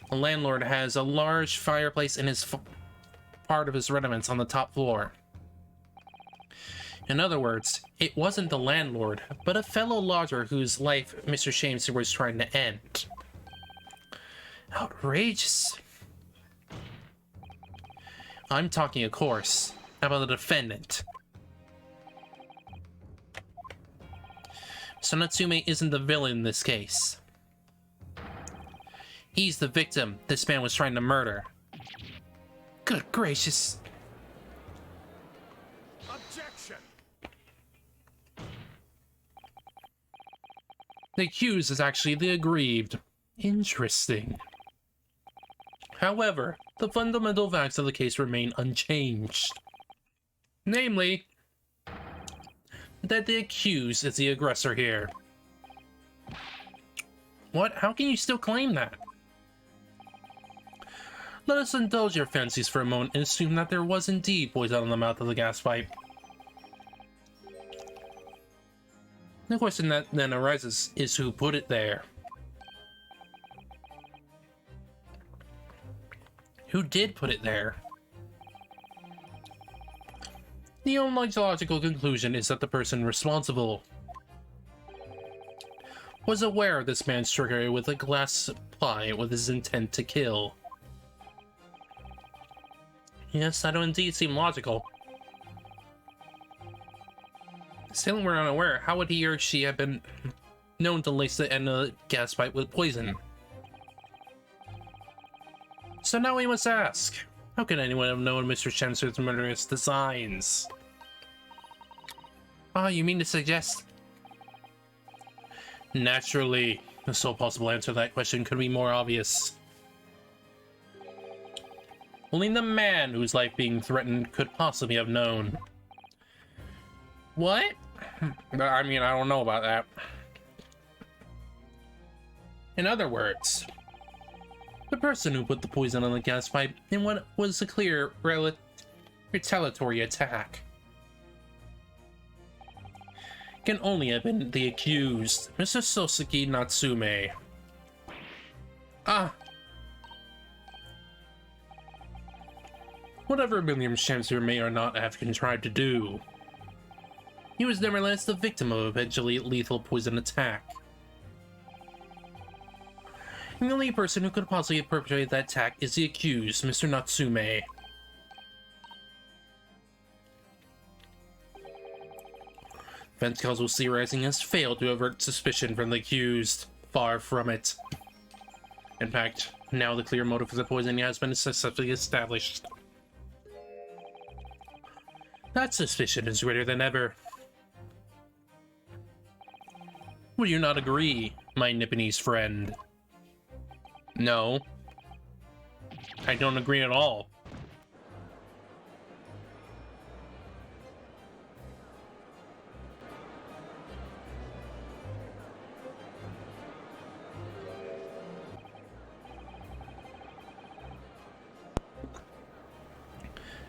The landlord has a large fireplace in his part of his residence on the top floor. In other words, it wasn't the landlord, but a fellow lodger whose life Mr. Shamester was trying to end. Outrageous. I'm talking, of course, about the defendant. So Natsume isn't the villain in this case. He's the victim this man was trying to murder. Good gracious. Objection. The accused is actually the aggrieved. Interesting. However, the fundamental facts of the case remain unchanged. Namely, that the accused is the aggressor here. What? How can you still claim that? Let us indulge your fancies for a moment and assume that there was indeed poison on the mouth of the gas pipe. The question that then arises is who put it there? Who did put it there? The only logical conclusion is that the person responsible was aware of this man's trickery with a glass supply with his intent to kill. Yes, that would indeed seem logical. Still, we're unaware. How would he or she have been known to lace the end of the gas pipe with poison. So now we must ask, how could anyone have known Mr. Spencer's murderous designs? Ah, you mean to suggest? Naturally, the sole possible answer to that question could be more obvious. Only the man whose life being threatened could possibly have known. What? I mean, I don't know about that. In other words, the person who put the poison on the gas pipe in what was a clear retaliatory attack can only have been the accused, Mr. Sosuke Natsume. Ah. Whatever William Shamser may or not have contrived to do, he was nevertheless the victim of a eventually lethal poison attack. And the only person who could possibly have perpetrated that attack is the accused, Mr. Natsume. Defense counsel theorizing has failed to avert suspicion from the accused. Far from it. In fact, now the clear motive for the poisoning has been successfully established. That suspicion is greater than ever. Would you not agree, my Nipponese friend? No. I don't agree at all.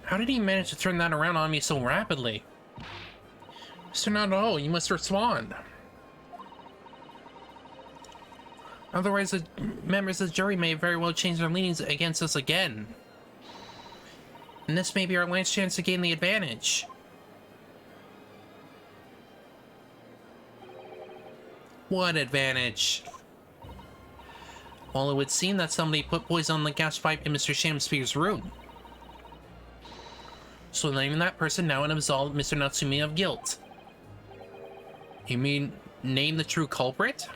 How did he manage to turn that around on me so rapidly? Mr. Naruto, you must respond. Otherwise, the members of the jury may very well change their leanings against us again. And this may be our last chance to gain the advantage. What advantage? Well, it would seem that somebody put poison on the gas pipe in Mr. Shamspeare's room. So name that person now and absolve Mr. Natsume of guilt. You mean name the true culprit?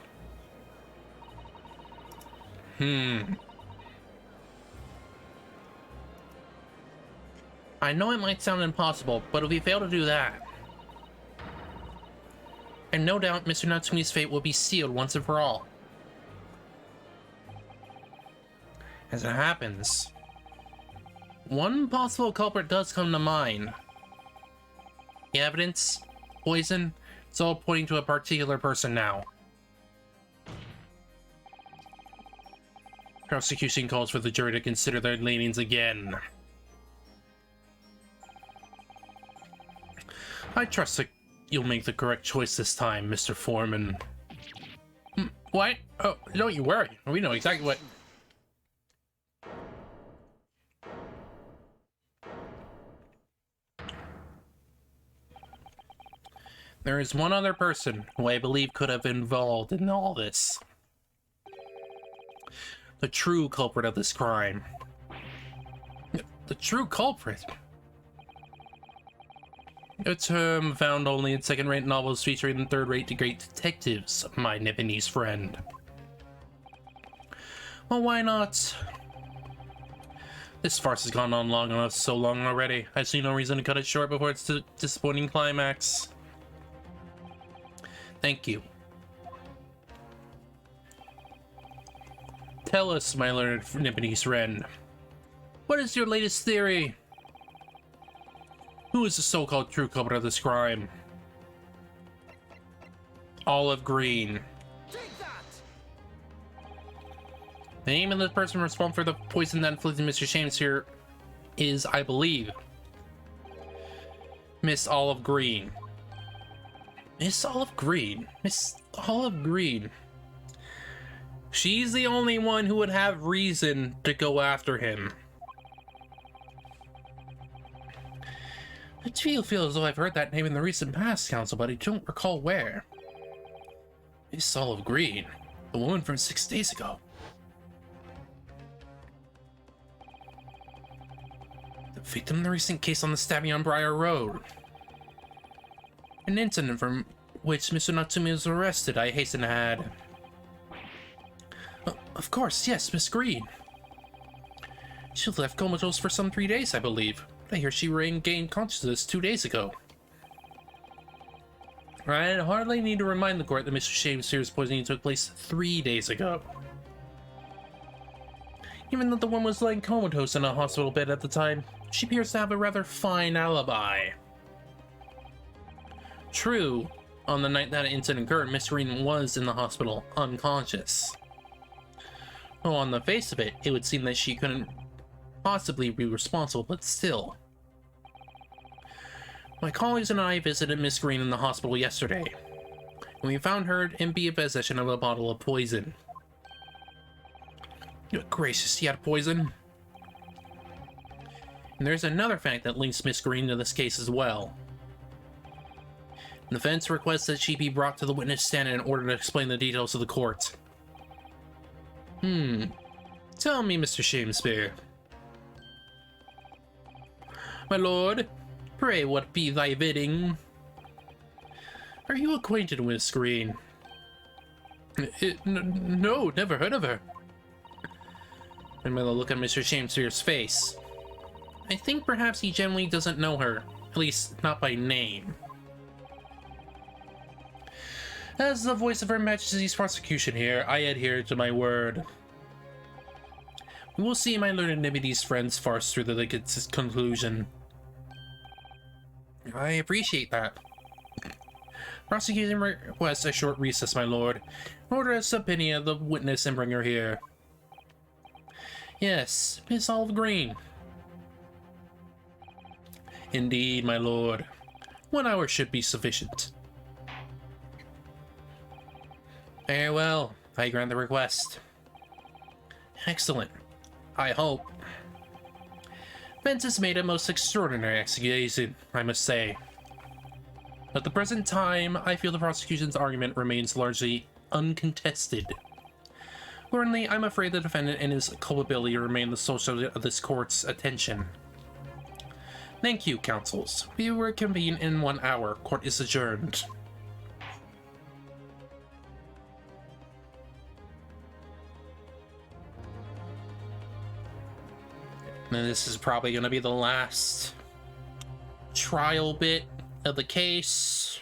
I know it might sound impossible, but if we fail to do that, and no doubt Mr. Natsume's fate will be sealed once and for all. As it happens, one possible culprit does come to mind. The evidence, poison, it's all pointing to a particular person now. Prosecution calls for the jury to consider their leanings again. I trust that you'll make the correct choice this time, Mr. Foreman. What? Oh, don't you worry. We know exactly what... There is one other person who I believe could have been involved in all this. The true culprit of this crime. The true culprit? A term found only in second-rate novels featuring third-rate great detectives, my Nipponese friend. Well, why not? This farce has gone on long enough, so long already. I see no reason to cut it short before its disappointing climax. Thank you. Tell us, my learned Nipponese friend, what is your latest theory? Who is the so-called true culprit of this crime? Olive Green. Take that! The name of the person responsible for the poison that inflicted Mr. Shames here is, I believe, Miss Olive Green. Miss Olive Green? Miss Olive Green. She's the only one who would have reason to go after him. I do feel as though I've heard that name in the recent past, Counsel, but I don't recall where. Miss Olive Green, the woman from 6 days ago. The victim in the recent case on the stabbing on Briar Road. An incident from which Mr. Natsume was arrested, I hasten to add. Of course, yes, Miss Green. She left comatose for some 3 days, I believe. I hear she regained consciousness 2 days ago. I hardly need to remind the court that Mr. Shakespeare's poisoning took place 3 days ago. Even though the woman was lying comatose in a hospital bed at the time, she appears to have a rather fine alibi. True, on the night that incident occurred, Miss Green was in the hospital, unconscious. Well, on the face of it, it would seem that she couldn't possibly be responsible, but still. My colleagues and I visited Miss Green in the hospital yesterday, and we found her in possession of a bottle of poison. Good gracious, she had poison. And there's another fact that links Miss Green to this case as well. The defense requests that she be brought to the witness stand in order to explain the details to the court. Tell me, Mr. Shakespeare. My lord, pray what be thy bidding? Are you acquainted with Miss Green? No, never heard of her. I'm gonna look at Mr. Shakespeare's face. I think perhaps he generally doesn't know her, at least not by name. As the voice of Her Majesty's prosecution here, I adhere to my word. We will see my learned Nibide's friend's farce through to the conclusion. I appreciate that. Prosecution requests a short recess, my lord. Order a subpoena of the witness and bring her here. Yes, Miss Olive Green. Indeed, my lord. 1 hour should be sufficient. Very well, I grant the request. Excellent. I hope. Vince has made a most extraordinary accusation, I must say. At the present time, I feel the prosecution's argument remains largely uncontested. Currently, I'm afraid the defendant and his culpability remain the sole subject of this court's attention. Thank you, counsels. We will reconvene in 1 hour. Court is adjourned. And this is probably going to be the last trial bit of the case.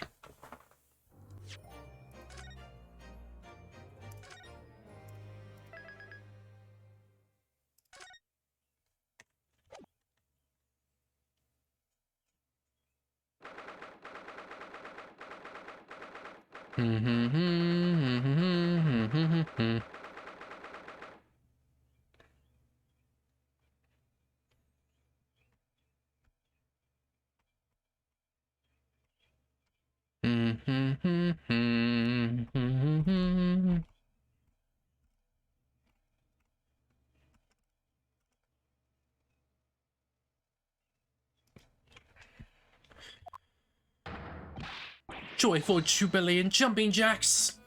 Joyful jubilee and jumping jacks.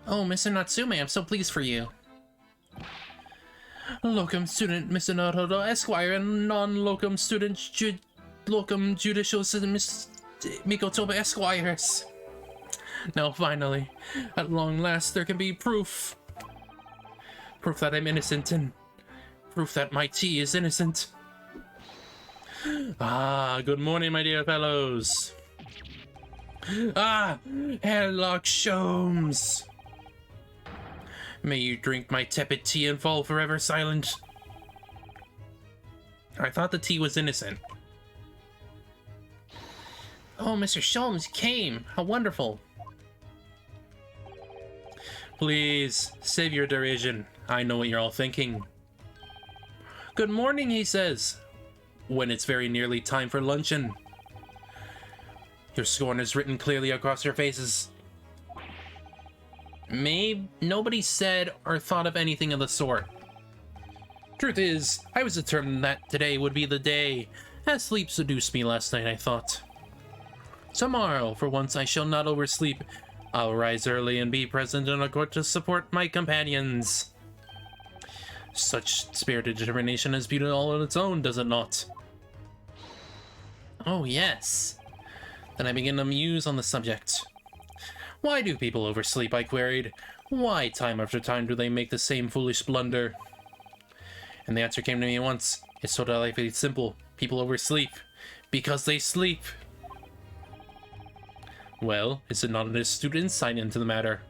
Oh, Mr. Natsume, I'm so pleased for you. Locum student Mr. Naruto Esquire and non-locum student locum judicial assistant Miss Mikotoba Esquires. Now finally, at long last, there can be proof. Proof that I'm innocent and proof that my tea is innocent. Ah, good morning, my dear fellows. Ah, Hairlock Sholmes. May you drink my tepid tea and fall forever silent. I thought the tea was innocent. Oh, Mr. Sholmes came. How wonderful. Please, save your derision. I know what you're all thinking. Good morning, he says, when it's very nearly time for luncheon. Your scorn is written clearly across your faces. Maybe nobody said or thought of anything of the sort. Truth is, I was determined that today would be the day. As sleep seduced me last night, I thought. Tomorrow, for once, I shall not oversleep. I'll rise early and be present in a court to support my companions. Such spirited determination has beauty all on its own, does it not? Oh, yes. Then I begin to muse on the subject. Why do people oversleep, I queried. Why, time after time, do they make the same foolish blunder? And the answer came to me at once. It's so delightfully simple. People oversleep. Because they sleep. Well, is it not an astute insight into the matter?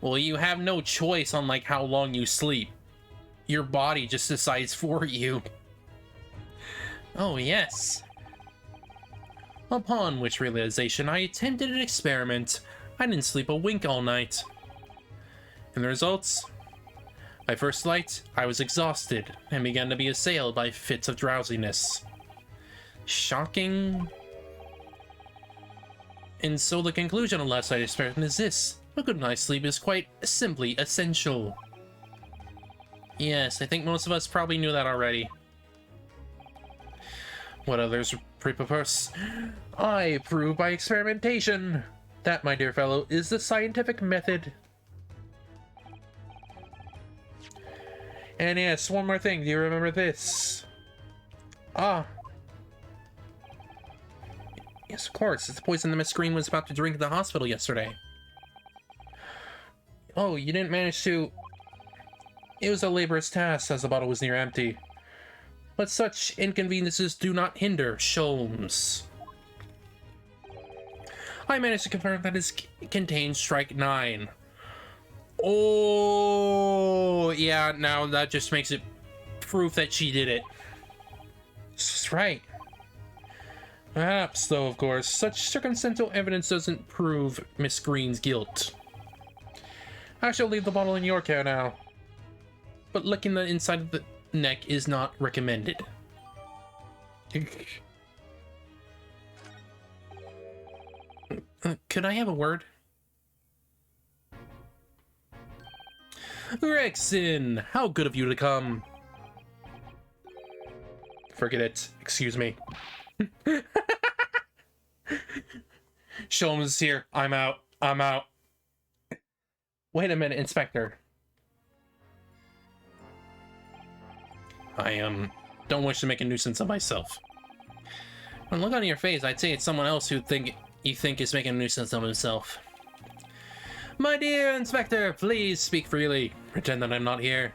Well, you have no choice on, like, how long you sleep. Your body just decides for you. Oh, yes. Upon which realization, I attempted an experiment. I didn't sleep a wink all night. And the results? By first light, I was exhausted and began to be assailed by fits of drowsiness. Shocking. And so the conclusion of last night's experiment is this. A good night's sleep is quite simply essential. Yes, I think most of us probably knew that already. What others prepose? I prove by experimentation. That, my dear fellow, is the scientific method. And yes, one more thing. Do you remember this? Ah. Yes, of course. It's the poison that Miss Green was about to drink at the hospital yesterday. Oh, you didn't manage to... It was a laborious task as the bottle was near empty. But such inconveniences do not hinder Sholmes. I managed to confirm that it contains strike 9. Oh, yeah, now that just makes it proof that she did it. That's right. Perhaps, though, of course, such circumstantial evidence doesn't prove Miss Green's guilt. I shall leave the bottle in your care now. But licking the inside of the neck is not recommended. Could I have a word? Rexon, how good of you to come. Forget it. Excuse me. Sholmes is here. I'm out. I'm out. Wait a minute, Inspector. I don't wish to make a nuisance of myself. When look on your face, I'd say it's someone else who you think is making a nuisance of himself. My dear Inspector, please speak freely. Pretend that I'm not here.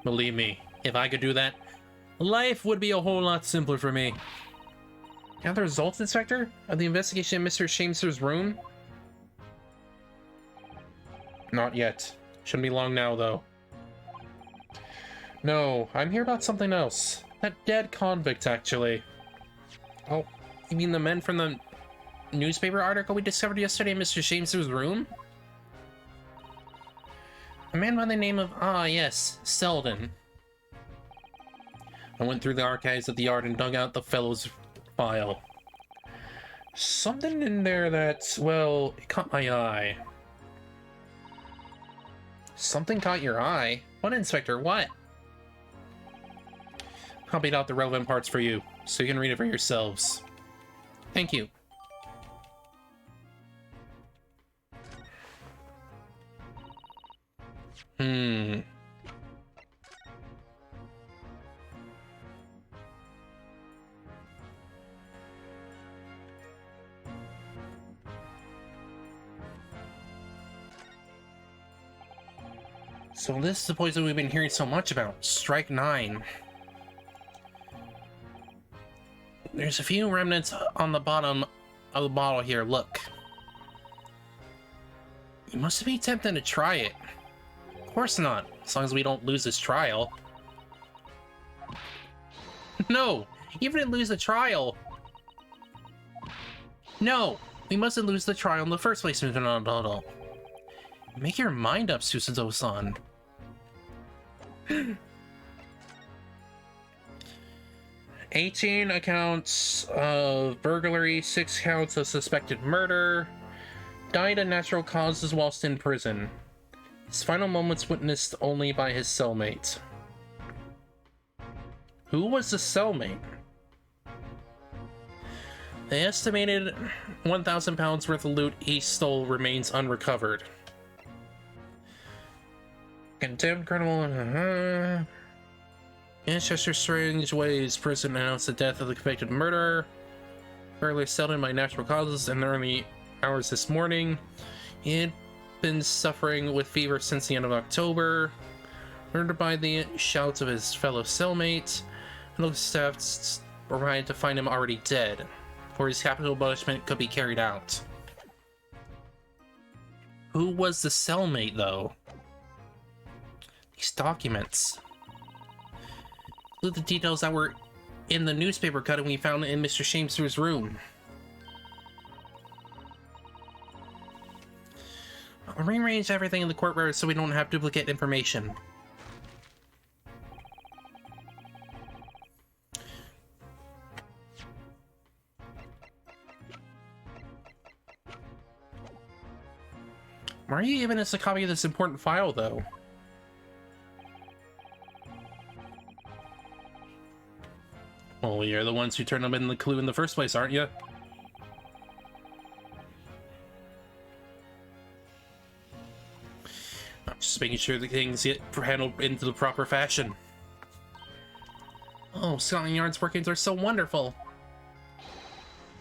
Believe me, if I could do that, life would be a whole lot simpler for me. Have the results, Inspector, of the investigation in Mr. Shames's room? Not yet. Shouldn't be long now, though. No, I'm here about something else. That dead convict, actually. Oh, you mean the men from the newspaper article we discovered yesterday in Mr. Shames's room? A man by the name of, yes, Selden. I went through the archives of the yard and dug out the fellow's file. Something in there that, well, it caught my eye. Something caught your eye? What, Inspector? What? Copied out the relevant parts for you, so you can read it for yourselves. Thank you. So this is the poison we've been hearing so much about. Strike 9. There's a few remnants on the bottom of the bottle here, look. You must be tempted to try it. Of course not, as long as we don't lose this trial. No! You didn't lose the trial! No! We mustn't lose the trial in the first place, Mr. Nododol. Make your mind up, Susato-san. 18 accounts of burglary, 6 counts of suspected murder. Died of natural causes whilst in prison. His final moments witnessed only by his cellmate. Who was the cellmate? The estimated 1,000 pounds worth of loot he stole remains unrecovered. Condemned criminal. Manchester Strange Ways prison announced the death of the convicted murderer. Earlier settled by natural causes in the early hours this morning. He had been suffering with fever since the end of October. Murdered by the shouts of his fellow cellmate. And local staff arrived to find him already dead, before his capital punishment could be carried out. Who was the cellmate, though? These documents. Include the details that were in the newspaper cutting we found in Mr. Shames's room. I'll rearrange everything in the courtyard so we don't have duplicate information. Why are you giving us a copy of this important file, though? Well, you're the ones who turned up in the clue in the first place, aren't you? I'm just making sure that things get handled into the proper fashion. Oh, Scotland Yard's workings are so wonderful.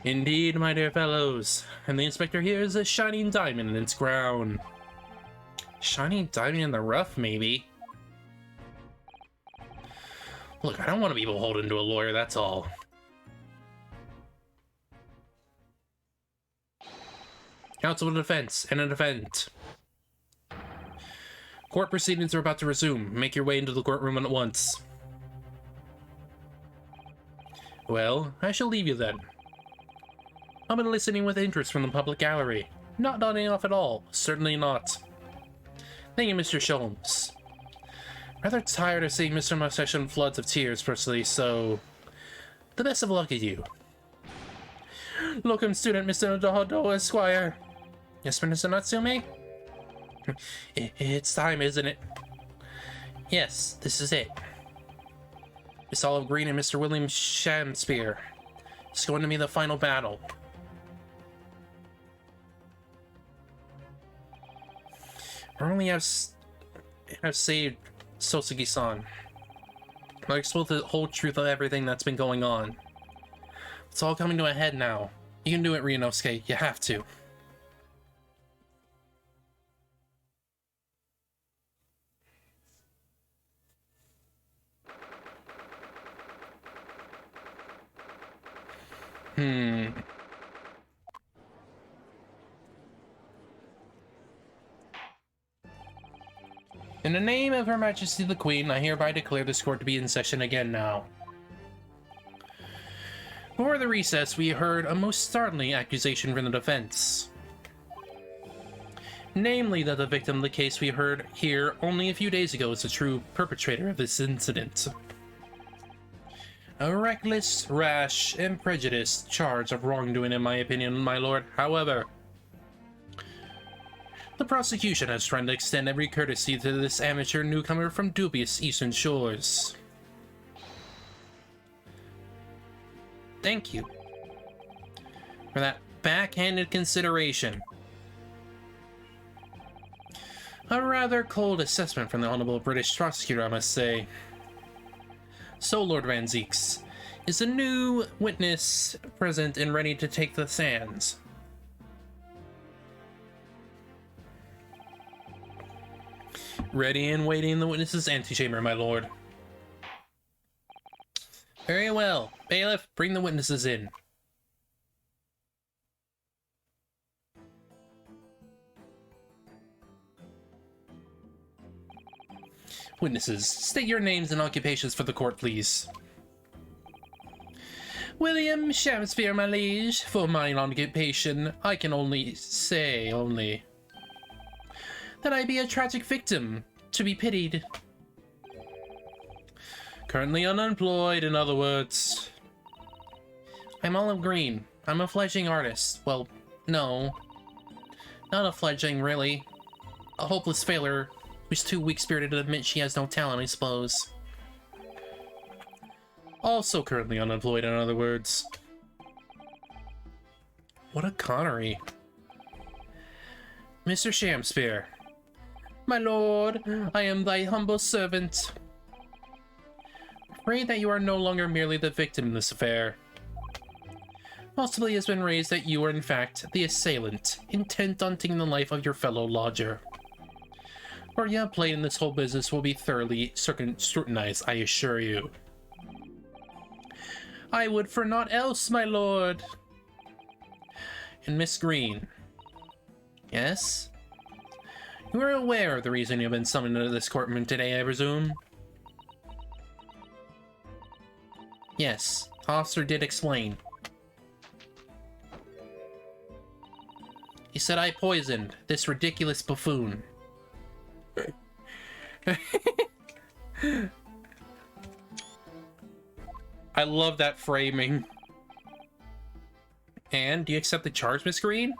Indeed, my dear fellows. And the inspector here is a shining diamond in its crown. Shining diamond in the rough, maybe? Look, I don't want to be beholden to a lawyer, that's all. Counsel of defense and an event. Court proceedings are about to resume. Make your way into the courtroom at once. Well, I shall leave you then. I've been listening with interest from the public gallery. Not nodding off at all. Certainly not. Thank you, Mr. Sholmes. Rather tired of seeing Mr. Mustache in floods of tears, personally, so... The best of luck to you. Locum student, Mr. Dohodo, Esquire. Yes, Mr. Natsume? It's time, isn't it? Yes, this is it. Miss Olive Green and Mr. William Shakespeare. It's going to be the final battle. I only have saved Sosugi-san. I'll expose the whole truth of everything that's been going on. It's all coming to a head now. You can do it, Ryunosuke. You have to. In the name of Her Majesty the Queen, I hereby declare this court to be in session again now. Before the recess, we heard a most startling accusation from the defense. Namely, that the victim of the case we heard here only a few days ago is the true perpetrator of this incident. A reckless, rash, and prejudiced charge of wrongdoing, in my opinion, my lord. However, the prosecution has tried to extend every courtesy to this amateur newcomer from dubious eastern shores. Thank you for that backhanded consideration. A rather cold assessment from the Honorable British Prosecutor, I must say. So, Lord Van Zeeks, is the new witness present and ready to take the stands? Ready and waiting in the witness's antechamber, my lord. Very well. Bailiff, bring the witnesses in. Witnesses, state your names and occupations for the court, please. William Shakespeare, my liege. For mine occupation, I can only say that I be a tragic victim, to be pitied. Currently unemployed, in other words. I'm Olive Green. I'm a fledgling artist. Well, no. Not a fledgling, really. A hopeless failure who's too weak-spirited to admit she has no talent, I suppose. Also currently unemployed, in other words. What a connery. Mr. Shakespeare, My lord, I am thy humble servant. Pray that you are no longer merely the victim in this affair. Possibly it has been raised that you are in fact the assailant, intent on taking the life of your fellow lodger. Or you have played in this whole business will be thoroughly scrutinized, I assure you. I would for naught else, my lord. And Miss Green. Yes? You are aware of the reason you have been summoned into this courtroom today, I presume? Yes, officer did explain. He said I poisoned this ridiculous buffoon. I love that framing. And do you accept the charge, Miss Green?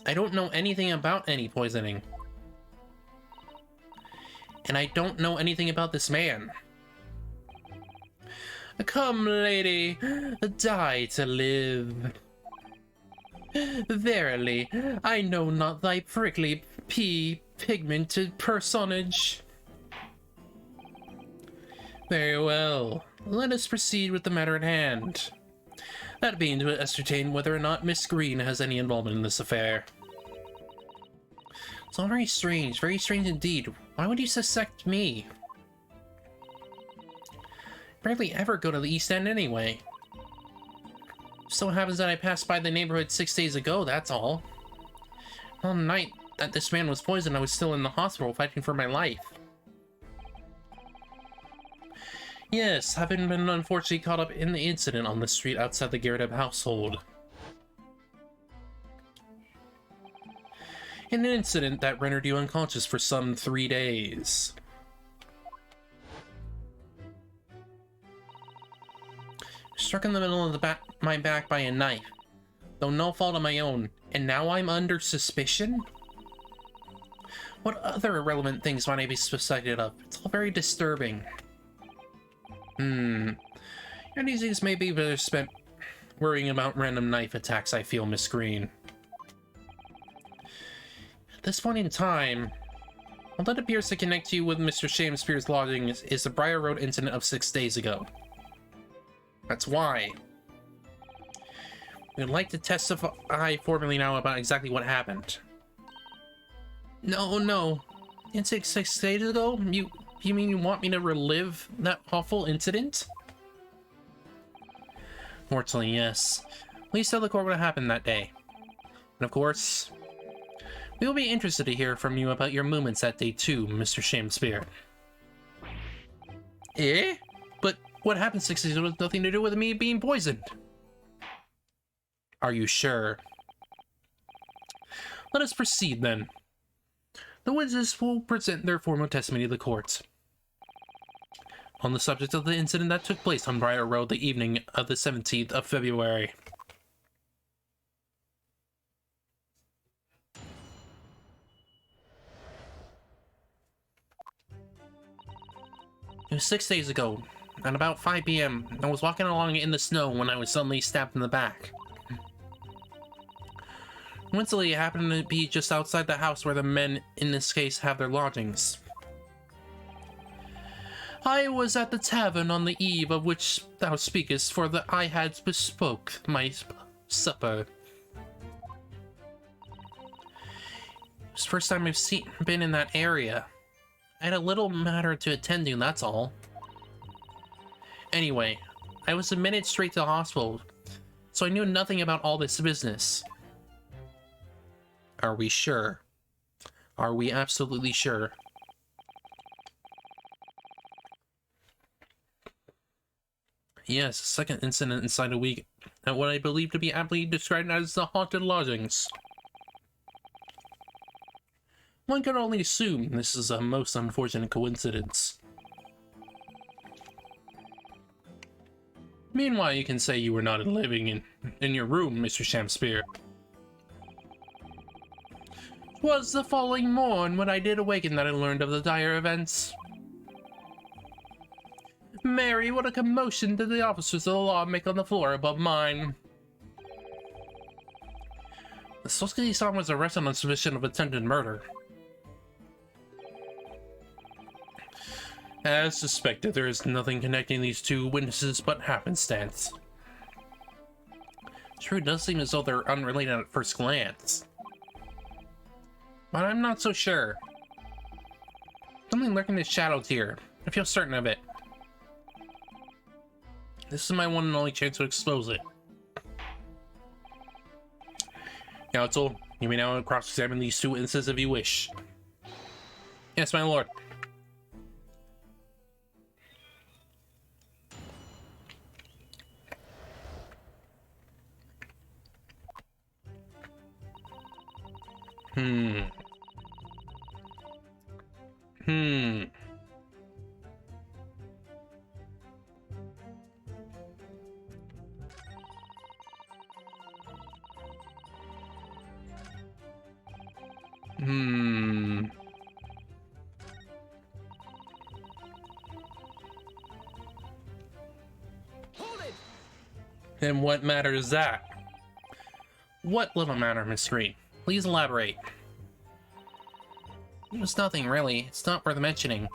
I don't know anything about any poisoning. And I don't know anything about this man. Come, lady, die to live. Verily, I know not thy prickly pigmented personage. Very well, let us proceed with the matter at hand. That being to ascertain whether or not Miss Green has any involvement in this affair. It's all very strange indeed. Why would you suspect me? Barely ever go to the East End anyway. So happens that I passed by the neighborhood 6 days ago, that's all. On the night that this man was poisoned, I was still in the hospital fighting for my life. Yes, having been unfortunately caught up in the incident on the street outside the Garrett household. An incident that rendered you unconscious for some 3 days. Struck in the middle of my back by a knife, though no fault of my own, and now I'm under suspicion? What other irrelevant things might I be suspected of? It's all very disturbing. Your days may be better spent worrying about random knife attacks, I feel, Miss Green. At this point in time, all that appears to connect you with Mr. Shamespeare's lodging is the Briar Road incident of 6 days ago. That's why. We'd like to testify formally now about exactly what happened. No. It's 6 days ago? You mean you want me to relive that awful incident? Fortunately, yes. Please tell the court what happened that day. And of course, we will be interested to hear from you about your movements that day too, Mr. Shamespeare. Eh? But what happened 6 days ago has nothing to do with me being poisoned. Are you sure? Let us proceed then. The witnesses will present their formal testimony to the court on the subject of the incident that took place on Briar Road the evening of the 17th of February. It was 6 days ago, at about 5 p.m. I was walking along in the snow when I was suddenly stabbed in the back. Coincidentally, it happened to be just outside the house where the men in this case have their lodgings. I was at the tavern on the eve of which thou speakest, for that I had bespoke my supper. It's the first time I've been in that area. I had a little matter to attend to, that's all. Anyway, I was admitted straight to the hospital, so I knew nothing about all this business. Are we sure? Are we absolutely sure? Yes, second incident inside a week at what I believe to be aptly described as the haunted lodgings. One can only assume this is a most unfortunate coincidence. Meanwhile, you can say you were not living in your room, Mr. Shamespeare. 'Twas the following morn when I did awaken that I learned of the dire events. Mary, what a commotion did the officers of the law make on the floor above mine. Sosuke-san was arrested on suspicion of attempted murder. As suspected, there is nothing connecting these two witnesses but happenstance. True, it does seem as though they're unrelated at first glance. But I'm not so sure. Something lurking in the shadows here. I feel certain of it. This is my one and only chance to expose it. Counsel, you may now cross-examine these two witnesses if you wish. Yes, my lord. Hmm. Hold it! And what matter is that? What little matter, Miss Green? Please elaborate. It was nothing, really. It's not worth mentioning.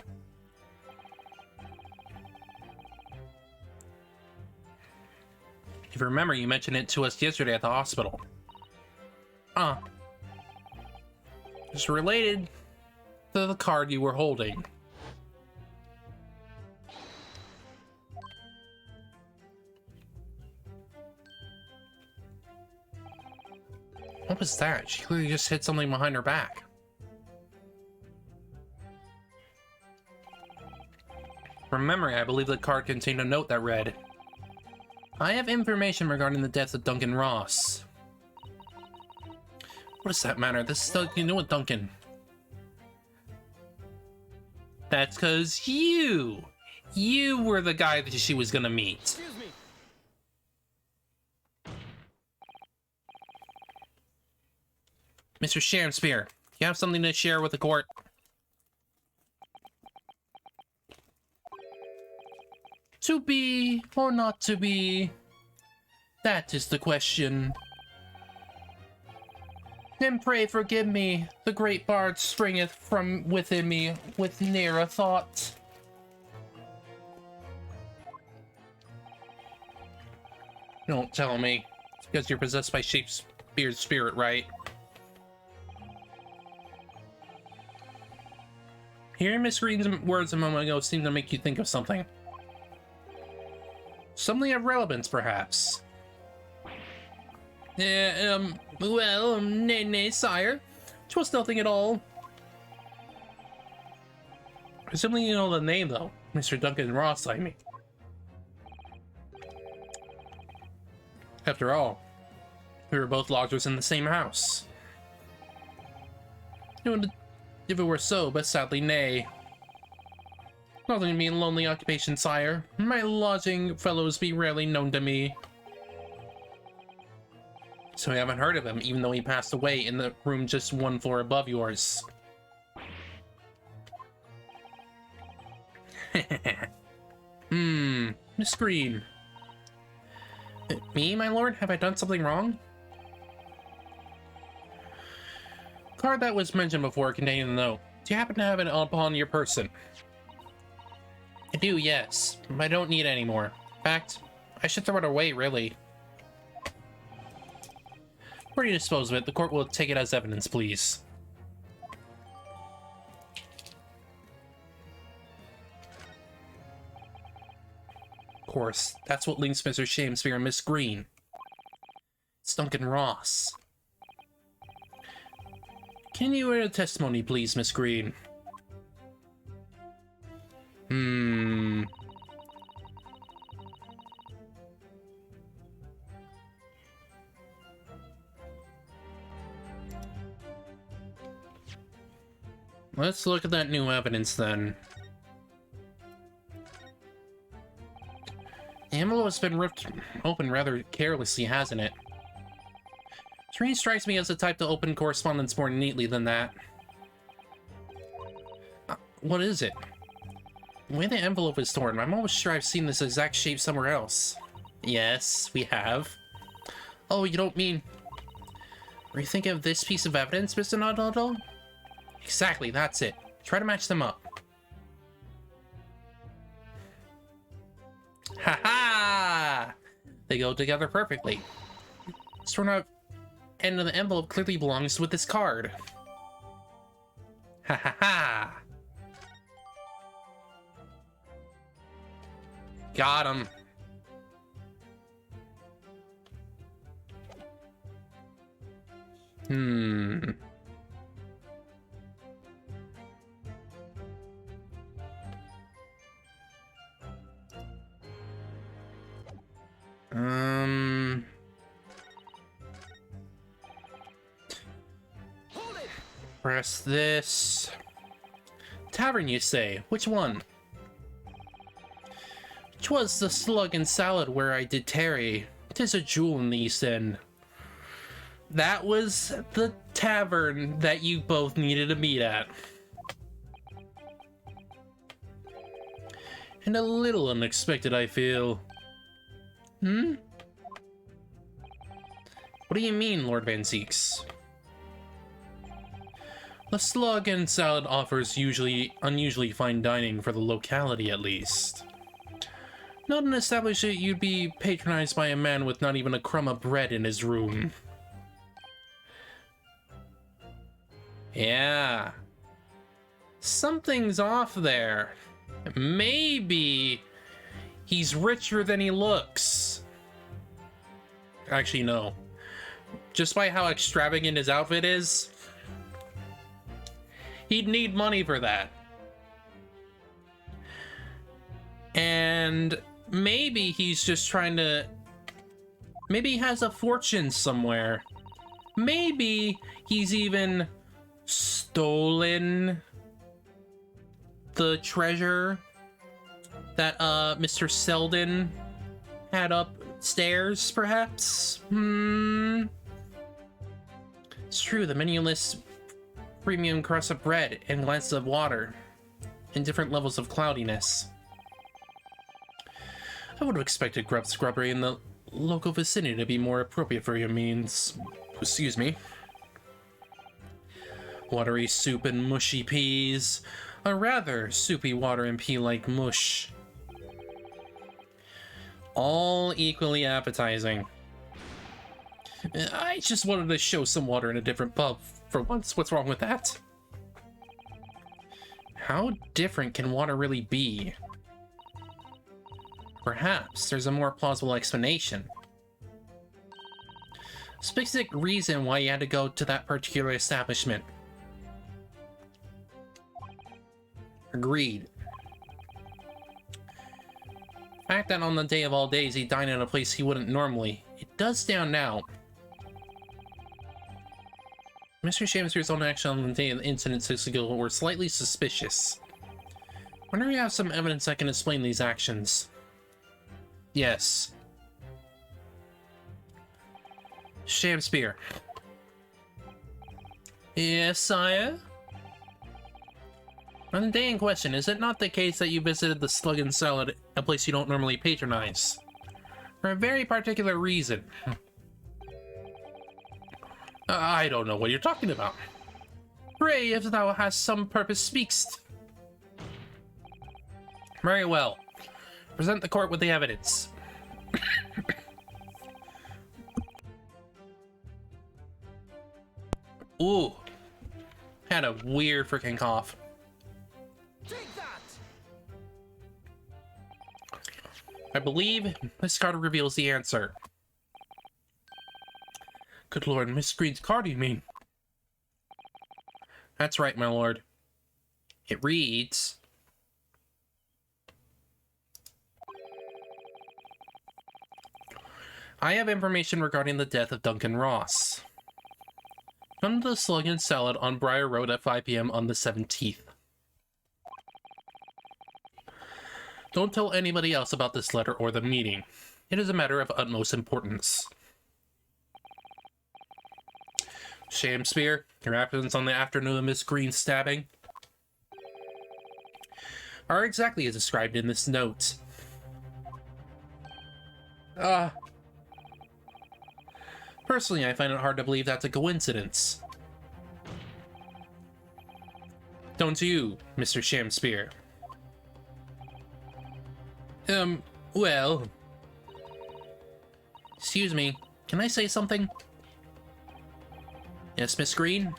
If you remember, you mentioned it to us yesterday at the hospital. It's related to the card you were holding. What was that? She clearly just hit something behind her back. From memory, I believe the card contained a note that read, I have information regarding the death of Duncan Ross. What does that matter? This is nothing to do with Duncan. That's because you were the guy that she was gonna meet. Excuse me. Mr. Shamspear, you have something to share with the court? To be or not to be? That is the question. Then pray forgive me, the great bard springeth from within me with ne'er a thought. Don't tell me. It's because you're possessed by Shakespeare's spirit, right? Hearing Miss Green's words a moment ago seemed to make you think of something. Something of relevance, perhaps. Well, nay, sire. 'Twas nothing at all. Presumably you know the name, though. Mr. Duncan Ross, I mean. After all, we were both lodgers in the same house. If it were so, but sadly nay. Nothing to me in lonely occupation, sire. My lodging fellows be rarely known to me. So I haven't heard of him, even though he passed away in the room just one floor above yours. Miss Green. Me, my lord? Have I done something wrong? Card that was mentioned before containing the note. Do you happen to have it upon your person? I do, yes. But I don't need it anymore. In fact, I should throw it away, really. Where do you dispose of it? The court will take it as evidence, please. Of course, that's what links Mr. Shamspear and Miss Green. It's Duncan Ross. Can you hear a testimony, please, Miss Green? Let's look at that new evidence, then. The envelope has been ripped open rather carelessly, hasn't it? Serene strikes me as the type to open correspondence more neatly than that. What is it? The way the envelope is torn, I'm almost sure I've seen this exact shape somewhere else. Yes, we have. Oh, you don't mean... Were you thinking of this piece of evidence, Mr. Noddle? Exactly, that's it. Try to match them up. Ha ha! They go together perfectly. This turnout end of the envelope clearly belongs with this card. Ha ha ha! Got him. Hmm. Hold it! Press this. Tavern, you say? Which one? "'Twas the slug and salad where I did tarry. 'Tis a jewel in the East End." That was the tavern that you both needed to meet at. And a little unexpected, I feel. Hmm? What do you mean, Lord Van Zeeks? The slug and salad offers unusually fine dining for the locality, at least. Not an establishment you'd be patronized by a man with not even a crumb of bread in his room. Yeah. Something's off there. Maybe he's richer than he looks. Actually, no. Just by how extravagant his outfit is, he'd need money for that. And maybe he's just trying to... Maybe he has a fortune somewhere. Maybe he's even stolen the treasure that Mr. Selden had upstairs, perhaps? It's true, the menu lists premium crust of bread and glasses of water in different levels of cloudiness. I would have expected grub scrubbery in the local vicinity to be more appropriate for your means. Excuse me. Watery soup and mushy peas. A rather soupy water and pea-like mush. All equally appetizing. I just wanted to show some water in a different pub for once. What's wrong with that? How different can water really be? Perhaps there's a more plausible explanation. Specific reason why you had to go to that particular establishment. Agreed. The fact that on the day of all days he dined at a place he wouldn't normally, it does stand out. Mr. Shamspeare's own action on the day of the incident 6 ago were slightly suspicious. Wonder if you have some evidence that can explain these actions. Yes. Shamspeare. Yes, sire? On the day in question, is it not the case that you visited the Slug and Salad, a place you don't normally patronize? For a very particular reason. I don't know what you're talking about. Pray, if thou hast some purpose, speakst. Very well. Present the court with the evidence. Ooh. Had a weird freaking cough. Take that! I believe this card reveals the answer. Good lord, Miss Green's card, you mean? That's right, my lord. It reads... I have information regarding the death of Duncan Ross. Come to the Slug and Salad on Briar Road at 5 p.m. on the 17th. Don't tell anybody else about this letter or the meeting. It is a matter of utmost importance. Shamspeare, your absence on the afternoon of Miss Green's stabbing are exactly as described in this note. Personally, I find it hard to believe that's a coincidence. Don't you, Mr. Shamspear? Well... Excuse me, can I say something? Yes, Miss Green?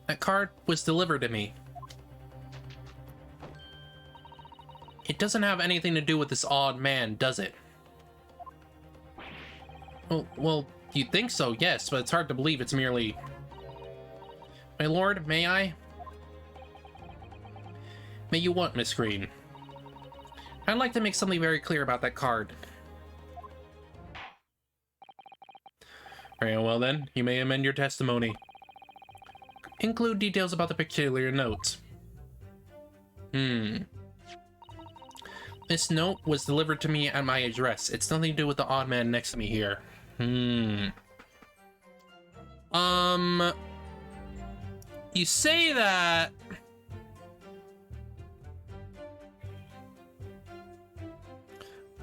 That card was delivered to me. It doesn't have anything to do with this odd man, does it? Well, you'd think so, yes, but it's hard to believe it's merely... My lord, may I? May you what, Miss Green? I'd like to make something very clear about that card. Very well then, you may amend your testimony. Include details about the particular note. This note was delivered to me at my address. It's nothing to do with the odd man next to me here. You say that...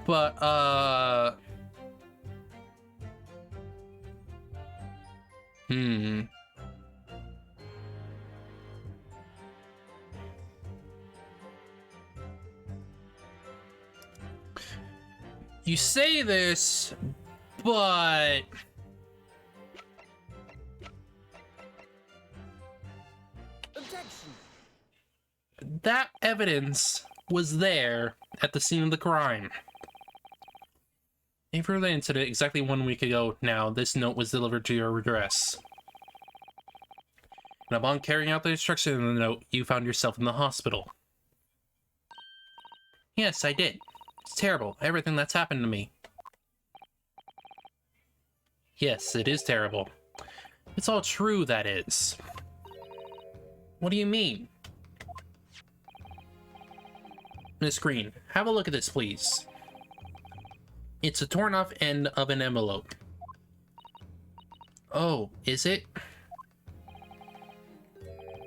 But, You say this, but... Objection. That evidence was there at the scene of the crime. A further incident exactly 1 week ago now, this note was delivered to your address. And upon carrying out the instruction in the note, you found yourself in the hospital. Yes, I did. It's terrible, everything that's happened to me. Yes, it is terrible. It's all true, that is. What do you mean? Miss Green, have a look at this, please. It's a torn off end of an envelope. Oh, is it?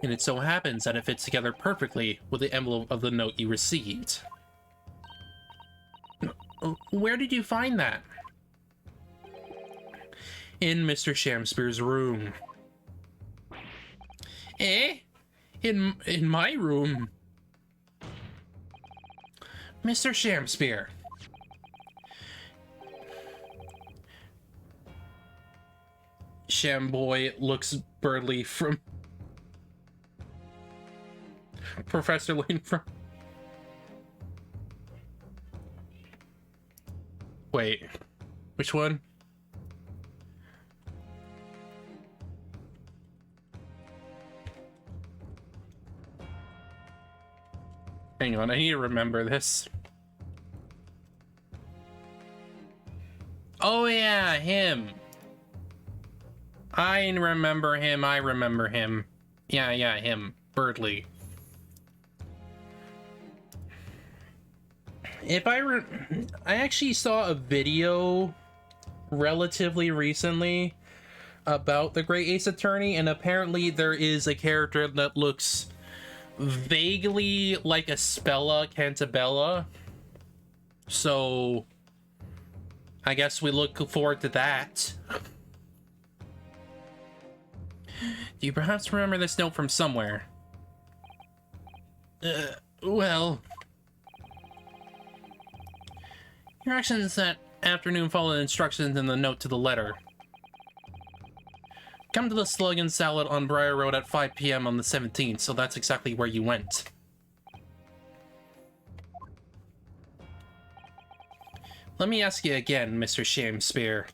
And it so happens that it fits together perfectly with the envelope of the note you received. Where did you find that? In Mr. Shamspear's room. Eh? In my room? Mr. Shamspear. Shamboy looks Birdly from Professor Lane from... Wait, which one? Hang on, I need to remember this. Oh yeah, him. I remember him. Yeah, him. Birdly. I actually saw a video relatively recently about the Great Ace Attorney, and apparently there is a character that looks vaguely like a Spella Cantabella. So I guess we look forward to that. Do you perhaps remember this note from somewhere? Well... Your actions that afternoon followed instructions in the note to the letter. Come to the Slug and Salad on Briar Road at 5 p.m. on the 17th, so that's exactly where you went. Let me ask you again, Mr. Shamspear.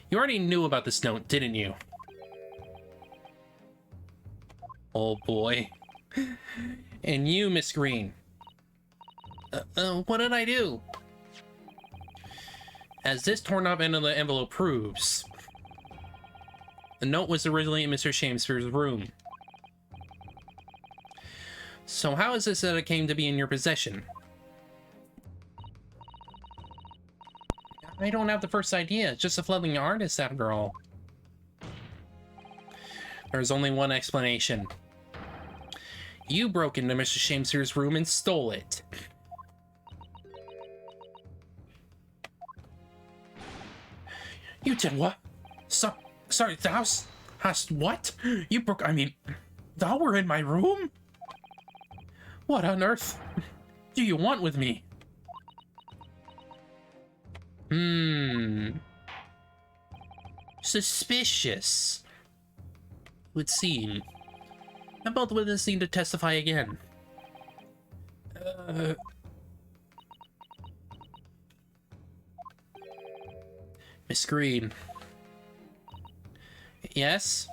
You already knew about this note, didn't you? Oh boy. And you, Miss Green. What did I do? As this torn up end of the envelope proves, the note was originally in Mr. Shamspear's room. So how is this that it came to be in your possession? I don't have the first idea, just a fledgling artist after all. There's only one explanation. You broke into Mr. Shamspear's room and stole it. did what? Sorry, thou hast what? You broke, I mean, thou were in my room? What on earth do you want with me? Suspicious. Would seem. And both witnesses seem to testify again. Miss Green. Yes?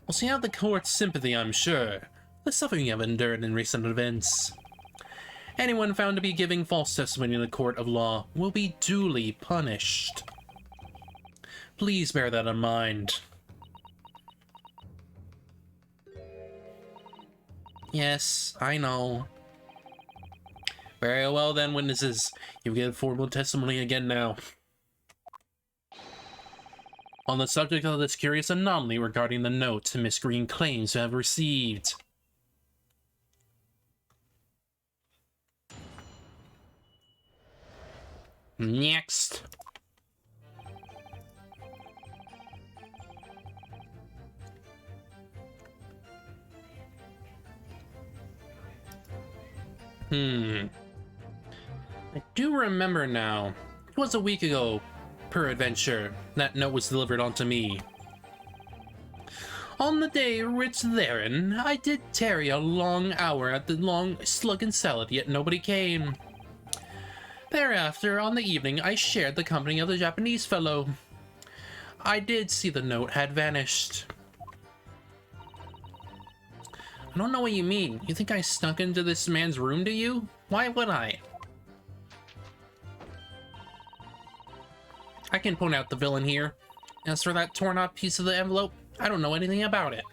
Well, so you have the court's sympathy, I'm sure. The suffering you have endured in recent events. Anyone found to be giving false testimony in a court of law will be duly punished. Please bear that in mind. Yes, I know. Very well then, witnesses. You give formal testimony again now. On the subject of this curious anomaly regarding the note Miss Green claims to have received. Next. I do remember now. It was a week ago, peradventure, that note was delivered onto me. On the day writ therein, I did tarry a long hour at the long slug and salad, yet nobody came. Thereafter, on the evening, I shared the company of the Japanese fellow. I did see the note had vanished. I don't know what you mean. You think I snuck into this man's room, do you? Why would I? I can point out the villain here. As for that torn up piece of the envelope, I don't know anything about it.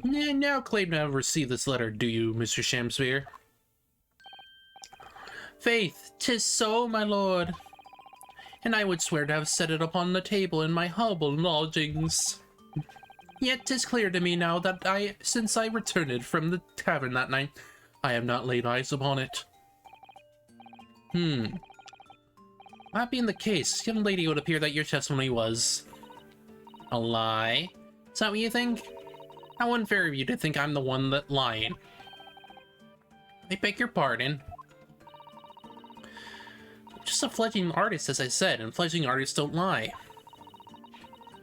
Now claim to have received this letter, do you, Mr. Shamsphere? Faith, 'tis so, my lord. And I would swear to have set it upon the table in my humble lodgings. Yet 'tis clear to me now that since I returned from the tavern that night, I have not laid eyes upon it. That being the case, young lady, it would appear that your testimony was a lie. Is that what you think? How unfair of you to think I'm the one that lying. I beg your pardon. I'm just a fledgling artist, as I said, and fledgling artists don't lie.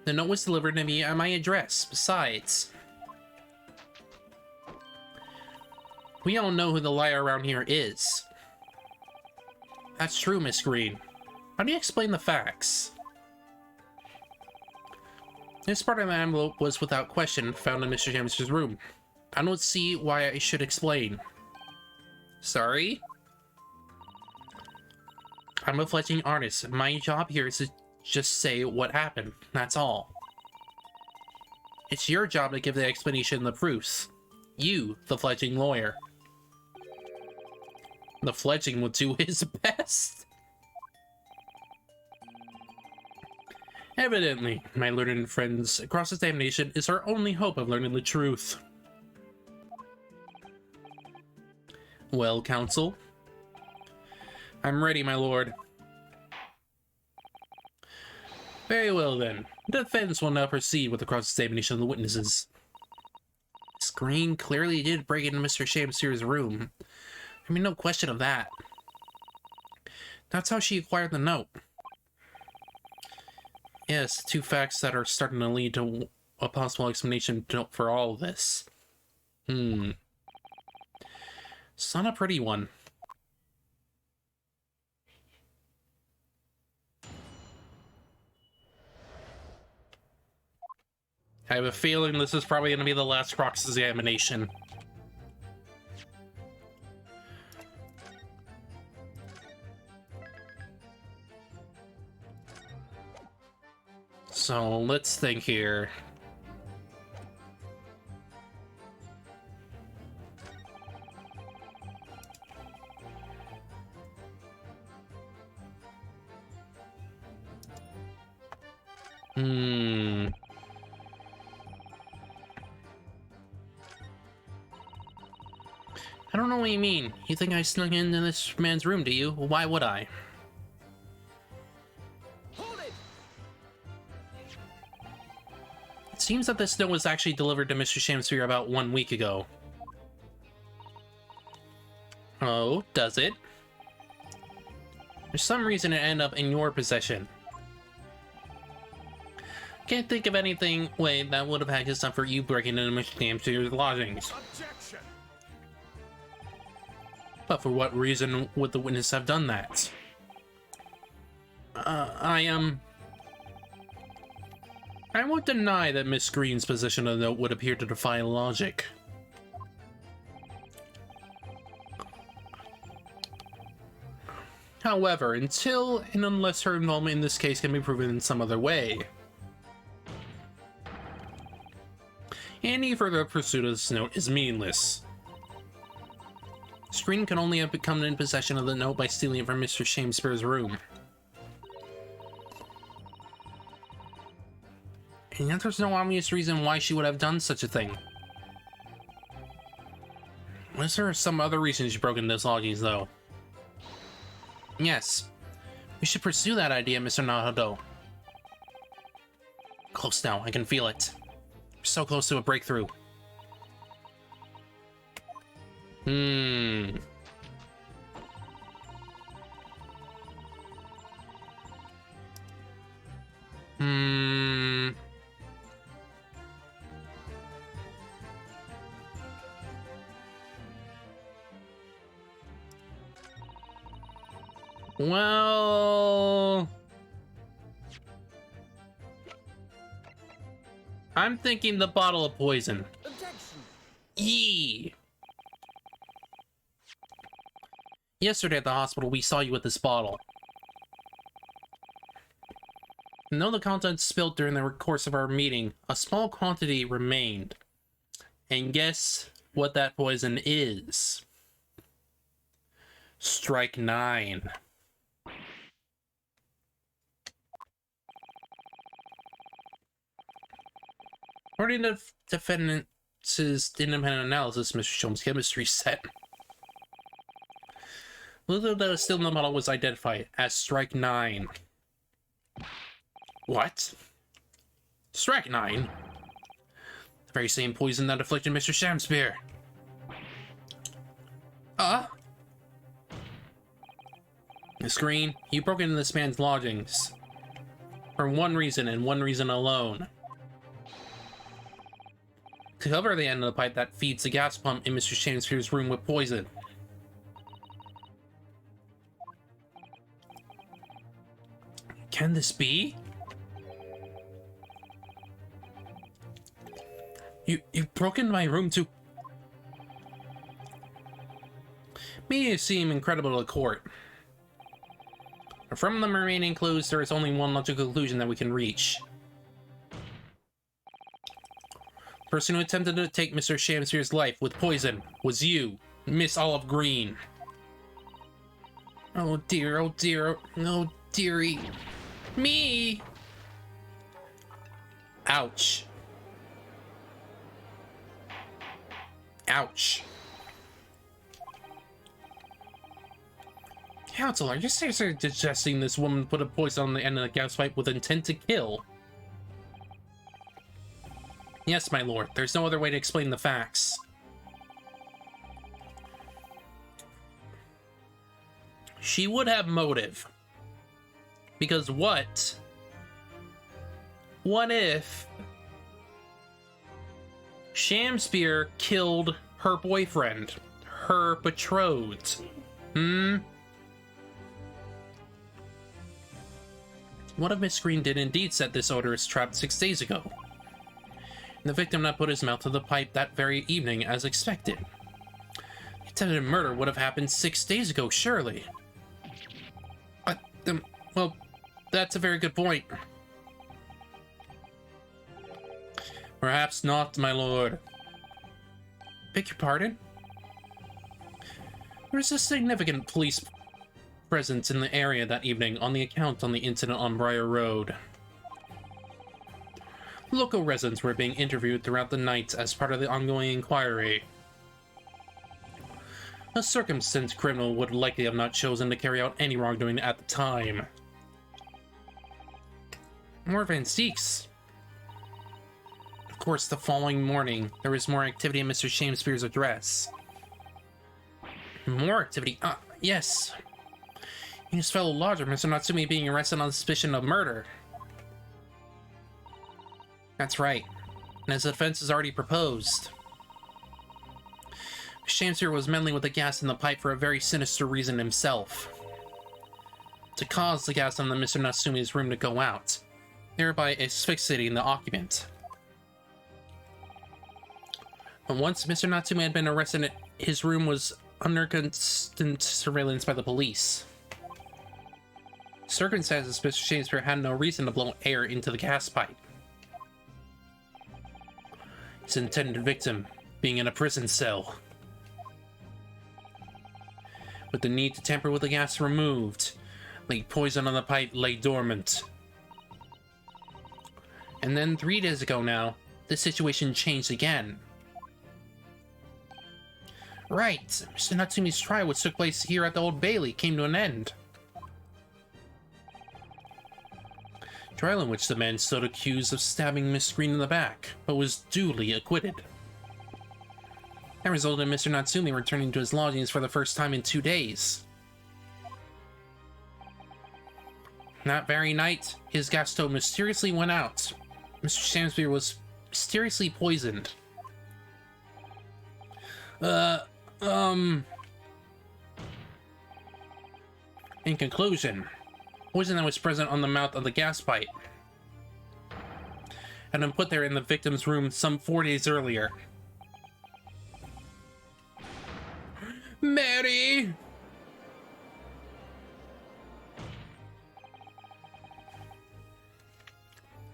The note was delivered to me at my address, besides. We all know who the liar around here is. That's true, Miss Green. How do you explain the facts? This part of the envelope was without question found in Mr. James's room. I don't see why I should explain. Sorry? I'm a fledgling artist. My job here is to just say what happened. That's all. It's your job to give the explanation and the proofs. You, the fledgling lawyer. The fledgling will do his best. Evidently, my learned friend's cross-examination is our only hope of learning the truth. Well, counsel? I'm ready, my lord. Very well, then. The defense will now proceed with the cross-examination of the witnesses. Miss Green clearly did break into Mr. Shamsphere's room. I mean, no question of that. That's how she acquired the note. Yes, two facts that are starting to lead to a possible explanation for all of this. It's not a pretty one. I have a feeling this is probably going to be the last cross-examination. So, let's think here. what you mean. You think I snuck into this man's room, do you? Why would I? Hold it! It seems that this note was actually delivered to Mr. Shamsphere about 1 week ago. Oh, does it? For some reason it ended up in your possession. Can't think of anything way that would have had to suffer you breaking into Mr. Shamsphere's lodgings. Objection! But for what reason would the witness have done that? I won't deny that Miss Green's position of the note would appear to defy logic. However, until and unless her involvement in this case can be proven in some other way, any further pursuit of this note is meaningless. Screen can only have become in possession of the note by stealing it from Mr. Shamespeare's room. And yet there's no obvious reason why she would have done such a thing. Was there some other reason she broke into those lodgings, though? Yes. We should pursue that idea, Mr. Naruto. Close now, I can feel it. We're so close to a breakthrough. Well, I'm thinking the bottle of poison. Objection! Yee! Yesterday at the hospital, we saw you with this bottle. And though the contents spilled during the course of our meeting, a small quantity remained. And guess what that poison is? Strike 9. According to defendant's independent analysis, Mr. Sholmes' chemistry set, little that is still in the model was identified as Strike 9. What? Strike 9? The very same poison that afflicted Mr. Shamsphere. Miss Green, you broke into this man's lodgings. For one reason and one reason alone. To cover the end of the pipe that feeds the gas pump in Mr. Shamsphere's room with poison. Can this be? You broke into my room to... May seem incredible to the court. But from the remaining clues, there is only one logical conclusion that we can reach. The person who attempted to take Mr. Shamsphere's life with poison was you, Miss Olive Green. Oh dear, oh dear, oh dearie. Me! Ouch. Ouch. Counsel, are you seriously suggesting this woman put a poison on the end of the gas pipe with intent to kill? Yes, my lord. There's no other way to explain the facts. She would have motive. Because what? What if Shamsphere killed her boyfriend? Her betrothed? What if Miss Green did indeed set this odorous trap 6 days ago? And the victim not put his mouth to the pipe that very evening as expected? The attempted murder would have happened 6 days ago, surely. Well, that's a very good point. Perhaps not, my lord. Beg your pardon? There is a significant police presence in the area that evening on the account on the incident on Briar Road. Local residents were being interviewed throughout the night as part of the ongoing inquiry. A circumstanced criminal would likely have not chosen to carry out any wrongdoing at the time. More Van Steeks. Of course, the following morning, there was more activity in Mr. Shamespeare's address. More activity? Yes. His fellow lodger, Mr. Natsumi, being arrested on suspicion of murder. That's right. And his offense is already proposed. Shamespeare was meddling with the gas in the pipe for a very sinister reason himself. To cause the gas on the Mr. Natsumi's room to go out, thereby asphyxiating the occupant. But once Mr. Natsume had been arrested, his room was under constant surveillance by the police. Circumstances Mr. Shakespeare had no reason to blow air into the gas pipe. His intended victim being in a prison cell. With the need to tamper with the gas removed, leak poison on the pipe lay dormant. And then 3 days ago now, the situation changed again. Right, Mr. Natsumi's trial, which took place here at the Old Bailey, came to an end. Trial in which the man stood accused of stabbing Miss Green in the back, but was duly acquitted. That resulted in Mr. Natsumi returning to his lodgings for the first time in 2 days. That very night, his gas stove mysteriously went out. Mr. Shamespeare was mysteriously poisoned. In conclusion, poison that was present on the mouth of the gas pipe had been put there in the victim's room some 4 days earlier. Mary!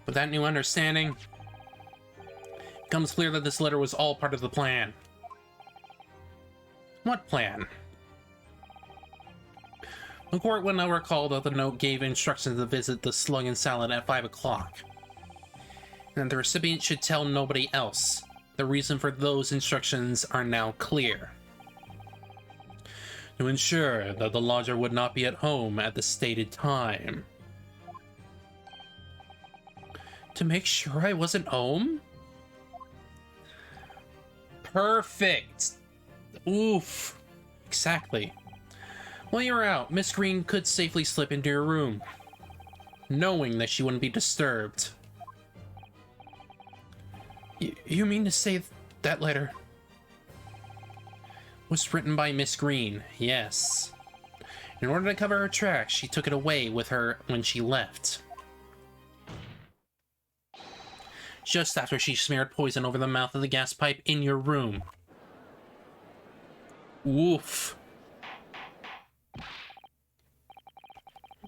With that new understanding, it becomes clear that this letter was all part of the plan. What plan? The court will now recall that the note gave instructions to visit the Slug and Salad at 5 o'clock, and that the recipient should tell nobody else. The reason for those instructions are now clear. To ensure that the lodger would not be at home at the stated time. To make sure I wasn't home? Perfect! Oof. Exactly. While you were out, Miss Green could safely slip into your room, knowing that she wouldn't be disturbed. You mean to say that letter was written by Miss Green? Yes. In order to cover her tracks, she took it away with her when she left. Just after she smeared poison over the mouth of the gas pipe in your room. Woof.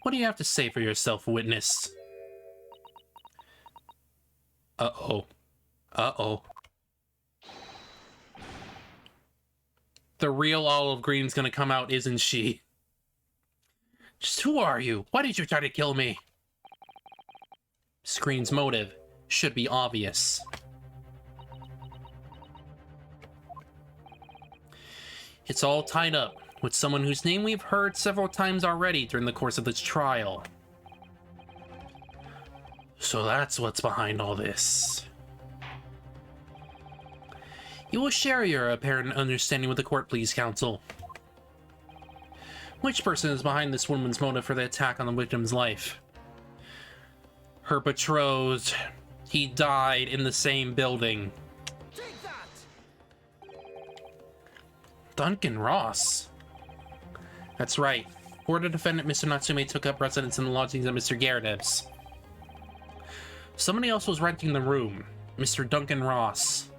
What do you have to say for yourself, witness? Uh-oh. Uh-oh. The real Olive Green's gonna come out, isn't she? Just who are you? Why did you try to kill me? Miss Green's motive should be obvious. It's all tied up with someone whose name we've heard several times already during the course of this trial. So that's what's behind all this. You will share your apparent understanding with the court, please, counsel. Which person is behind this woman's motive for the attack on the victim's life? Her betrothed. He died in the same building. Take that! Duncan Ross. That's right. Or the defendant, Mr. Natsume, took up residence in the lodgings of Mr. Garrett. Somebody else was renting the room. Mr. Duncan Ross.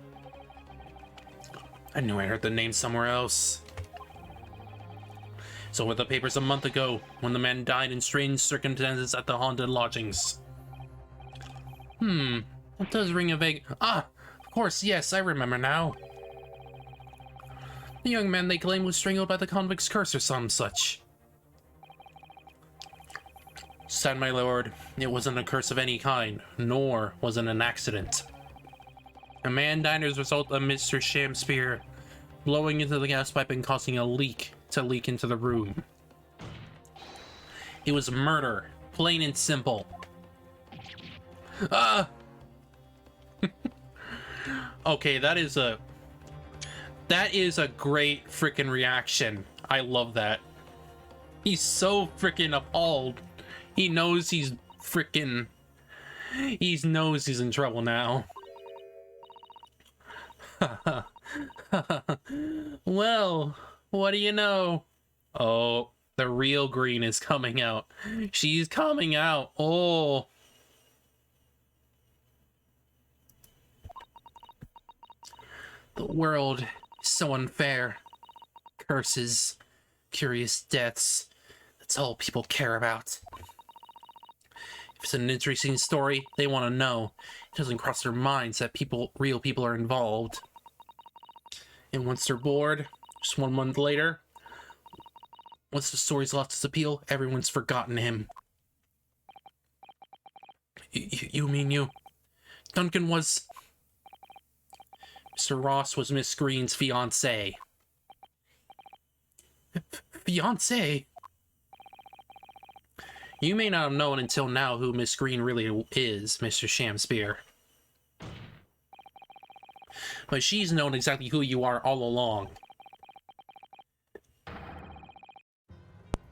I knew I heard the name somewhere else. So were the papers a month ago, when the man died in strange circumstances at the haunted lodgings. That does ring a vague... Ah! Of course, yes, I remember now. The young man they claim was strangled by the convict's curse or some such. Stand, my lord, it wasn't a curse of any kind, nor was it an accident. A man died as a result of Mr. Shamespeare blowing into the gas pipe and causing a leak to leak into the room. It was murder, plain and simple. Ah! Okay, that is a great freaking reaction. I love that. He's so freaking appalled. He knows he's in trouble now. Well, what do you know? Oh, the real Green is coming out. She's coming out. Oh. The world is so unfair. Curses, curious deaths. That's all people care about. If it's an interesting story, they want to know. It doesn't cross their minds that real people are involved. And once they're bored, just 1 month later, once the story's lost its appeal, everyone's forgotten him. You mean you? Duncan was... Mr. Ross was Miss Green's fiancé. Fiancé? You may not have known until now who Miss Green really is, Mr. Shamspear. But she's known exactly who you are all along.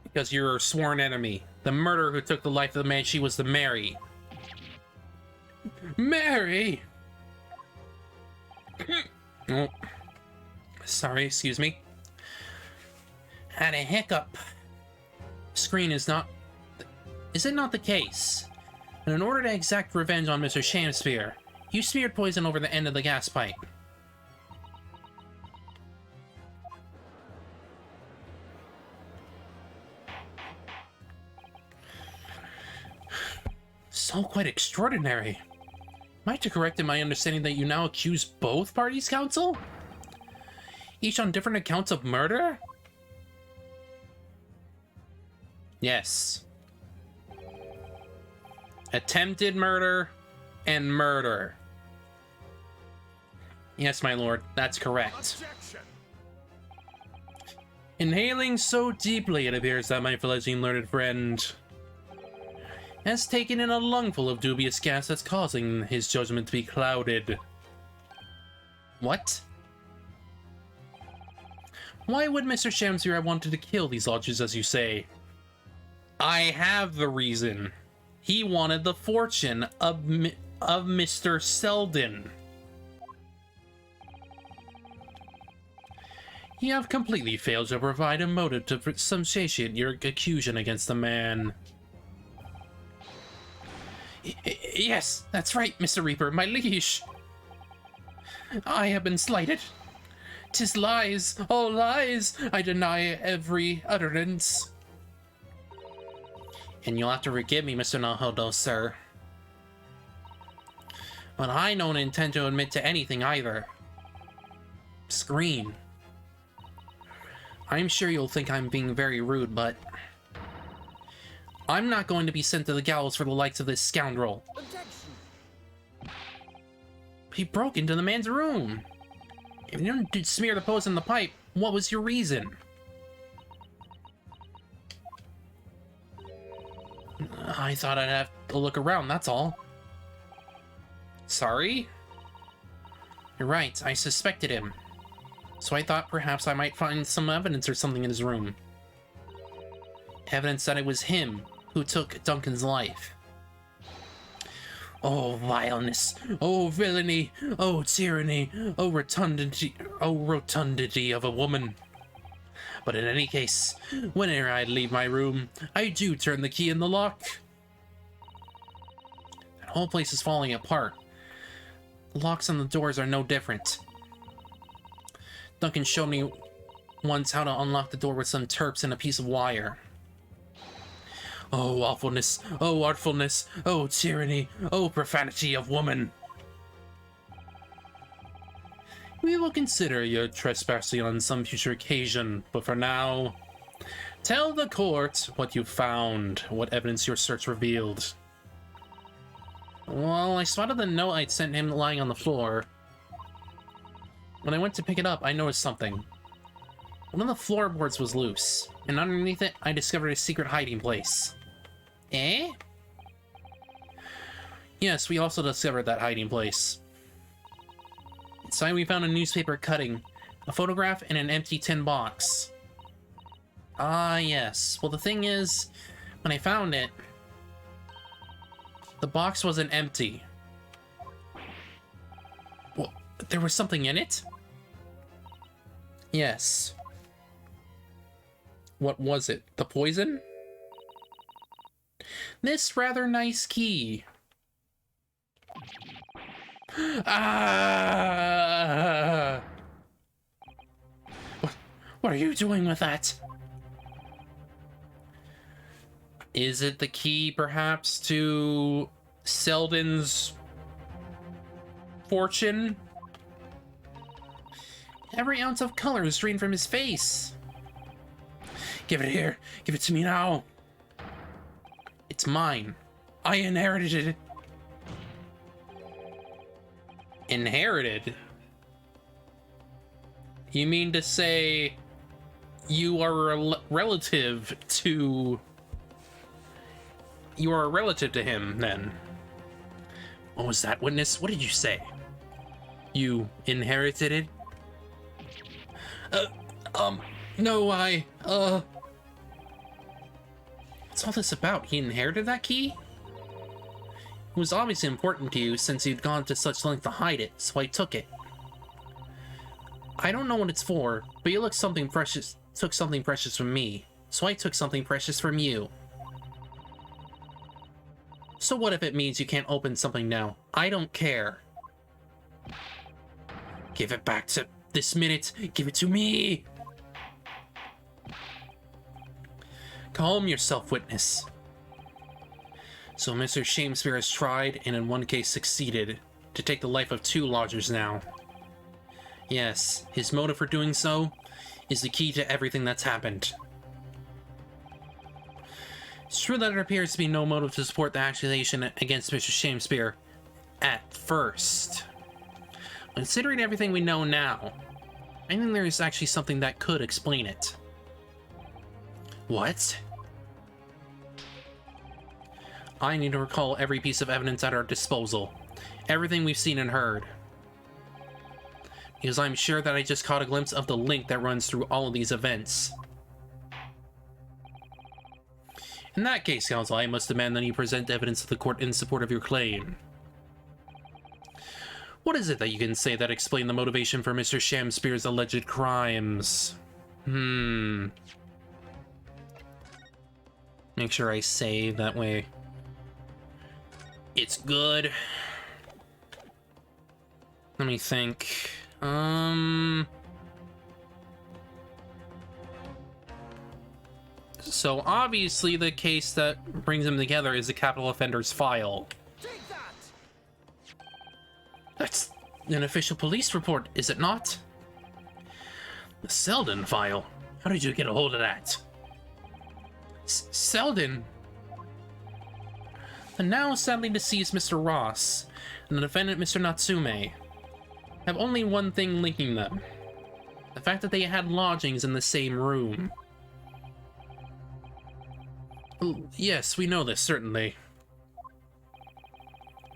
Because you're her sworn enemy. The murderer who took the life of the man she was to marry. Mary! Oh. Sorry, excuse me. Had a hiccup. Screen is not... Is it not the case? And in order to exact revenge on Mr. Shamspear, you smeared poison over the end of the gas pipe. So quite extraordinary. Am I to correct in my understanding that you now accuse both parties, counsel? Each on different accounts of murder? Yes. Attempted murder and murder. Yes, my lord, that's correct. Objection. Inhaling so deeply, it appears that my fledgling learned friend has taken in a lungful of dubious gas that's causing his judgment to be clouded. What? Why would Mr. Shamspear have wanted to kill these lodges, as you say? I have the reason. He wanted the fortune of Mr. Selden. You have completely failed to provide a motive to substantiate your accusation against the man. Yes, that's right, Mr. Reaper, my liege. I have been slighted. 'Tis lies, all lies. I deny every utterance. And you'll have to forgive me, Mr. Nahodo, sir. But I don't intend to admit to anything either. Screen. I'm sure you'll think I'm being very rude, but I'm not going to be sent to the gallows for the likes of this scoundrel. Objection. He broke into the man's room. If you didn't smear the poison in the pipe, what was your reason? I thought I'd have to look around, that's all. Sorry? You're right, I suspected him. So I thought perhaps I might find some evidence or something in his room. Evidence that it was him who took Duncan's life. Oh, vileness! Oh, villainy! Oh, tyranny! Oh, rotundity of a woman! But in any case, whenever I leave my room, I do turn the key in the lock. That whole place is falling apart. The locks on the doors are no different. Duncan showed me once how to unlock the door with some terps and a piece of wire. Oh, awfulness! Oh, artfulness! Oh, tyranny! Oh, profanity of woman! We will consider your trespassing on some future occasion, but for now, tell the court what you found, what evidence your search revealed. Well, I spotted the note I'd sent him lying on the floor. When I went to pick it up, I noticed something. One of the floorboards was loose, and underneath it, I discovered a secret hiding place. Eh? Yes, we also discovered that hiding place. Inside, we found a newspaper cutting, a photograph, and an empty tin box. Ah, yes. Well, the thing is, when I found it, the box wasn't empty. Well, there was something in it? Yes. What was it? The poison? This rather nice key. Ah! What are you doing with that? Is it the key, perhaps, to Selden's fortune? Every ounce of color is drained from his face. Give it here. Give it to me now. It's mine. I inherited it. Inherited? You mean to say you are a relative to... You are a relative to him, then? What was that, witness? What did you say? You inherited it? No, What's all this about? He inherited that key? It was obviously important to you since you'd gone to such length to hide it, so I took it. I don't know what it's for, but you took something precious from me, so I took something precious from you. So what if it means you can't open something now? I don't care. Give it back to this minute. Give it to me. Calm yourself, witness. So Mr. Shamespeare has tried, and in one case succeeded, to take the life of 2 lodgers now. Yes, his motive for doing so is the key to everything that's happened. It's true that there appears to be no motive to support the accusation against Mr. Shamespeare at first. Considering everything we know now, I think there is actually something that could explain it. What? I need to recall every piece of evidence at our disposal. Everything we've seen and heard. Because I'm sure that I just caught a glimpse of the link that runs through all of these events. In that case, counsel, I must demand that you present evidence to the court in support of your claim. What is it that you can say that explain the motivation for Mr. Shamspeare's alleged crimes? Make sure I save that way. It's good. Let me think. So obviously the case that brings them together is the capital offender's file. Take that! That's an official police report, is it not? The Selden file? How did you get a hold of that? Selden? The now sadly deceased Mr. Ross and the defendant Mr. Natsume have only one thing linking them. The fact that they had lodgings in the same room. Yes, we know this, certainly.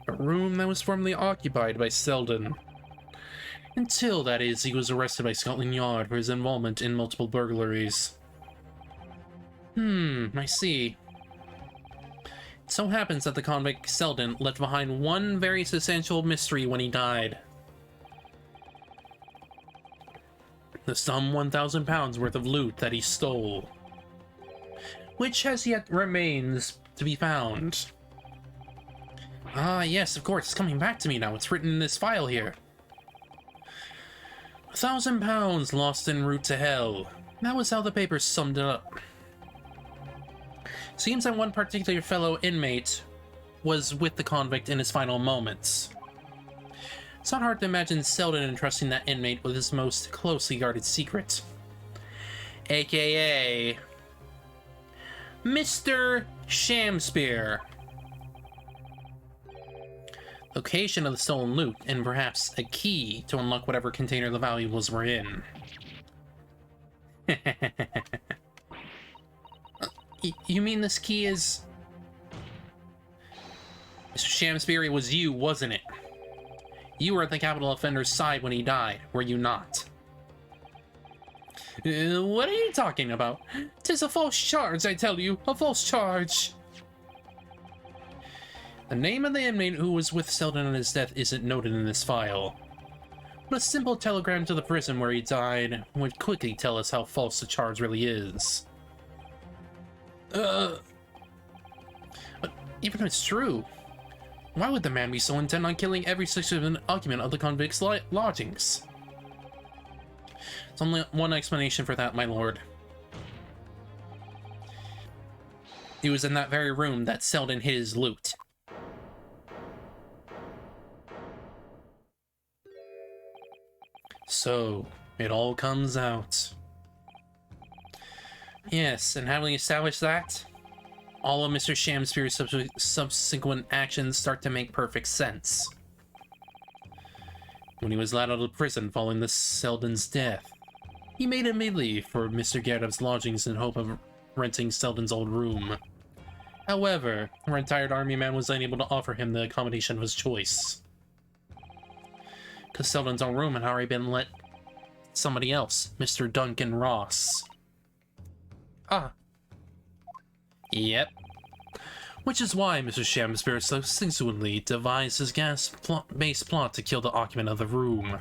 A room that was formerly occupied by Selden. Until, that is, he was arrested by Scotland Yard for his involvement in multiple burglaries. I see. It so happens that the convict Selden left behind one very substantial mystery when he died. The sum £1,000 worth of loot that he stole. Which has yet remains to be found. Ah, yes, of course, it's coming back to me now. It's written in this file here. £1,000 lost en route to hell. That was how the paper summed it up. Seems that one particular fellow inmate was with the convict in his final moments. It's not hard to imagine Selden entrusting that inmate with his most closely guarded secret. AKA... Mr. Shamspeare. location of the stolen loot, and perhaps a key to unlock whatever container the valuables were in. You mean this key is... Mr. Shamspear, it was you, wasn't it? You were at the capital offender's side when he died, were you not? What are you talking about? 'Tis a false charge, I tell you, a false charge. The name of the inmate who was with Selden on his death isn't noted in this file. But a simple telegram to the prison where he died would quickly tell us how false the charge really is. But even if it's true, why would the man be so intent on killing every subsequent occupant of the convict's lodgings? There's only one explanation for that, my lord. It was in that very room that Selden hid his loot. So, it all comes out. Yes, and having established that, all of Mr. Shamspear's subsequent actions start to make perfect sense. When he was let out of prison following the Selden's death, he made immediately for Mr. Gerdup's lodgings in hope of renting Selden's old room. However, a retired army man was unable to offer him the accommodation of his choice, because Selden's own room had already been let somebody else, Mr. Duncan Ross. Ah. Yep. Which is why Mr. Shamspear so successfully devised his gas-based plot to kill the occupant of the room.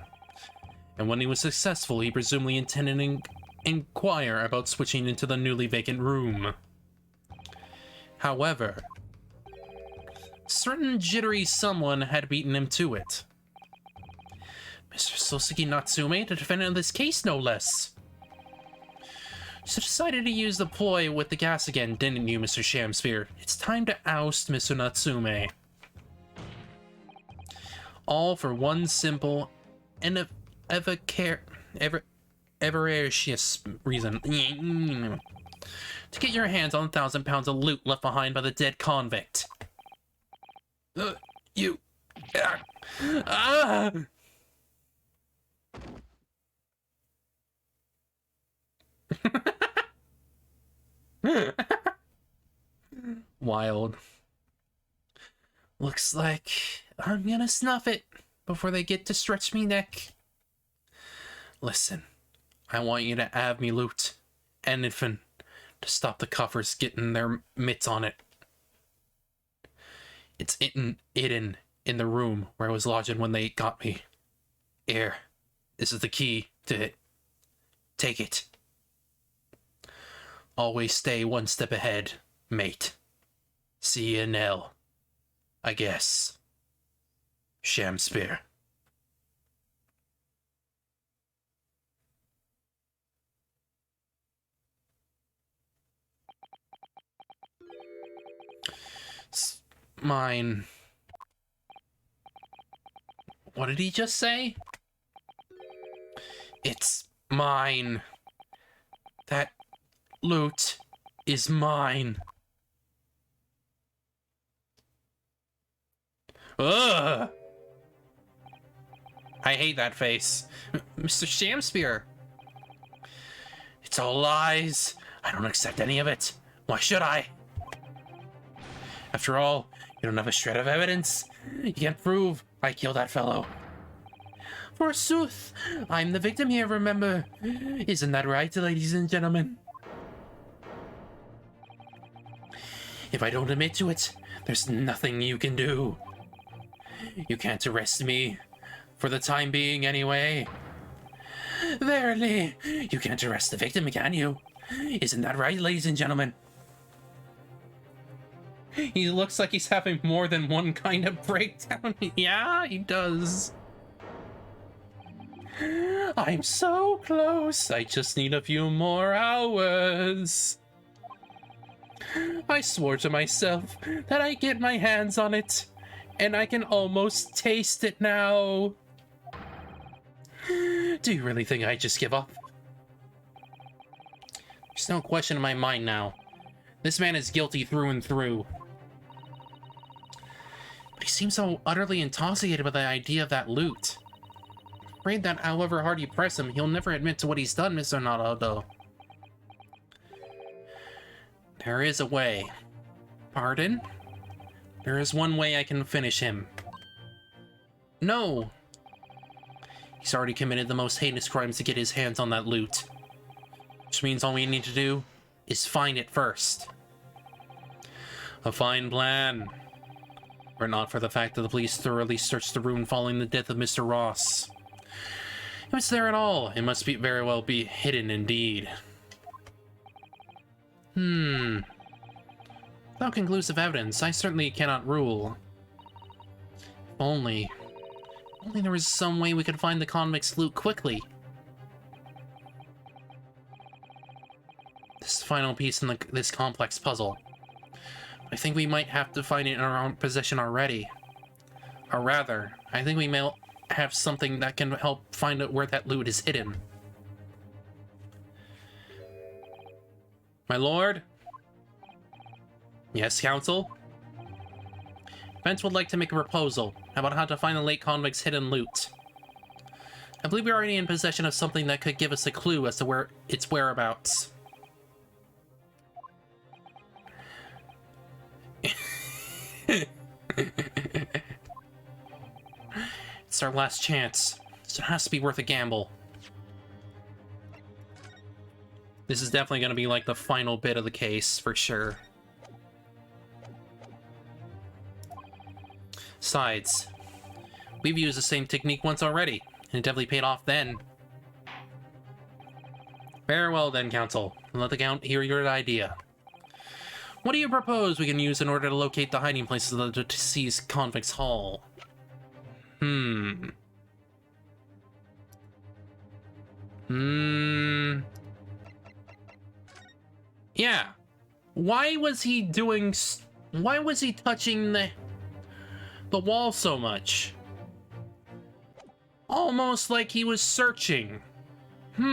And when he was successful, he presumably intended to inquire about switching into the newly vacant room. However, certain jittery someone had beaten him to it. Mr. Sosuke Natsume, the defendant of this case, no less. So decided to use the ploy with the gas again, didn't you, Mr. Shamspear? It's time to oust Mr. Natsume. All for one simple and avaricious reason. To get your hands on 1,000 pounds of loot left behind by the dead convict. Wild. Looks like I'm gonna snuff it before they get to stretch me neck. Listen, I want you to have me loot, anything, to stop the coffers getting their mitts on it. It's hidden in the room where I was lodging when they got me. Here, this is the key to it. Take it. Always stay one step ahead, mate. See you in hell, I guess. Shamspear. It's mine. What did he just say? It's mine. That loot is mine. Ugh! I hate that face. Mr. Shamspear. It's all lies. I don't accept any of it. Why should I? After all, you don't have a shred of evidence. You can't prove I killed that fellow. Forsooth, I'm the victim here, remember? Isn't that right, ladies and gentlemen? If I don't admit to it, there's nothing you can do. You can't arrest me, for the time being anyway. Verily, you can't arrest the victim, can you? Isn't that right, ladies and gentlemen? He looks like he's having more than one kind of breakdown. Yeah, he does. I'm so close. I just need a few more hours. I swore to myself that I'd get my hands on it, and I can almost taste it now. Do you really think I just give up? There's no question in my mind now. This man is guilty through and through. He seems so utterly intoxicated by the idea of that loot. Afraid that however hard you press him, he'll never admit to what he's done, Mr. Naruto. There is a way. Pardon? There is one way I can finish him. No! He's already committed the most heinous crimes to get his hands on that loot. Which means all we need to do is find it first. A fine plan. Were it not for the fact that the police thoroughly searched the room following the death of Mr. Ross. If it's there at all, it must be very well be hidden indeed. Without conclusive evidence, I certainly cannot rule. If only there was some way we could find the convict's loot quickly. This final piece in this complex puzzle. I think we might have to find it in our own possession already. Or rather, I think we may have something that can help find out where that loot is hidden. My lord? Yes, counsel? Vance would like to make a proposal about how to find the late convict's hidden loot. I believe we're already in possession of something that could give us a clue as to where its whereabouts. It's our last chance, so it has to be worth a gamble. This is definitely going to be like the final bit of the case, for sure. Besides, we've used the same technique once already, and it definitely paid off then. Very well then, counsel. Let the count hear your idea. What do you propose we can use in order to locate the hiding places of the deceased convict's haul? Yeah. Why was he touching the wall so much? Almost like he was searching. Take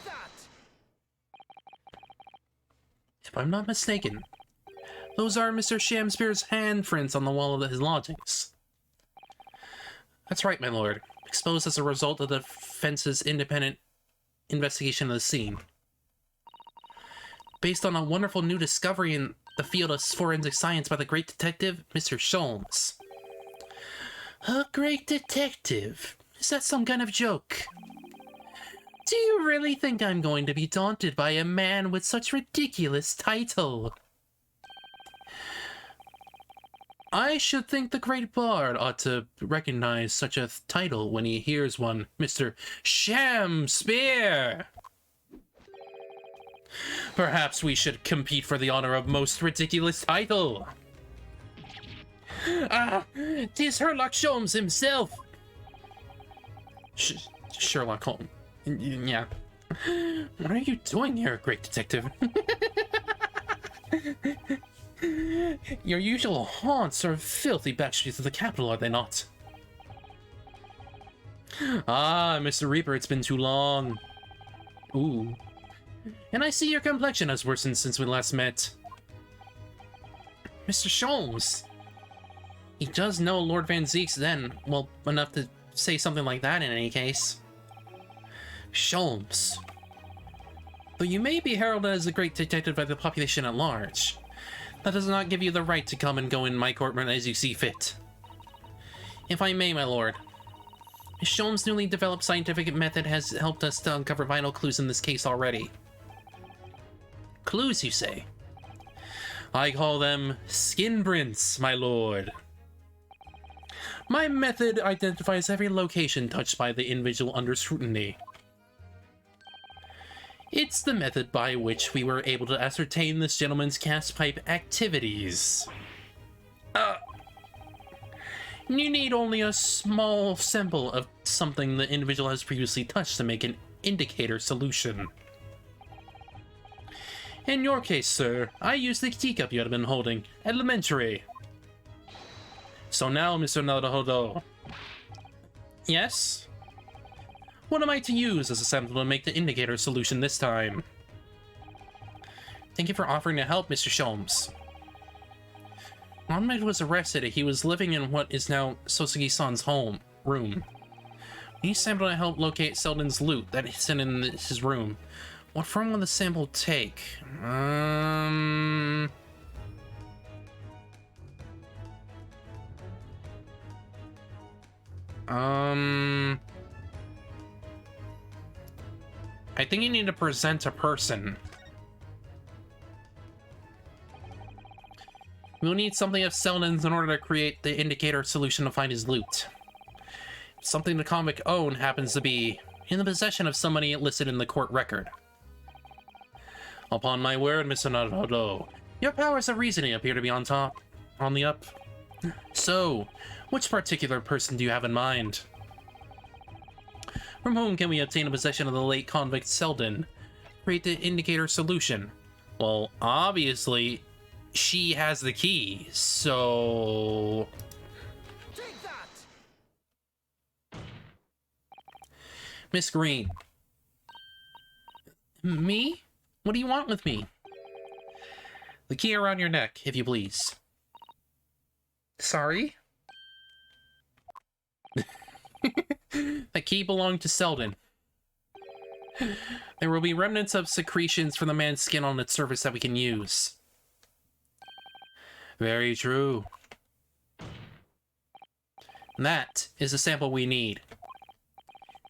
that! If I'm not mistaken, those are Mr. Shamspeare's handprints on the wall of his lodgings. That's right, my lord. Exposed as a result of the defense's independent investigation of the scene. Based on a wonderful new discovery in the field of forensic science by the great detective, Mr. Sholmes. A great detective? Is that some kind of joke? Do you really think I'm going to be daunted by a man with such ridiculous title? I should think the great bard ought to recognize such a title when he hears one, Mr. Shamspeare! Perhaps we should compete for the honor of most ridiculous title. Ah, 'tis Sherlock Holmes himself. Sherlock Holmes. Yeah. What are you doing here, great detective? Your usual haunts are filthy back streets of the capital, are they not? Ah, Mr. Reaper, it's been too long. Ooh. And I see your complexion has worsened since we last met. Mr. Sholmes. He does know Lord Van Zeek's then, well, enough to say something like that in any case. Sholmes. Though you may be heralded as a great detective by the population at large, that does not give you the right to come and go in my courtroom as you see fit. If I may, my lord, Miss Sholmes' newly developed scientific method has helped us to uncover vital clues in this case already. Clues, you say? I call them skin prints, my lord. My method identifies every location touched by the individual under scrutiny. It's the method by which we were able to ascertain this gentleman's gas pipe activities. You need only a small sample of something the individual has previously touched to make an indicator solution. In your case, sir, I used the teacup you had been holding. Elementary. So now, Mr. Naruto. Yes? What am I to use as a sample to make the indicator solution this time? Thank you for offering to help, Mr. Sholmes. Ahmed was arrested. He was living in what is now Sosagi-san's room. He sampled to help locate Selden's loot that is in his room. What form will the sample take? I think you need to present a person. We'll need something of Selden's in order to create the indicator solution to find his loot. Something the convict own happens to be in the possession of somebody listed in the court record. Upon my word, Mr. Naruto, your powers of reasoning appear to be on the up. So, which particular person do you have in mind? From whom can we obtain a possession of the late convict Selden? Create the indicator solution. Well, obviously, she has the key, so... Take that! Miss Green. Me? What do you want with me? The key around your neck, if you please. Sorry? The key belonged to Selden. There will be remnants of secretions from the man's skin on its surface that we can use. Very true. That is the sample we need.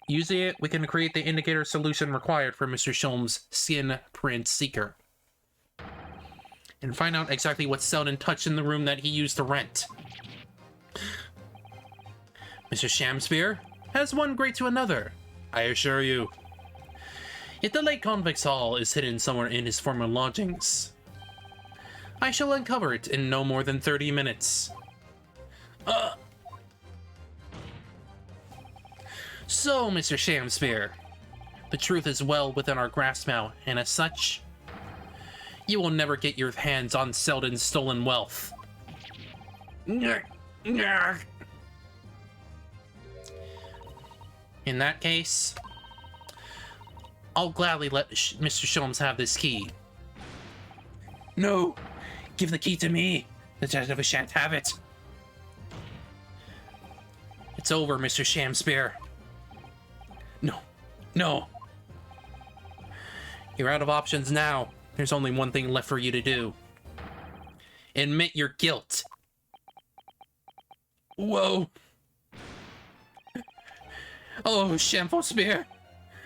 Using it, we can create the indicator solution required for Mr. Sholm's skin print seeker. And find out exactly what Selden touched in the room that he used to rent. Mr. Shamspear has one great to another, I assure you. If the late convict's hall is hidden somewhere in his former lodgings, I shall uncover it in no more than 30 minutes. So, Mr. Shamspear, the truth is well within our grasp now, and as such, you will never get your hands on Selden's stolen wealth. In that case, I'll gladly let Mr. Sholmes have this key. No! Give the key to me! The detective shan't have it! It's over, Mr. Shamspear. No. No! You're out of options now. There's only one thing left for you to do. Admit your guilt. Whoa! Oh, Shameful Spear!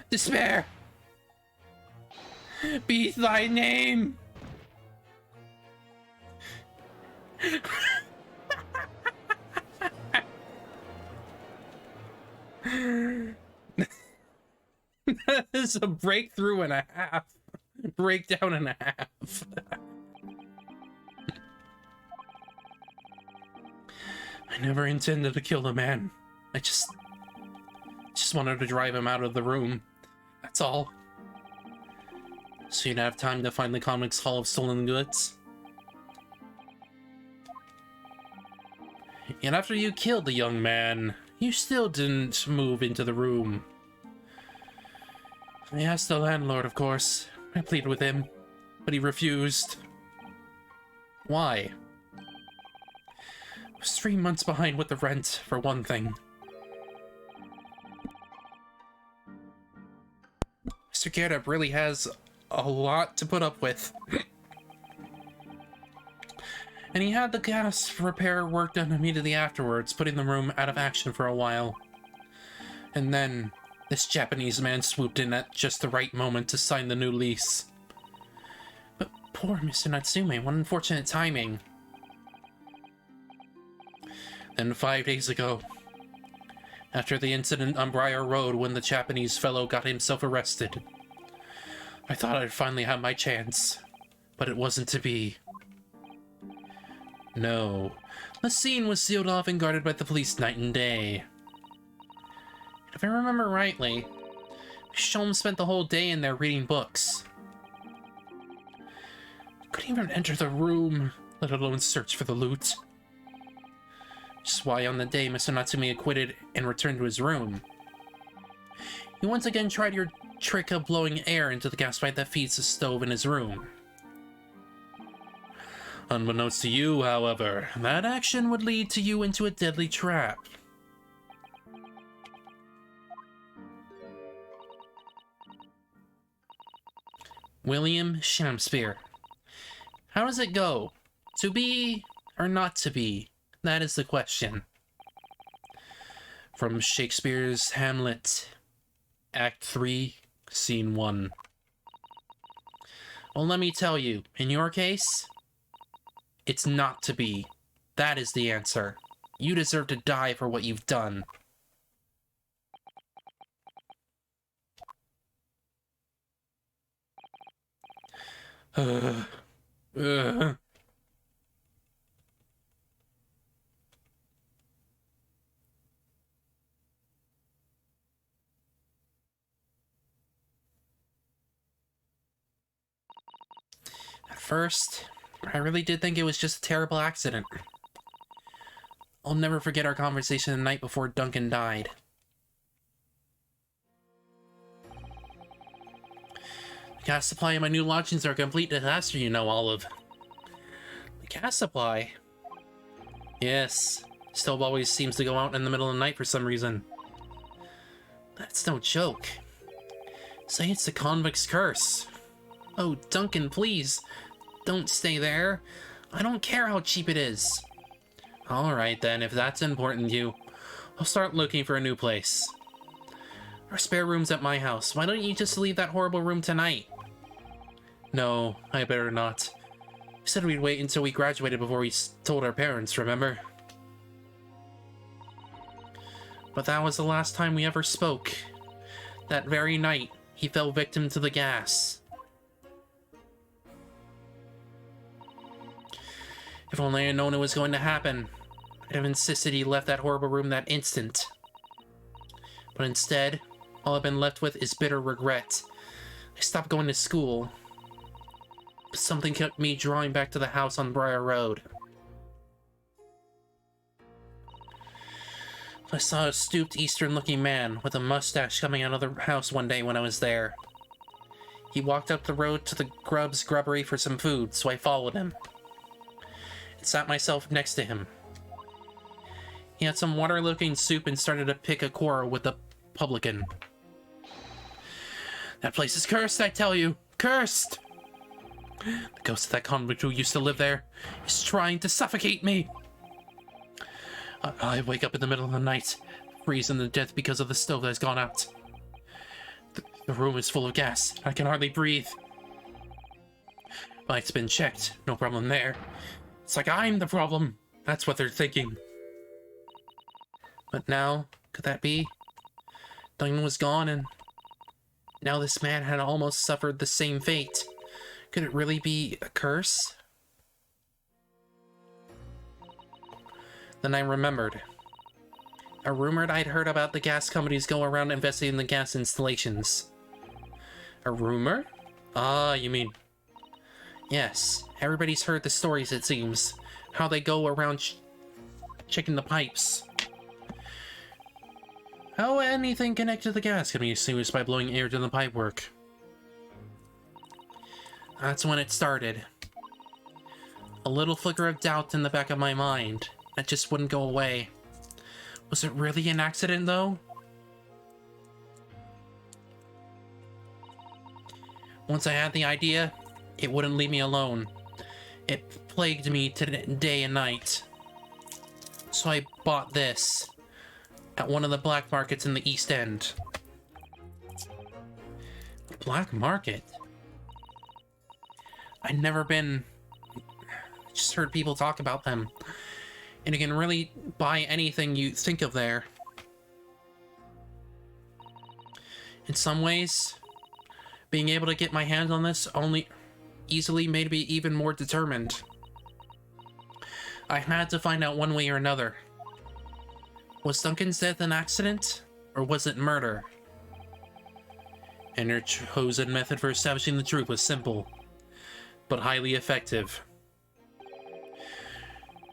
Despair! Be thy name! That is a breakthrough and a half. Breakdown and a half. I never intended to kill the man. I just wanted to drive him out of the room. That's all. So you'd have time to find the convict's haul of stolen goods. And after you killed the young man, you still didn't move into the room. I asked the landlord, of course. I pleaded with him, but he refused. Why? I was 3 months behind with the rent, for one thing. Mr. Gerda really has a lot to put up with. And he had the gas repair work done immediately afterwards, putting the room out of action for a while. And then, this Japanese man swooped in at just the right moment to sign the new lease. But poor Mr. Natsume, what unfortunate timing. Then 5 days ago, after the incident on Briar Road when the Japanese fellow got himself arrested, I thought I'd finally have my chance, but it wasn't to be. No, the scene was sealed off and guarded by the police night and day. If I remember rightly, Sholmes spent the whole day in there reading books. Couldn't even enter the room, let alone search for the loot. Which is why on the day Mr. Natsume acquitted and returned to his room, you once again tried your trick of blowing air into the gas pipe that feeds the stove in his room. Unbeknownst to you, however, that action would lead to you into a deadly trap. William Shakespeare. How does it go? To be or not to be? That is the question. From Shakespeare's Hamlet, Act 3, Scene 1. Well, let me tell you, in your case, it's not to be. That is the answer. You deserve to die for what you've done. Ugh. At first, I really did think it was just a terrible accident. I'll never forget our conversation the night before Duncan died. The gas supply in my new lodgings are a complete disaster, you know, Olive. The gas supply? Yes. Stove always seems to go out in the middle of the night for some reason. That's no joke. Say it's the convict's curse. Oh, Duncan, please. Don't stay there. I don't care how cheap it is. Alright then, if that's important to you, I'll start looking for a new place. Our spare room's at my house. Why don't you just leave that horrible room tonight? No, I better not. We said we'd wait until we graduated before we told our parents, remember? But that was the last time we ever spoke. That very night, he fell victim to the gas. If only I had known it was going to happen, I'd have insisted he left that horrible room that instant. But instead, all I've been left with is bitter regret. I stopped going to school. But something kept me drawing back to the house on Briar Road. I saw a stooped Eastern-looking man with a mustache coming out of the house one day when I was there. He walked up the road to the Grub's grubbery for some food, so I followed him. And sat myself next to him. He had some water-looking soup and started to pick a quarrel with the publican. That place is cursed, I tell you! Cursed! The ghost of that convict who used to live there is trying to suffocate me! I wake up in the middle of the night, freezing to death because of the stove that has gone out. The room is full of gas. I can hardly breathe. Lights been checked. No problem there. It's like I'm the problem. That's what they're thinking. But now, could that be? Duncan was gone, and now this man had almost suffered the same fate. Could it really be a curse? Then I remembered. A rumor I'd heard about the gas companies go around investigating the gas installations. A rumor? Ah, you mean... Yes, everybody's heard the stories, it seems. How they go around checking the pipes. How anything connected to the gas can be extinguished by blowing air to the pipework. That's when it started. A little flicker of doubt in the back of my mind. That just wouldn't go away. Was it really an accident, though? Once I had the idea, it wouldn't leave me alone. It plagued me day and night. So I bought this at one of the black markets in the East End. Black market? I'd never been... I just heard people talk about them. And you can really buy anything you think of there. In some ways, being able to get my hands on this only easily made me even more determined. I had to find out one way or another. Was Duncan's death an accident, or was it murder? And her chosen method for establishing the truth was simple, but highly effective.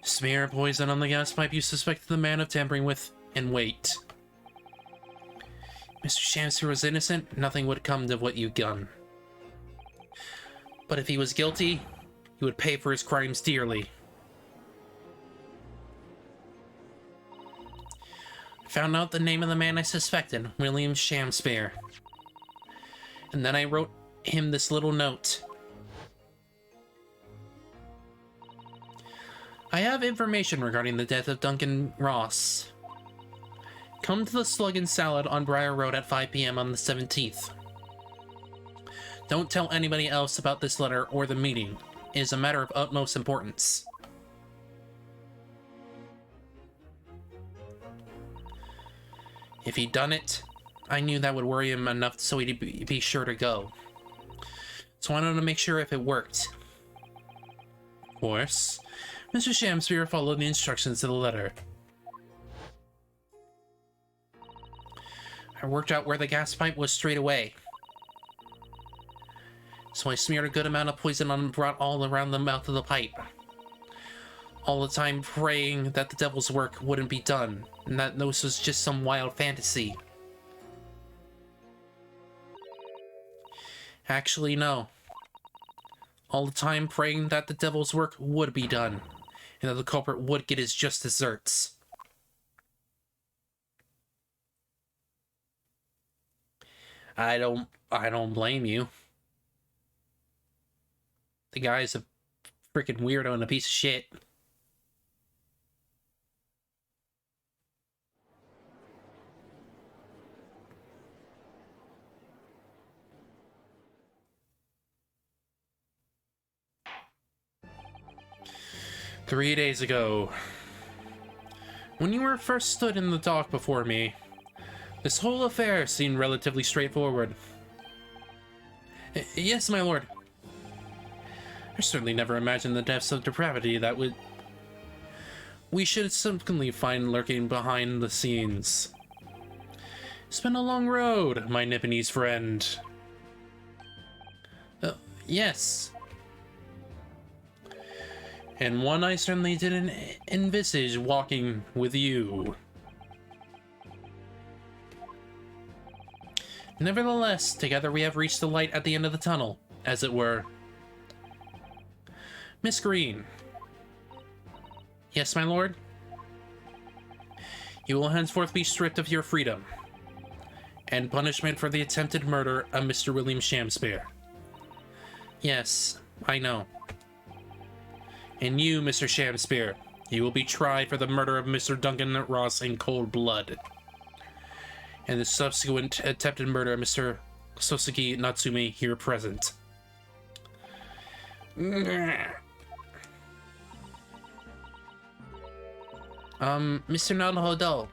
Smear poison on the gas pipe you suspected the man of tampering with, and wait. Mr. Shakespeare was innocent, nothing would come to what you'd done. But if he was guilty, He would pay for his crimes dearly. I found out the name of the man I suspected, William Shakespeare. And then I wrote him this little note. I have information regarding the death of Duncan Ross. Come to the Slug and Salad on Briar Road at 5 p.m. on the 17th. Don't tell anybody else about this letter or the meeting. It is a matter of utmost importance. If he'd done it, I knew that would worry him enough so he'd be sure to go. So I wanted to make sure if it worked. Of course, Mr. Shakespeare followed the instructions to the letter. I worked out where the gas pipe was straight away. So I smeared a good amount of poison on and brought all around the mouth of the pipe. All the time praying that the devil's work wouldn't be done, and that this was just some wild fantasy. Actually, no. All the time praying that the devil's work would be done, and that the culprit would get his just desserts. I don't blame you. The guy's a freaking weirdo and a piece of shit. "3 days ago, when you were first stood in the dock before me, this whole affair seemed relatively straightforward." "Yes, my lord. I certainly never imagined the depths of depravity that we should simply find lurking behind the scenes. It's been a long road, my Nipponese friend." "Yes. And one I certainly didn't envisage walking with you. Nevertheless, together we have reached the light at the end of the tunnel, as it were. Miss Green." "Yes, my lord?" "You will henceforth be stripped of your freedom, and punishment for the attempted murder of Mr. William Shakespeare." "Yes, I know." "And you, Mr. Shakespeare, you will be tried for the murder of Mr. Duncan Ross in cold blood, and the subsequent attempted murder of Mr. Sosuke Natsume here present." Mr. Naruhodo.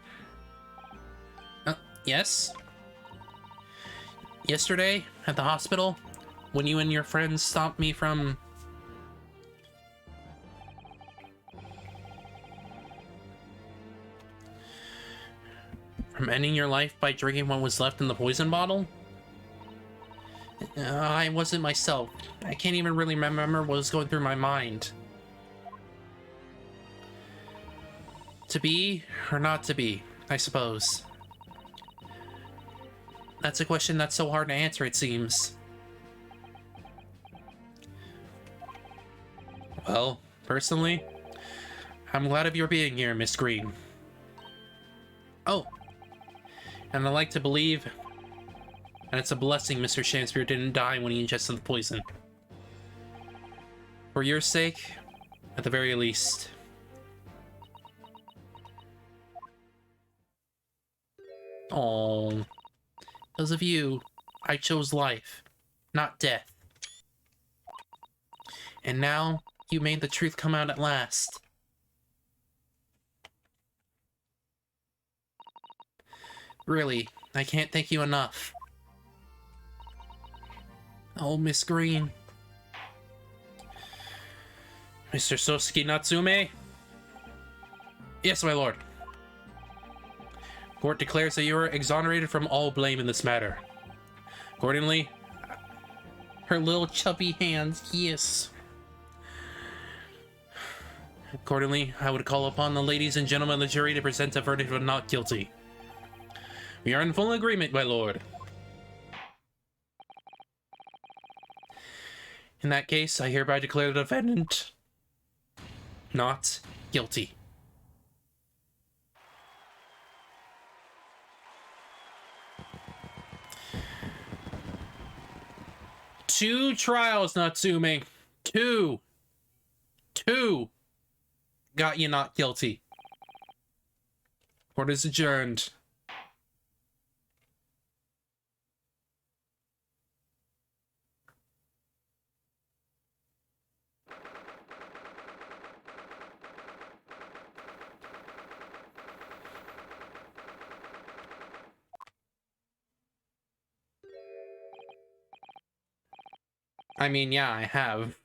Yes? Yesterday, at the hospital, when you and your friends stopped me from ending your life by drinking what was left in the poison bottle? I wasn't myself. I can't even really remember what was going through my mind. To be or not to be, I suppose. That's a question that's so hard to answer, it seems. Well, personally, I'm glad of your being here, Miss Green. Oh, and I like to believe, and it's a blessing Mr. Shakespeare didn't die when he ingested the poison. For your sake, at the very least. Oh, because of you, I chose life, not death. And now, you made the truth come out at last. Really, I can't thank you enough. Oh, Miss Green. Mr. Sosuke Natsume? Yes, my lord. Court declares that you are exonerated from all blame in this matter. Accordingly, her little chubby hands, yes. Accordingly, I would call upon the ladies and gentlemen of the jury to present a verdict of not guilty. We are in full agreement, my lord. In that case, I hereby declare the defendant not guilty. Two trials, Natsume. Two. Got you not guilty. Court is adjourned. I mean, yeah, I have.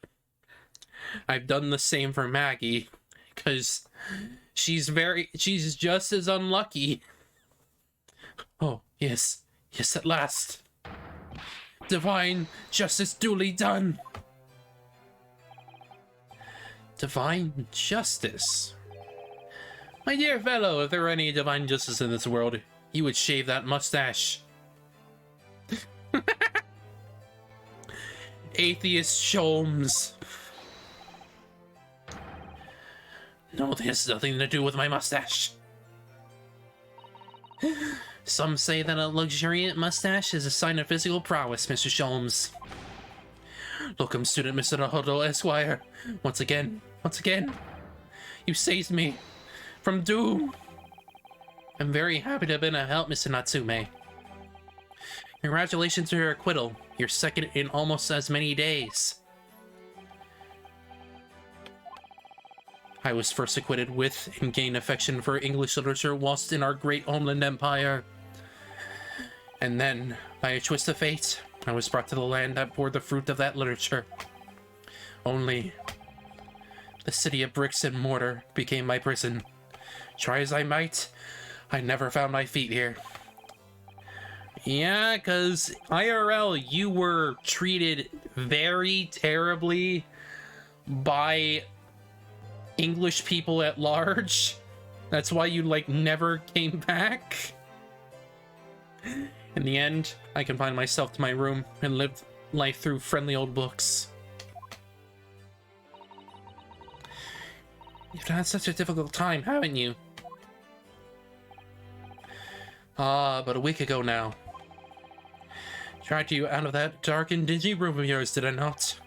I've done the same for Maggie, because she's just as unlucky. Oh, yes, at last. Divine justice duly done. Divine justice? My dear fellow, if there were any divine justice in this world, you would shave that mustache. Atheist Sholmes. No, this has nothing to do with my mustache. Some say that a luxuriant mustache is a sign of physical prowess, Mr. Sholmes. Locum student Mr. Nahodo Esquire. Once again, you saved me from doom. I'm very happy to have been a help, Mr. Natsume. Congratulations to your acquittal. You're second in almost as many days. I was first acquitted with and gained affection for English literature whilst in our great homeland empire. And then, by a twist of fate, I was brought to the land that bore the fruit of that literature. Only, the city of bricks and mortar became my prison. Try as I might, I never found my feet here. Yeah, because IRL, you were treated very terribly by English people at large. That's why you, like, never came back. In the end, I confined myself to my room and lived life through friendly old books. You've had such a difficult time, haven't you? But a week ago now. Dragged you out of that dark and dingy room of yours, did I not?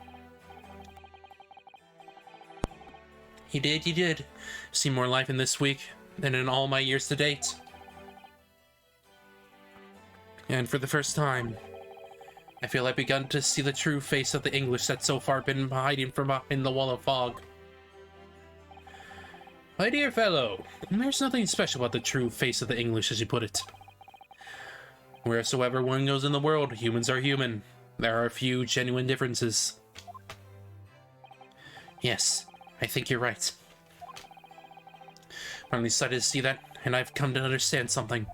You did. See more life in this week than in all my years to date. And for the first time, I feel I've begun to see the true face of the English that's so far been hiding from behind the wall of fog. My dear fellow, there's nothing special about the true face of the English, as you put it. Wheresoever one goes in the world, humans are human. There are a few genuine differences. Yes, I think you're right. I'm excited to see that, and I've come to understand something.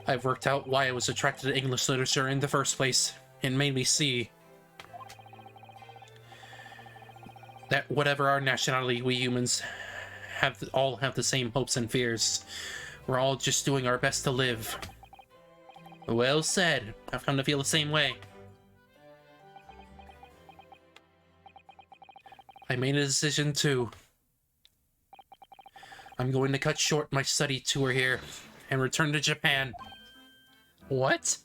I've worked out why I was attracted to English literature in the first place, and made me see that whatever our nationality, we humans all have the same hopes and fears. We're all just doing our best to live. Well said. I've come to feel the same way. I made a decision too. I'm going to cut short my study tour here and return to Japan. What?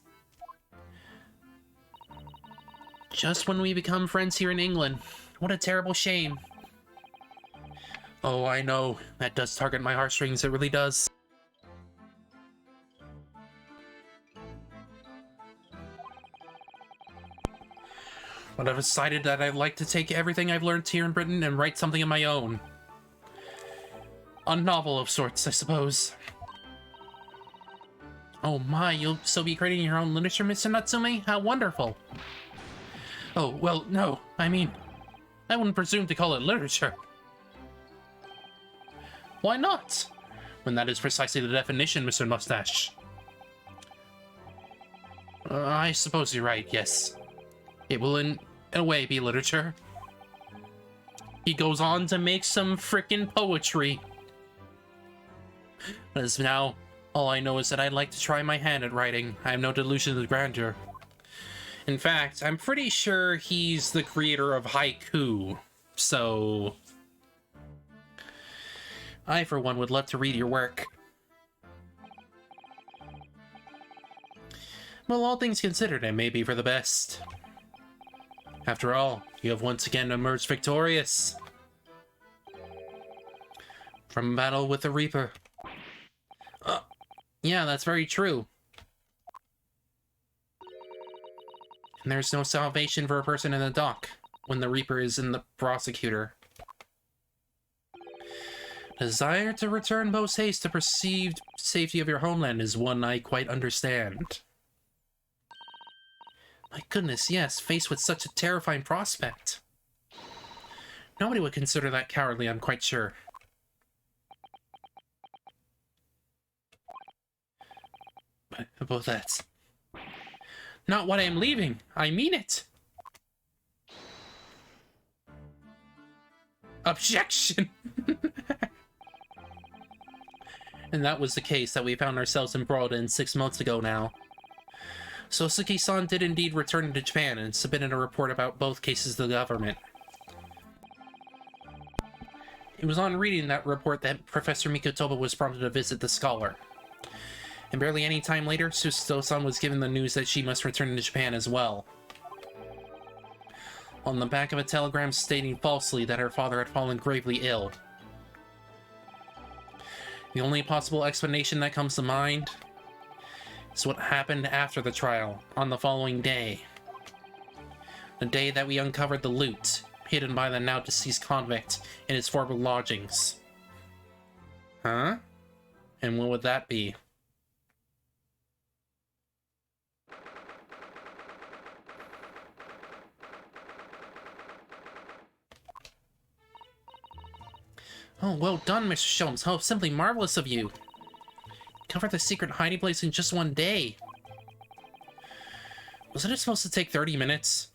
Just when we become friends here in England. What a terrible shame. Oh, I know. That does target my heartstrings. It really does. But I've decided that I'd like to take everything I've learned here in Britain and write something of my own. A novel of sorts, I suppose. Oh my, you'll still be creating your own literature, Mr. Natsume? How wonderful. Oh, well, no. I mean, I wouldn't presume to call it literature. Why not? When that is precisely the definition, Mr. Mustache. I suppose you're right, yes. It will in a way be literature. He goes on to make some frickin' poetry. As now, all I know is that I'd like to try my hand at writing. I have no delusions of grandeur. In fact, I'm pretty sure he's the creator of haiku, so I, for one, would love to read your work. Well, all things considered, it may be for the best. After all, you have once again emerged victorious from battle with the Reaper. Yeah, that's very true. And there's no salvation for a person in the dock when the Reaper is in the prosecutor. Desire to return post haste to perceived safety of your homeland is one I quite understand. My goodness, yes, faced with such a terrifying prospect. Nobody would consider that cowardly, I'm quite sure. But that's not what I am leaving. I mean it. Objection! And that was the case that we found ourselves embroiled in 6 months ago now. Sosuke-san did indeed return to Japan and submitted a report about both cases to the government. It was on reading that report that Professor Mikotoba was prompted to visit the scholar. And barely any time later, Susato-san was given the news that she must return to Japan as well. On the back of a telegram stating falsely that her father had fallen gravely ill. The only possible explanation that comes to mind is what happened after the trial, on the following day. The day that we uncovered the loot, hidden by the now deceased convict in his former lodgings. Huh? And what would that be? Oh, well done, Mr. Sholmes. How simply marvelous of you. Covered the secret hiding place in just 1 day. Wasn't it supposed to take 30 minutes?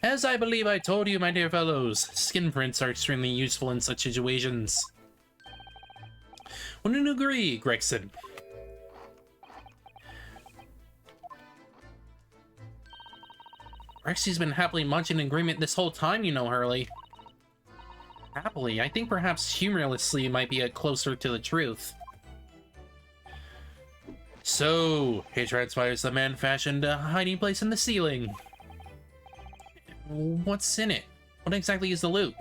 As I believe I told you, my dear fellows, skin prints are extremely useful in such situations. Wouldn't you agree, Gregson? Rexy's been happily munching in agreement this whole time, you know, Hurley. Happily, I think perhaps humorously might be closer to the truth. So, it transpires the man fashioned a hiding place in the ceiling. What's in it? What exactly is the loot?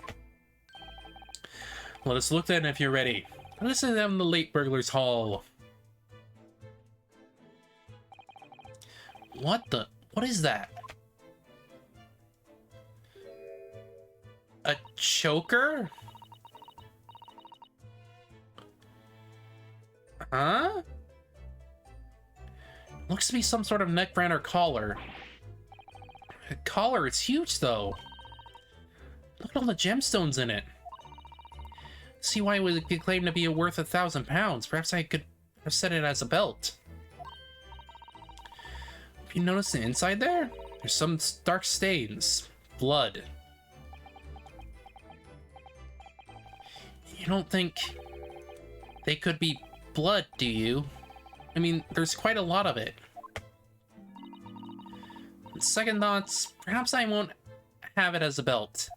Let us look then if you're ready. This is down the late burglar's hall. What is that? A choker? Huh? Looks to be some sort of neckband or collar. A collar, it's huge though. Look at all the gemstones in it. See why it would be claimed to be worth £1,000. Perhaps I could have set it as a belt. Have you noticed the inside there? There's some dark stains. Blood. You don't think they could be blood, do you? I mean, there's quite a lot of it. Second thoughts, perhaps I won't have it as a belt.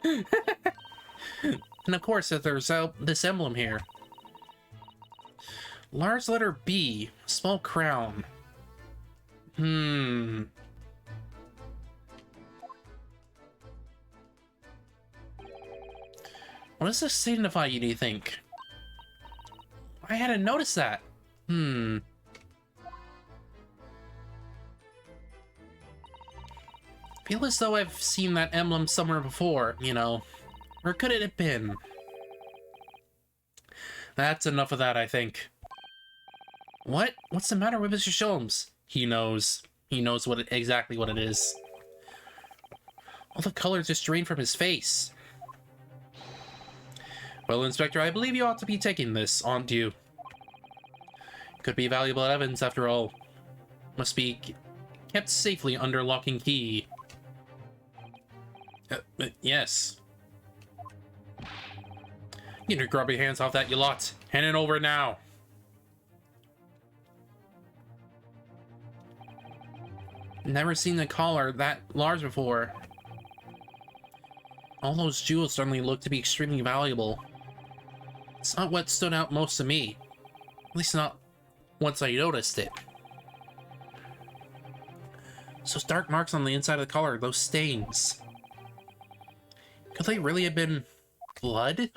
And of course, if there's this emblem here. Large letter B, small crown. What does this signify, do you think? I hadn't noticed that. Feel as though I've seen that emblem somewhere before, you know. Where could it have been? That's enough of that, I think. What? What's the matter with Mr. Sholmes? He knows. He knows exactly what it is. All the color just drained from his face. Well, Inspector, I believe you ought to be taking this, aren't you? Could be valuable evidence, after all. Must be kept safely under lock and key. Yes. Get your grubby hands off that, you lot. Hand it over now. Never seen a collar that large before. All those jewels suddenly look to be extremely valuable. It's not what stood out most to me. At least not once I noticed it. So those dark marks on the inside of the collar, those stains. Could they really have been blood?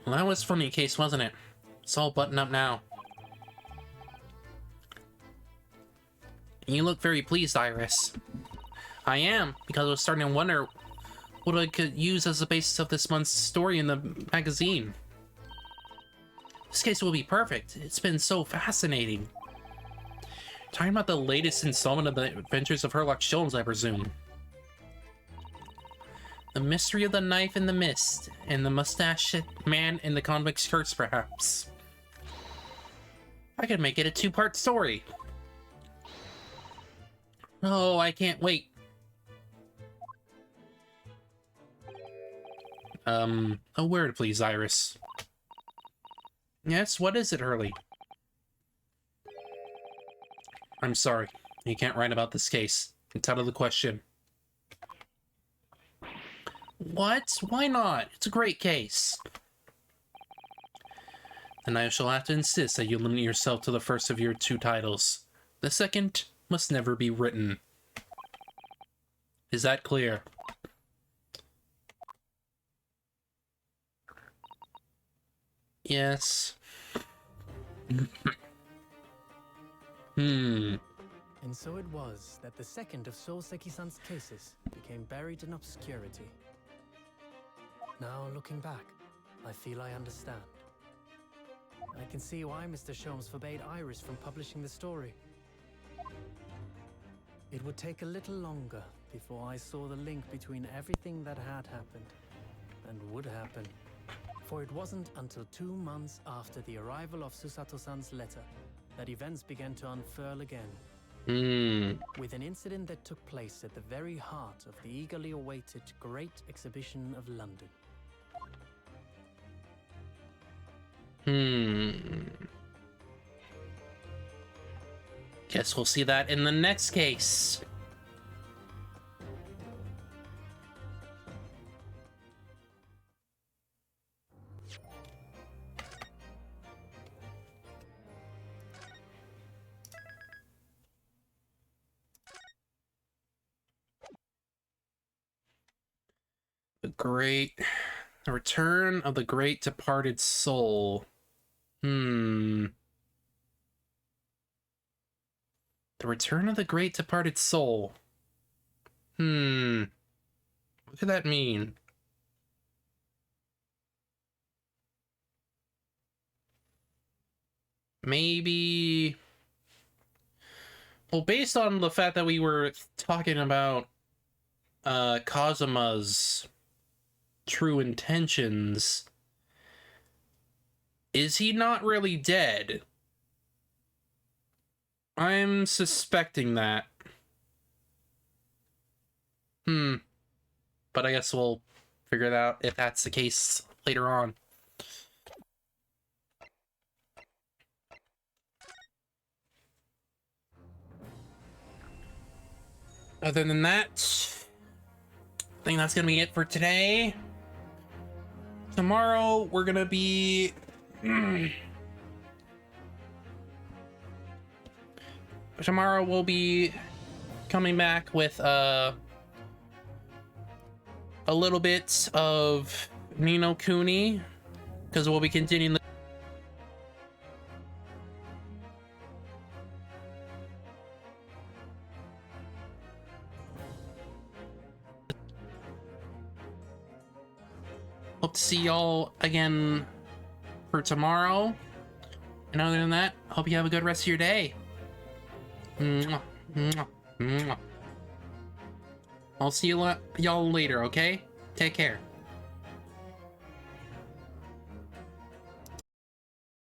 Well, that was a funny case, wasn't it? It's all buttoned up now. You look very pleased, Iris. I am, because I was starting to wonder what I could use as the basis of this month's story in the magazine. This case will be perfect. It's been so fascinating. Talking about the latest installment of the Adventures of Herlock Sholmes, I presume. The mystery of the knife in the mist, and the mustached man in the convict's curse, perhaps. I could make it a two-part story. Oh, I can't wait. A word, please, Iris. Yes, what is it, Hurley? I'm sorry. You can't write about this case. It's out of the question. What? Why not? It's a great case. Then I shall have to insist that you limit yourself to the first of your two titles. The second must never be written. Is that clear? Yes. And so it was that the second of Souseki-san's cases became buried in obscurity. Now, looking back, I feel I understand. I can see why Mr. Sholmes forbade Iris from publishing the story. It would take a little longer before I saw the link between everything that had happened and would happen. For it wasn't until 2 months after the arrival of Susato-san's letter that events began to unfurl again. With an incident that took place at the very heart of the eagerly awaited Great Exhibition of London. Guess we'll see that in the next case. The return of the great departed soul. The return of the great departed soul. What could that mean? Maybe... Well, based on the fact that we were talking about Kazuma's true intentions, is he not really dead? I'm suspecting that. But I guess we'll figure it out if that's the case later on. Other than that, I think that's gonna be it for today. Tomorrow we're gonna be tomorrow we'll be coming back with a little bit of Ni no Kuni, because we'll be continuing the hope to see y'all again for tomorrow. And other than that, hope you have a good rest of your day. Mwah, mwah, mwah. I'll see y'all later, okay? Take care.